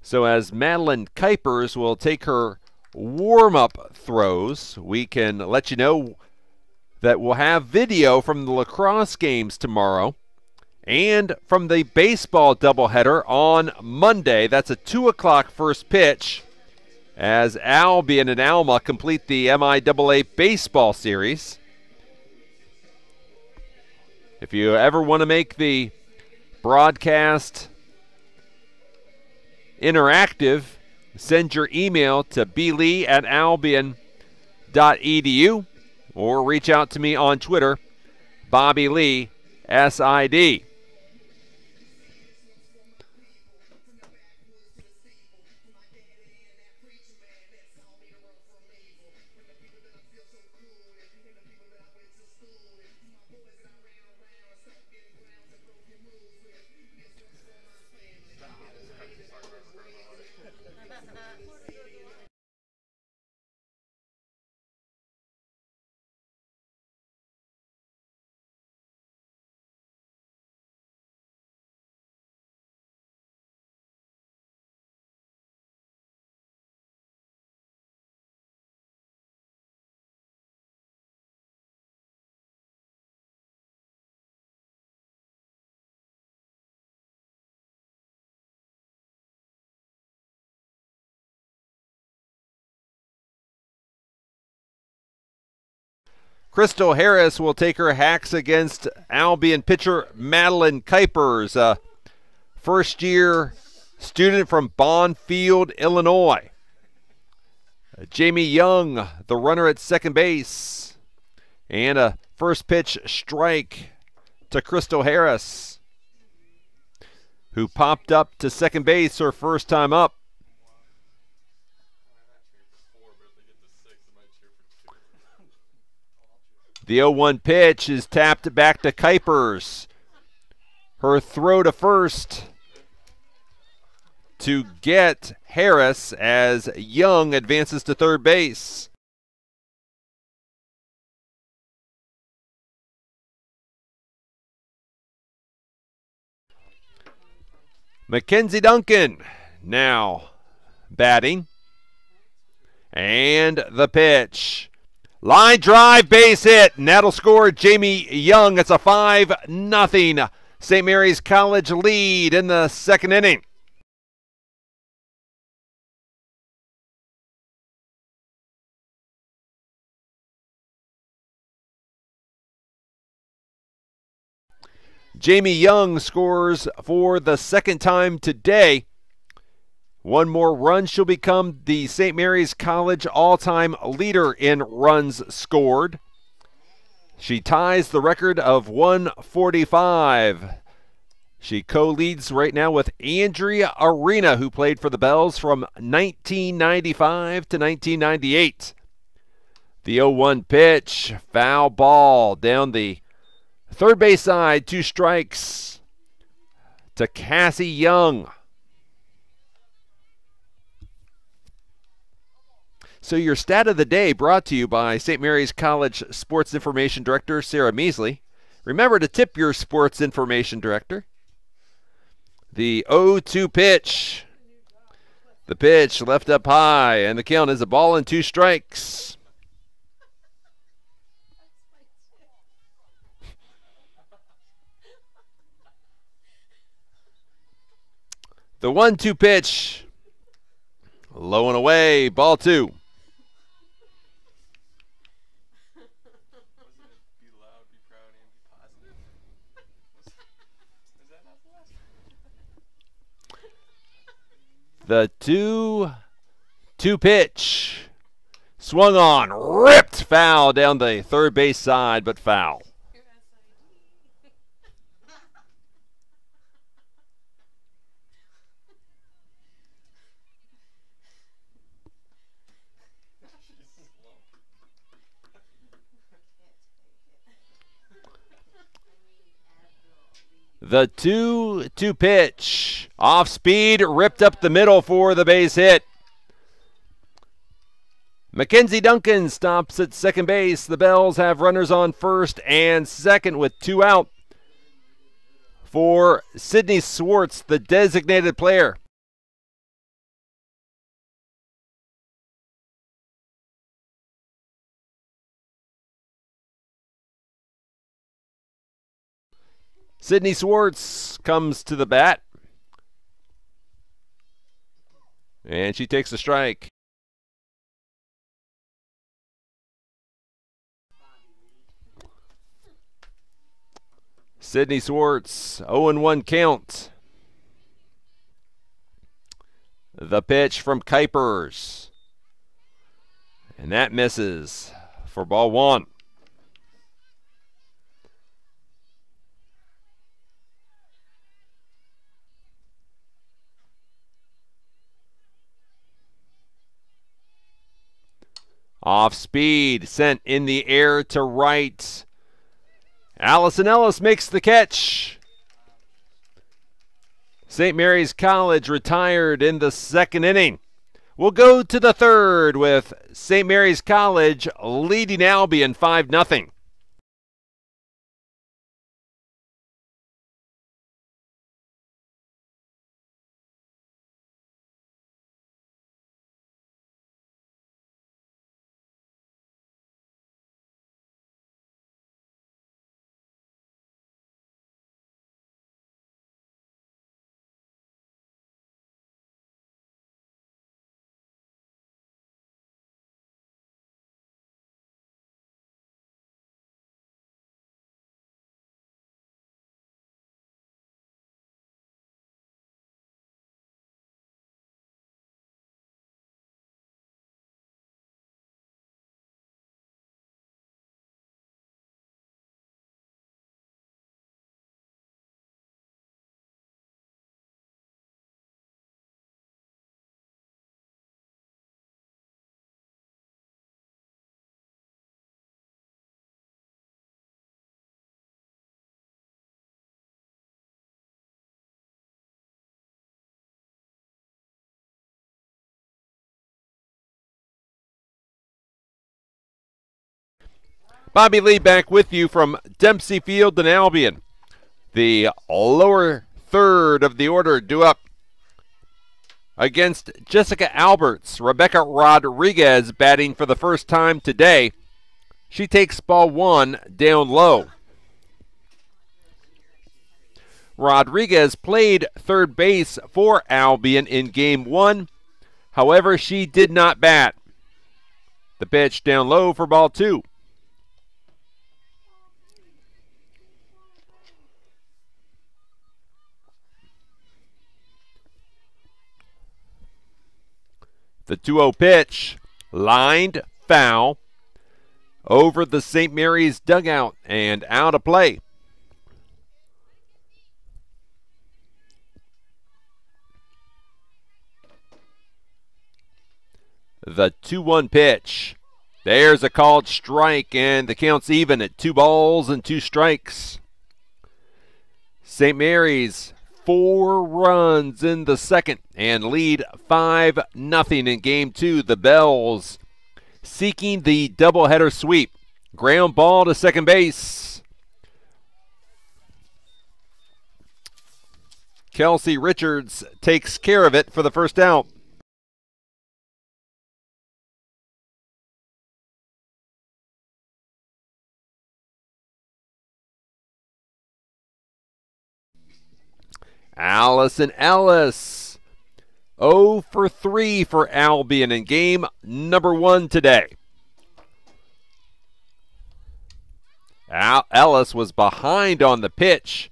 So as Madeline Kuipers will take her warm-up throws, we can let you know that we'll have video from the lacrosse games tomorrow and from the baseball doubleheader on Monday. That's a 2 o'clock first pitch as Albion and Alma complete the MIAA baseball series. If you ever want to make the broadcast interactive, send your email to blee@albion.edu or reach out to me on Twitter, Bobby Lee SID. Crystal Harris will take her hacks against Albion pitcher Madeline Kuipers, a first-year student from Bonfield, Illinois. Jamie Young, the runner at second base, and a first pitch strike to Crystal Harris, who popped up to second base her first time up. The 0-1 pitch is tapped back to Kuipers. Her throw to first to get Harris as Young advances to third base. Mackenzie Duncan now batting. And the pitch. Line drive, base hit, and that'll score Jamie Young. It's a 5-0 St. Mary's College lead in the second inning. Jamie Young scores for the second time today. One more run, she'll become the St. Mary's College all-time leader in runs scored. She ties the record of 145. She co-leads right now with Andrea Arena, who played for the Bells from 1995 to 1998. The 0-1 pitch, foul ball down the third base side, 2 strikes to Cassie Young. So your stat of the day brought to you by St. Mary's College Sports Information Director Sarah Measley. Remember to tip your sports information director. The 0-2 pitch. The pitch left up high, and the count is a ball and 2 strikes. The 1-2 pitch. Low and away, ball 2. Be loud, be proud, and be positive. Is that not the last? The 2-2 pitch. Swung on, ripped foul down the third base side, but foul. The 2-2 pitch. Off speed, ripped up the middle for the base hit. Mackenzie Duncan stops at second base. The Bells have runners on first and second with 2 out. For Sydney Swartz, the designated player. Sydney Swartz comes to the bat. And she takes a strike. Sydney Swartz, 0-1 count. The pitch from Kuipers. And that misses for ball 1. Off speed, sent in the air to right. Allison Ellis makes the catch. St. Mary's College retired in the second inning. We'll go to the third with St. Mary's College leading Albion 5-0. Bobby Lee back with you from Dempsey Field in Albion. The lower third of the order due up against Jessica Alberts. Rebecca Rodriguez batting for the first time today. She takes ball 1 down low. Rodriguez played third base for Albion in game 1. However, she did not bat. The pitch down low for ball 2. The 2-0 pitch, lined foul over the St. Mary's dugout and out of play. The 2-1 pitch. There's a called strike, and the count's even at 2 balls and 2 strikes. St. Mary's 4 runs in the second and lead 5-0 in game 2. The Bells seeking the doubleheader sweep. Ground ball to second base. Kelsey Richards takes care of it for the first out. Allison Ellis, 0 for 3 for Albion in game number 1 today. Ellis was behind on the pitch,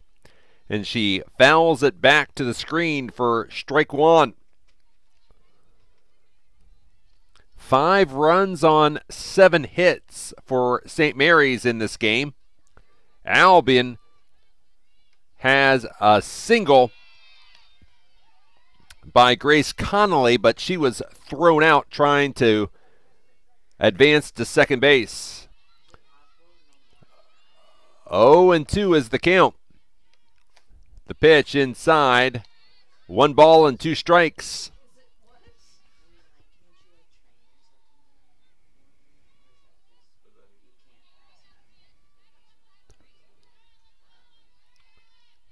and she fouls it back to the screen for strike 1. 5 runs on 7 hits for St. Mary's in this game. Albion has a single by Grace Connolly, but she was thrown out trying to advance to second base. 0-2 is the count. The pitch inside. 1 ball and 2 strikes.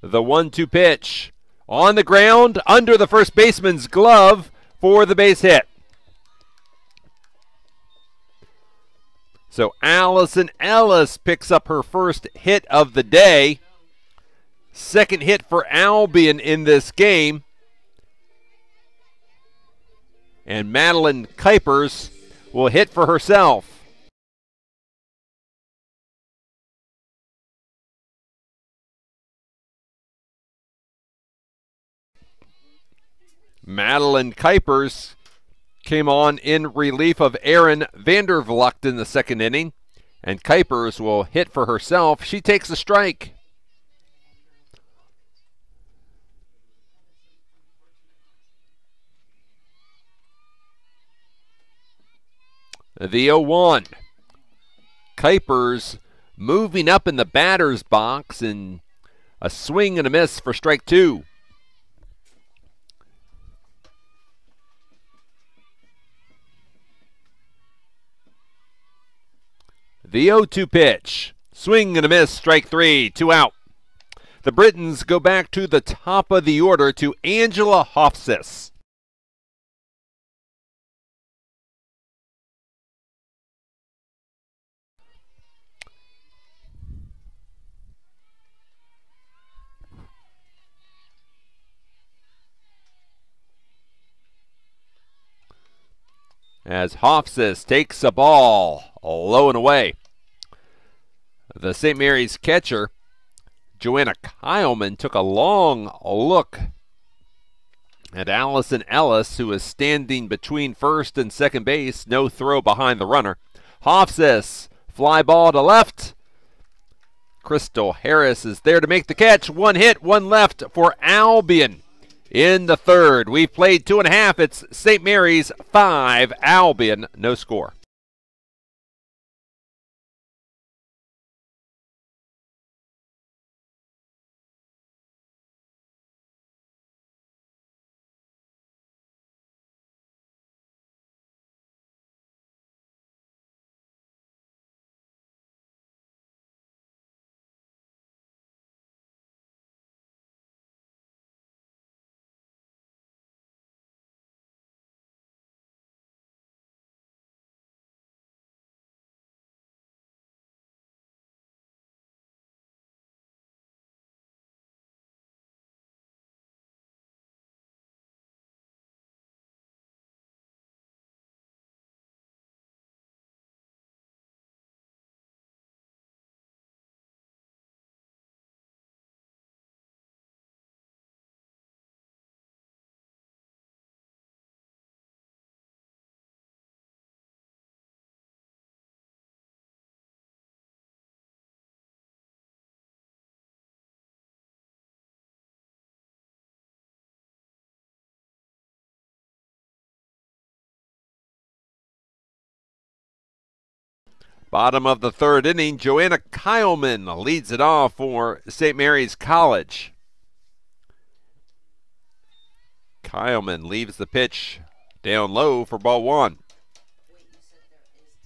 The 1-2 pitch on the ground under the first baseman's glove for the base hit. So Allison Ellis picks up her first hit of the day. Second hit for Albion in this game. And Madeline Kuipers will hit for herself. Madeline Kuipers came on in relief of Erin Vandervlucht in the second inning, and Kuipers will hit for herself. She takes a strike. The 0-1. Kuipers moving up in the batter's box, and a swing and a miss for strike 2. The 0-2 pitch. Swing and a miss, strike 3, 2 out. The Britons go back to the top of the order to Angela Hofsis. As Hofsis takes a ball low and away. The St. Mary's catcher, Joanna Kyleman, took a long look at Allison Ellis, who is standing between first and second base. No throw behind the runner. Hofsis, fly ball to left. Crystal Harris is there to make the catch. 1 hit, 1 left for Albion in the third. We've played 2.5. It's St. Mary's 5, Albion no score. Bottom of the third inning, Joanna Kyleman leads it off for St. Mary's College. Kyleman leaves the pitch down low for ball 1. Wait, you said there is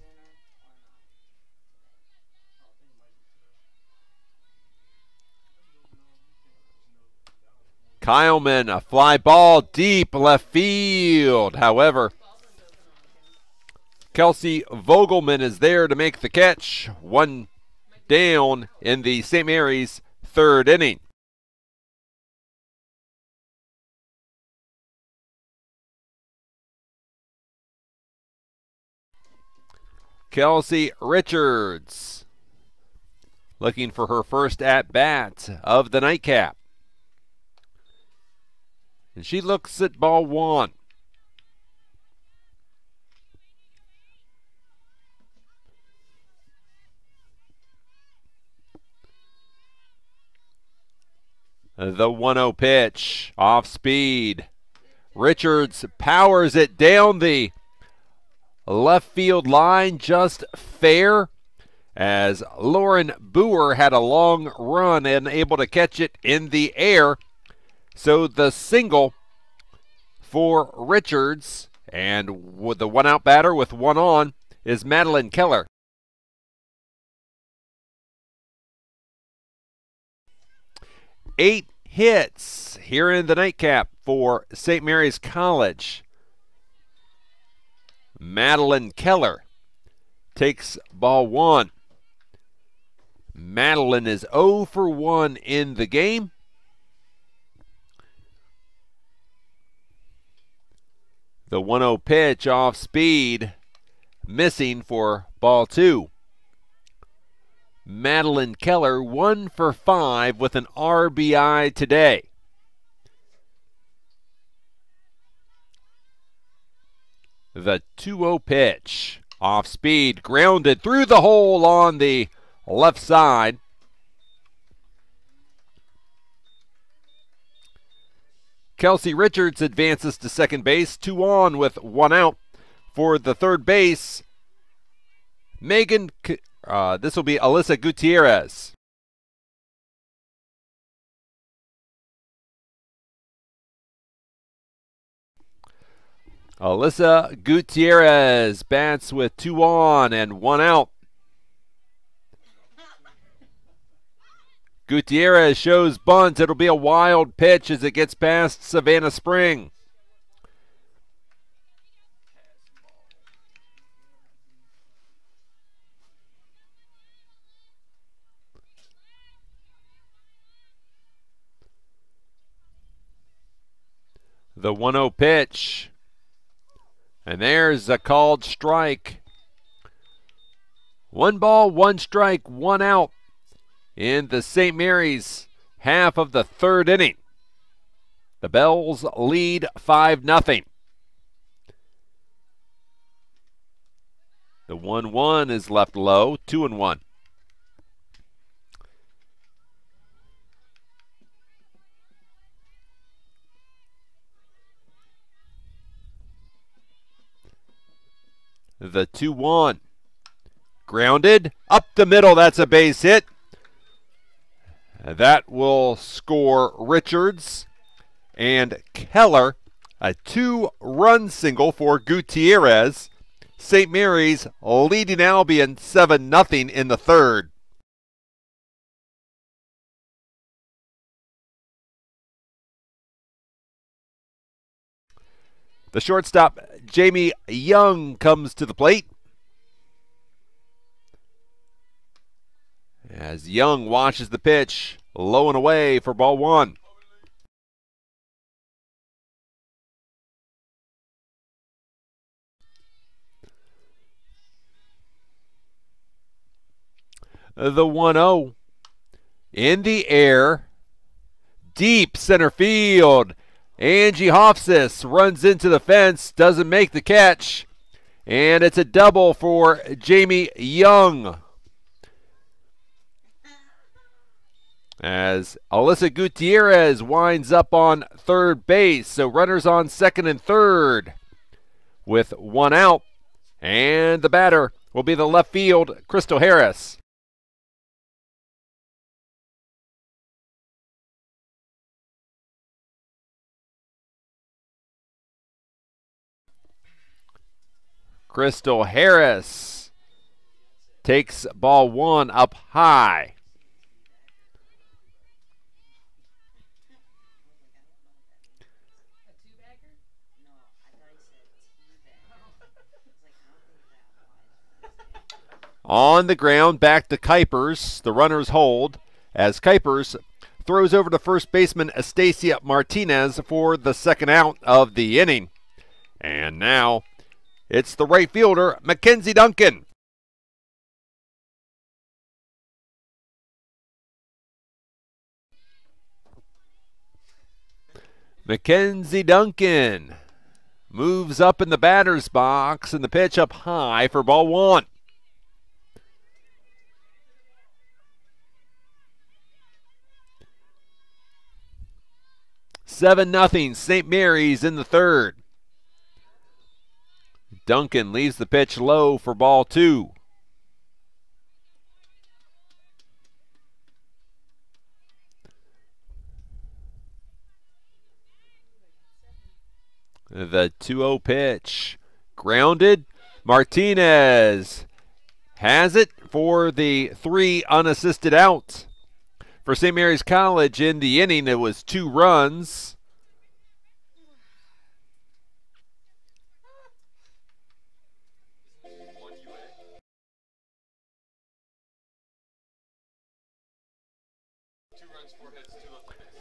Kyleman, a fly ball deep left field. However, Kelsey Vogelman is there to make the catch. One down in the St. Mary's third inning. Kelsey Richards looking for her first at-bat of the nightcap. And she looks at ball one. The 1-0 pitch, off speed. Richards powers it down the left field line, just fair, as Lauren Boer had a long run and able to catch it in the air. So the single for Richards, and with the one-out batter with one on is Madeline Keller. Eight hits here in the nightcap for St. Mary's College. Madeline Keller takes ball one. Madeline is 0 for 1 in the game. The 1-0 pitch off speed, missing for ball two. Madeline Keller 1 for 5 with an RBI today. The 2-0 pitch, off speed, grounded through the hole on the left side. Kelsey Richards advances to second base, 2 on with 1 out. For the third base, this will be Alyssa Gutierrez. Alyssa Gutierrez bats with 2 on and 1 out. Gutierrez shows bunt. It'll be a wild pitch as it gets past Savannah Spring. The 1-0 pitch. And there's a called strike. 1 ball, 1 strike, 1 out in the St. Mary's half of the third inning. The Bells lead 5-0. The 1-1 is left low, 2-1. The 2-1. Grounded up the middle. That's a base hit. That will score Richards and Keller. A 2-run single for Gutierrez. St. Mary's leading Albion 7-0 in the third. The shortstop, Jamie Young, comes to the plate. As Young watches the pitch, low and away for ball one. The 1-0 in the air, deep center field. Angie Hofsis runs into the fence, doesn't make the catch, and it's a double for Jamie Young. As Alyssa Gutierrez winds up on third base, so runners on second and third with 1 out, and the batter will be the left field, Crystal Harris. Crystal Harris takes ball one up high. On the ground, back to Kuipers. The runners hold as Kuipers throws over to first baseman Estacia Martinez for the second out of the inning. And now it's the right fielder, Mackenzie Duncan. Mackenzie Duncan moves up in the batter's box, and the pitch up high for ball one. Seven nothing, St. Mary's in the third. Duncan leaves the pitch low for ball two. The 2-0 pitch. Grounded. Martinez has it for the 3 unassisted outs. For St. Mary's College in the inning, it was 2 runs.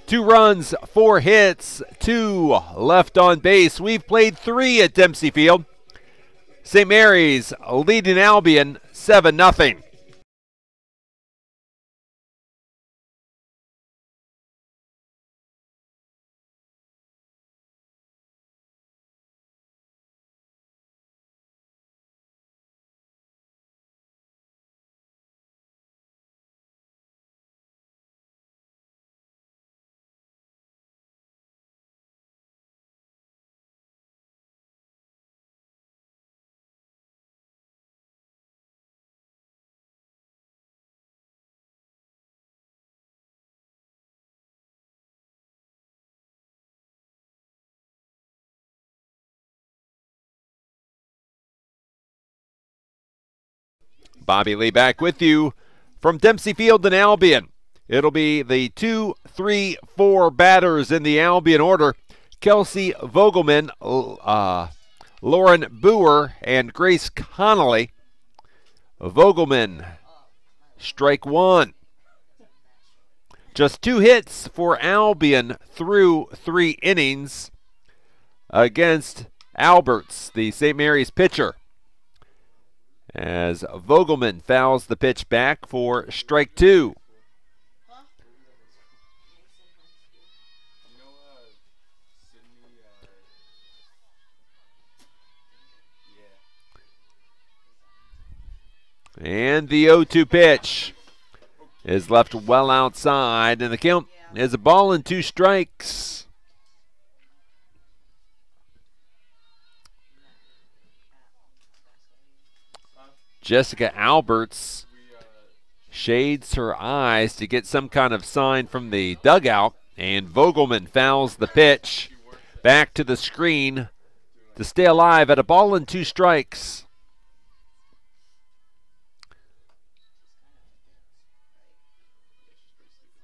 Two runs, 4 hits, 2 left on base. We've played 3 at Dempsey Field. St. Mary's leading Albion 7-0. Bobby Lee back with you from Dempsey Field in Albion. It'll be the 2, 3, 4 batters in the Albion order. Kelsey Vogelman, Lauren Boer, and Grace Connolly. Vogelman, strike 1. Just 2 hits for Albion through 3 innings against Alberts, the St. Mary's pitcher, as Vogelman fouls the pitch back for strike 2. And the 0-2 pitch is left well outside, and the count is a ball and 2 strikes. Jessica Alberts shades her eyes to get some kind of sign from the dugout, and Vogelman fouls the pitch back to the screen to stay alive at a ball and 2 strikes.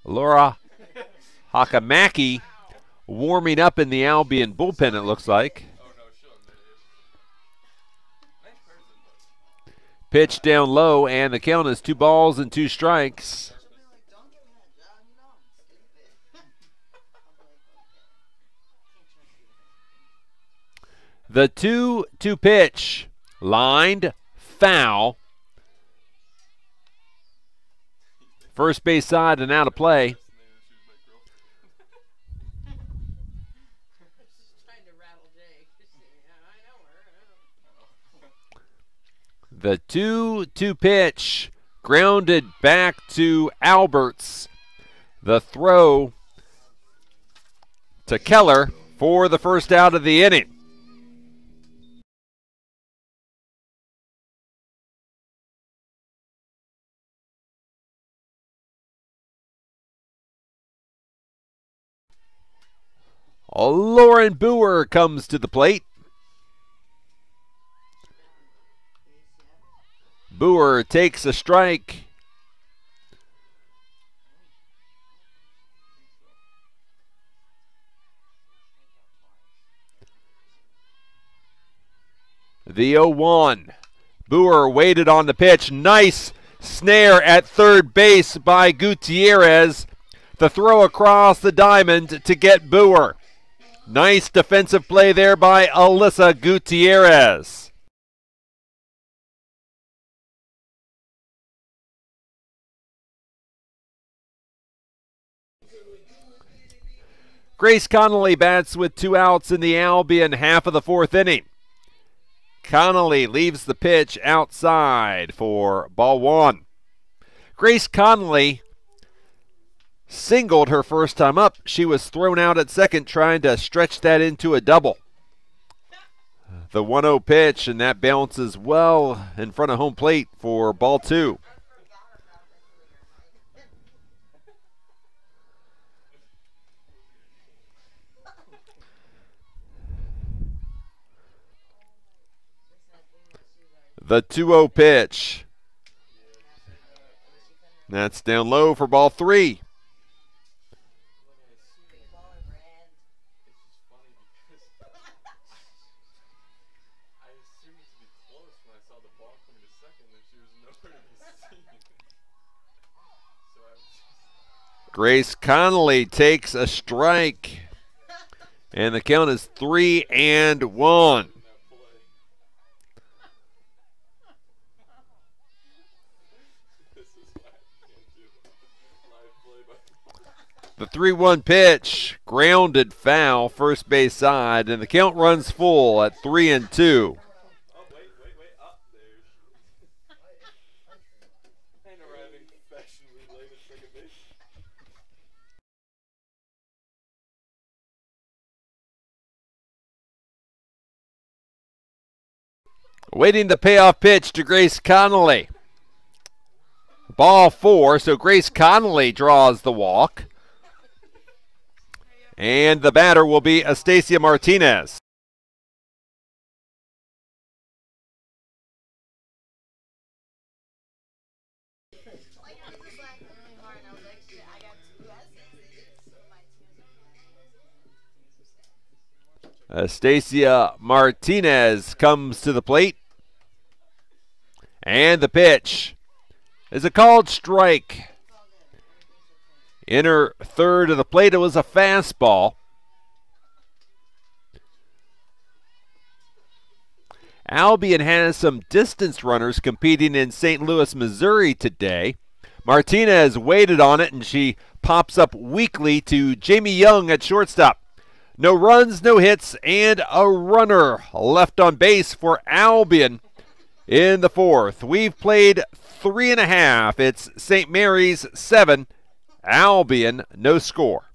Laura Hakamaki warming up in the Albion bullpen, it looks like. Pitch down low, and the count is 2 balls and 2 strikes. The 2-2 pitch, lined, foul. First base side and out of play. The 2-2 pitch, grounded back to Alberts. The throw to Keller for the first out of the inning. Lauren Boer comes to the plate. Boer takes a strike. The 0-1. Boer waited on the pitch. Nice snare at third base by Gutierrez. The throw across the diamond to get Boer. Nice defensive play there by Alyssa Gutierrez. Grace Connolly bats with 2 outs in the Albion half of the 4th inning. Connolly leaves the pitch outside for ball 1. Grace Connolly singled her first time up. She was thrown out at second trying to stretch that into a double. The 1-0 pitch, and that bounces well in front of home plate for ball 2. The 2-0 pitch. That's down low for ball 3. Grace Connolly takes a strike, and the count is 3-1. The 3-1 pitch, grounded foul, first base side, and the count runs full at 3-2. Waiting the payoff pitch to Grace Connolly. Ball 4, so Grace Connolly draws the walk. And the batter will be Astacia Martinez. Astacia Martinez comes to the plate. And the pitch is a called strike. Inner third of the plate, it was a fastball. Albion has some distance runners competing in St. Louis, Missouri today. Martinez waited on it, and she pops up weakly to Jamie Young at shortstop. No runs, no hits, and a runner left on base for Albion in the 4th. We've played 3.5. It's St. Mary's 7. Albion, no score.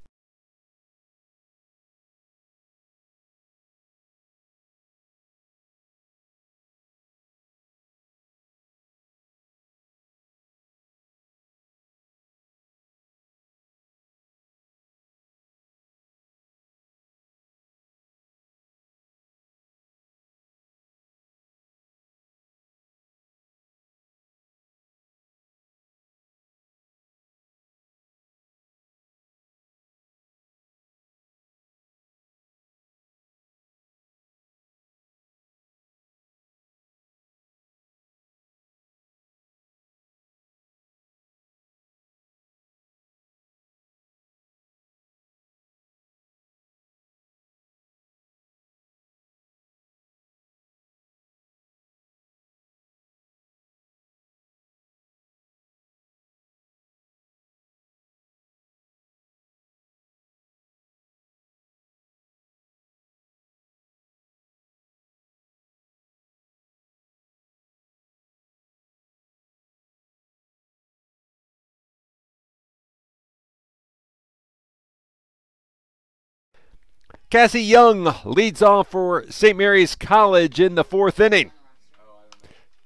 Cassie Young leads off for St. Mary's College in the 4th inning.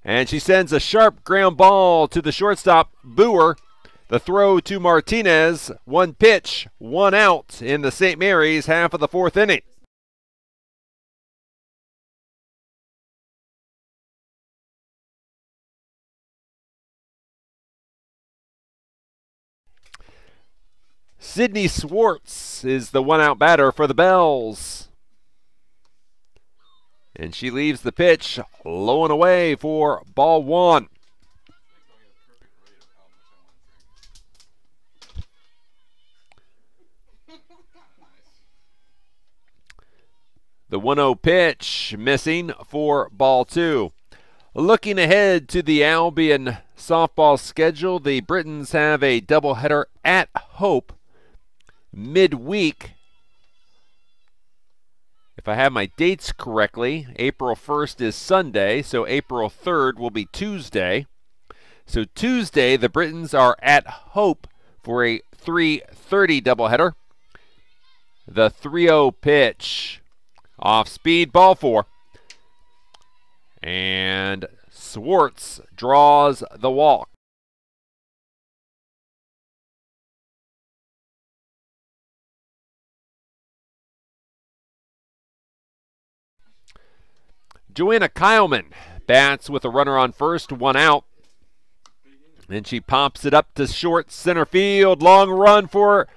And she sends a sharp ground ball to the shortstop, Boer. The throw to Martinez, 1 pitch, 1 out in the St. Mary's half of the 4th inning. Sydney Swartz is the 1-out batter for the Bells. And she leaves the pitch low and away for ball one. The 1-0 pitch missing for ball two. Looking ahead to the Albion softball schedule, the Britons have a doubleheader at Hope midweek. If I have my dates correctly, April 1st is Sunday, so April 3rd will be Tuesday. So Tuesday, the Britons are at Hope for a 3:30 doubleheader. The 3-0 pitch. Off speed, ball four. And Swartz draws the walk. Joanna Kyleman bats with a runner on first, one out. And she pops it up to short center field. Long run for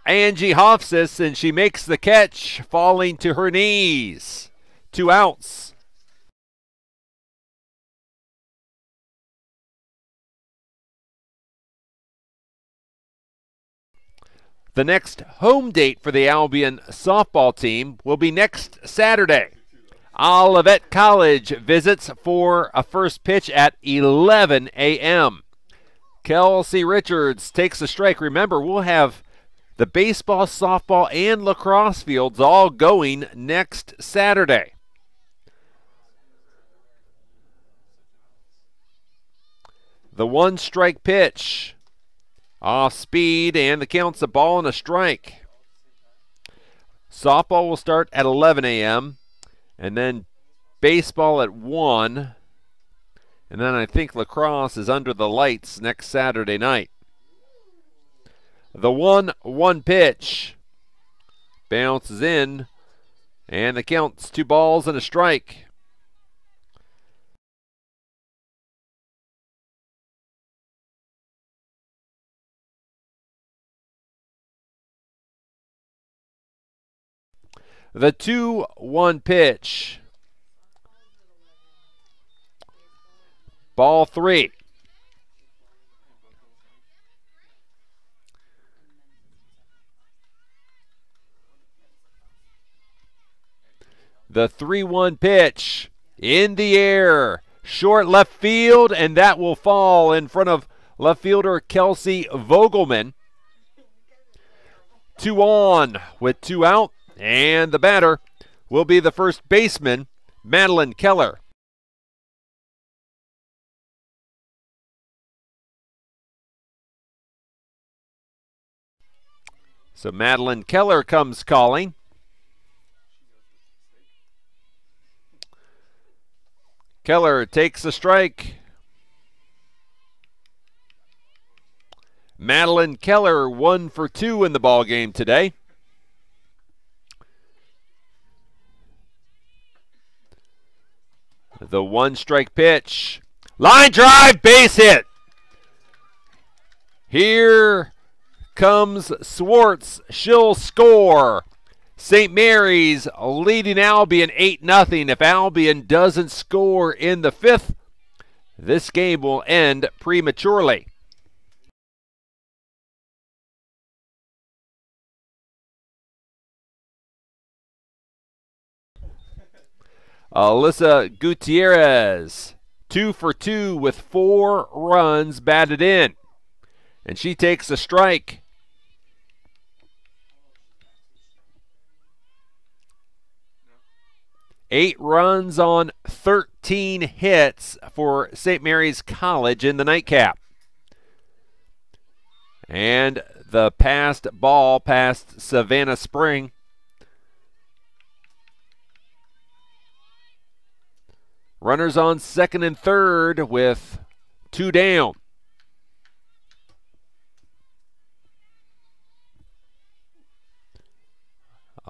Angie Hofsis, and she makes the catch, falling to her knees. 2 outs. The next home date for the Albion softball team will be next Saturday. Olivet College visits for a first pitch at 11 a.m. Kelsey Richards takes a strike. Remember, we'll have the baseball, softball, and lacrosse fields all going next Saturday. The 1-strike pitch. Off speed, and the count's a ball and a strike. Softball will start at 11 a.m. and then baseball at 1. And then I think lacrosse is under the lights next Saturday night. The 1-1 pitch bounces in, and the count's 2 balls and a strike. The 2-1 pitch. Ball 3. The 3-1 pitch in the air. Short left field, and that will fall in front of left fielder Kelsey Vogelman. 2 on with 2 out, and the batter will be the first baseman, Madeline Keller. So Madeline Keller comes calling. Keller takes a strike. Madeline Keller 1 for 2 in the ballgame today. The 1-strike pitch. Line drive, base hit. Here comes Swartz. She'll score. St. Mary's leading Albion 8-0. If Albion doesn't score in the 5th, this game will end prematurely. Alyssa Gutierrez, 2 for 2 with 4 runs batted in. And she takes a strike. Eight runs on 13 hits for St. Mary's College in the nightcap. And the passed ball past Savannah Spring. Runners on second and third with 2 down.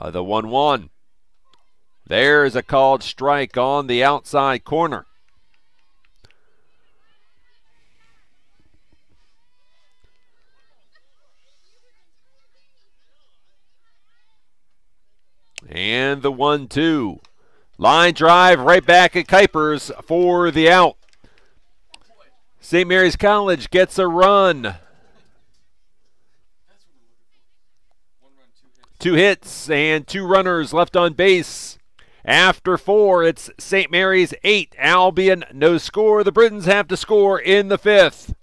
The 1-1. There's a called strike on the outside corner. And the 1-2. Line drive right back at Kuipers for the out. St. Mary's College gets a run. 2 hits and 2 runners left on base. After 4, it's St. Mary's 8, Albion no score. The Britons have to score in the 5th.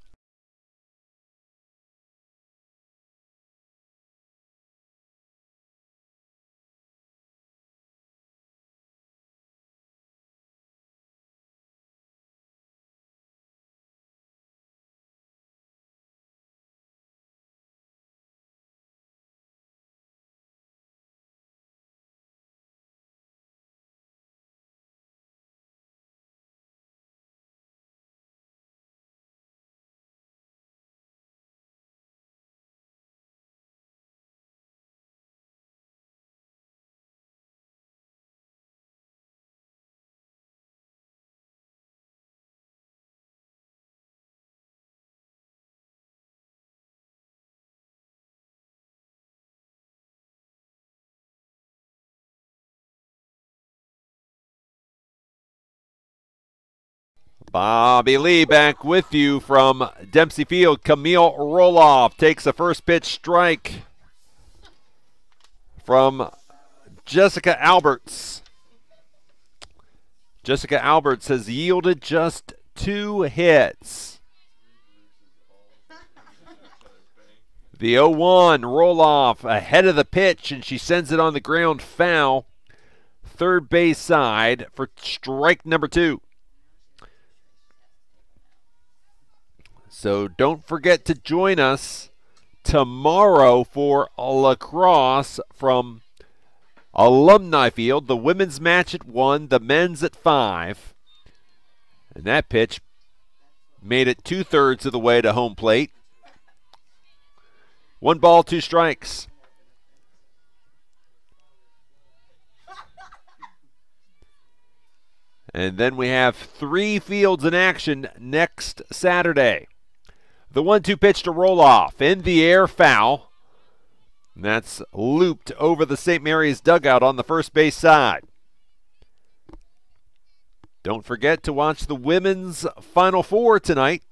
Bobby Lee back with you from Dempsey Field. Camille Roloff takes a first pitch strike from Jessica Alberts. Jessica Alberts has yielded just 2 hits. The 0-1, Roloff ahead of the pitch, and she sends it on the ground foul. Third base side for strike number 2. So don't forget to join us tomorrow for lacrosse from Alumni Field. The women's match at 1, the men's at 5. And that pitch made it 2/3 of the way to home plate. 1 ball, 2 strikes. And then we have 3 fields in action next Saturday. The 1-2 pitch to Roloff. In the air, foul. And that's looped over the St. Mary's dugout on the first base side. Don't forget to watch the women's Final Four tonight.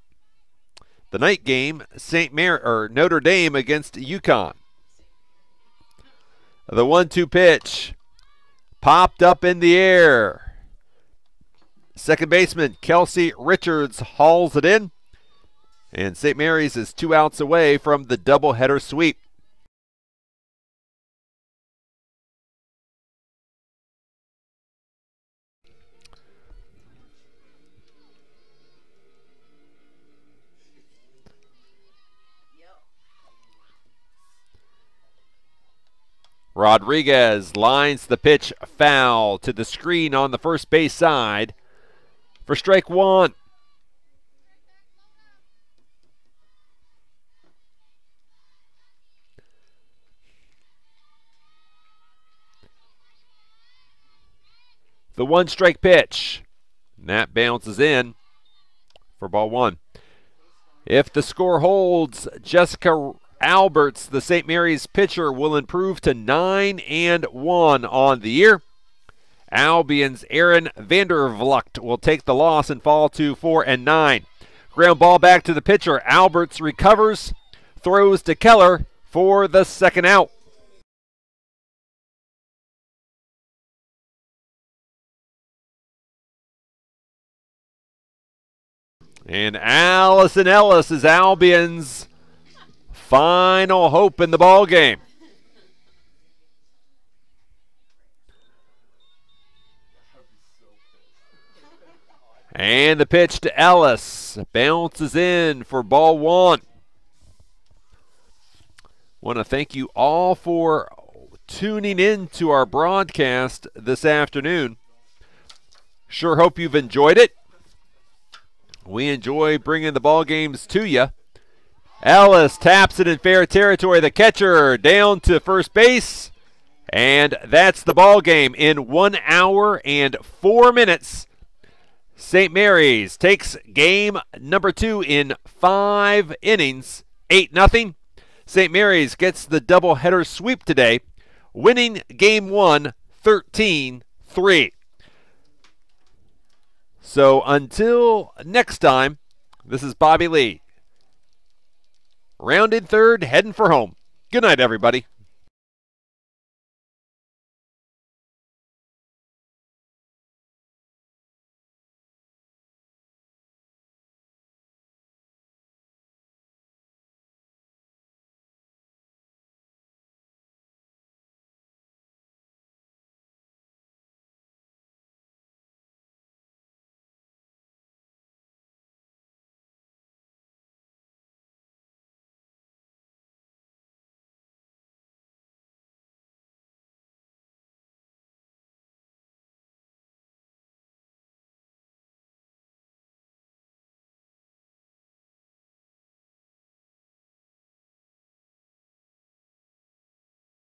The night game, Notre Dame against UConn. The 1-2 pitch popped up in the air. Second baseman Kelsey Richards hauls it in. And St. Mary's is 2 outs away from the doubleheader sweep. Rodriguez lines the pitch foul to the screen on the first base side for strike 1. The 1-strike pitch. And that bounces in for ball 1. If the score holds, Jessica Alberts, the St. Mary's pitcher, will improve to 9-1 on the year. Albion's Aaron Vandervlucht will take the loss and fall to 4-9. Ground ball back to the pitcher. Alberts recovers, throws to Keller for the second out. And Allison Ellis is Albion's final hope in the ball game. And the pitch to Ellis bounces in for ball 1. Want to thank you all for tuning in to our broadcast this afternoon. Sure hope you've enjoyed it. We enjoy bringing the ball games to you. Ellis taps it in fair territory. The catcher down to first base. And that's the ball game in 1 hour and 4 minutes. St. Mary's takes game number 2 in 5 innings, 8-0. St. Mary's gets the doubleheader sweep today, winning game 1, 13-3. So until next time, this is Bobby Lee. Rounded third, heading for home. Good night, everybody.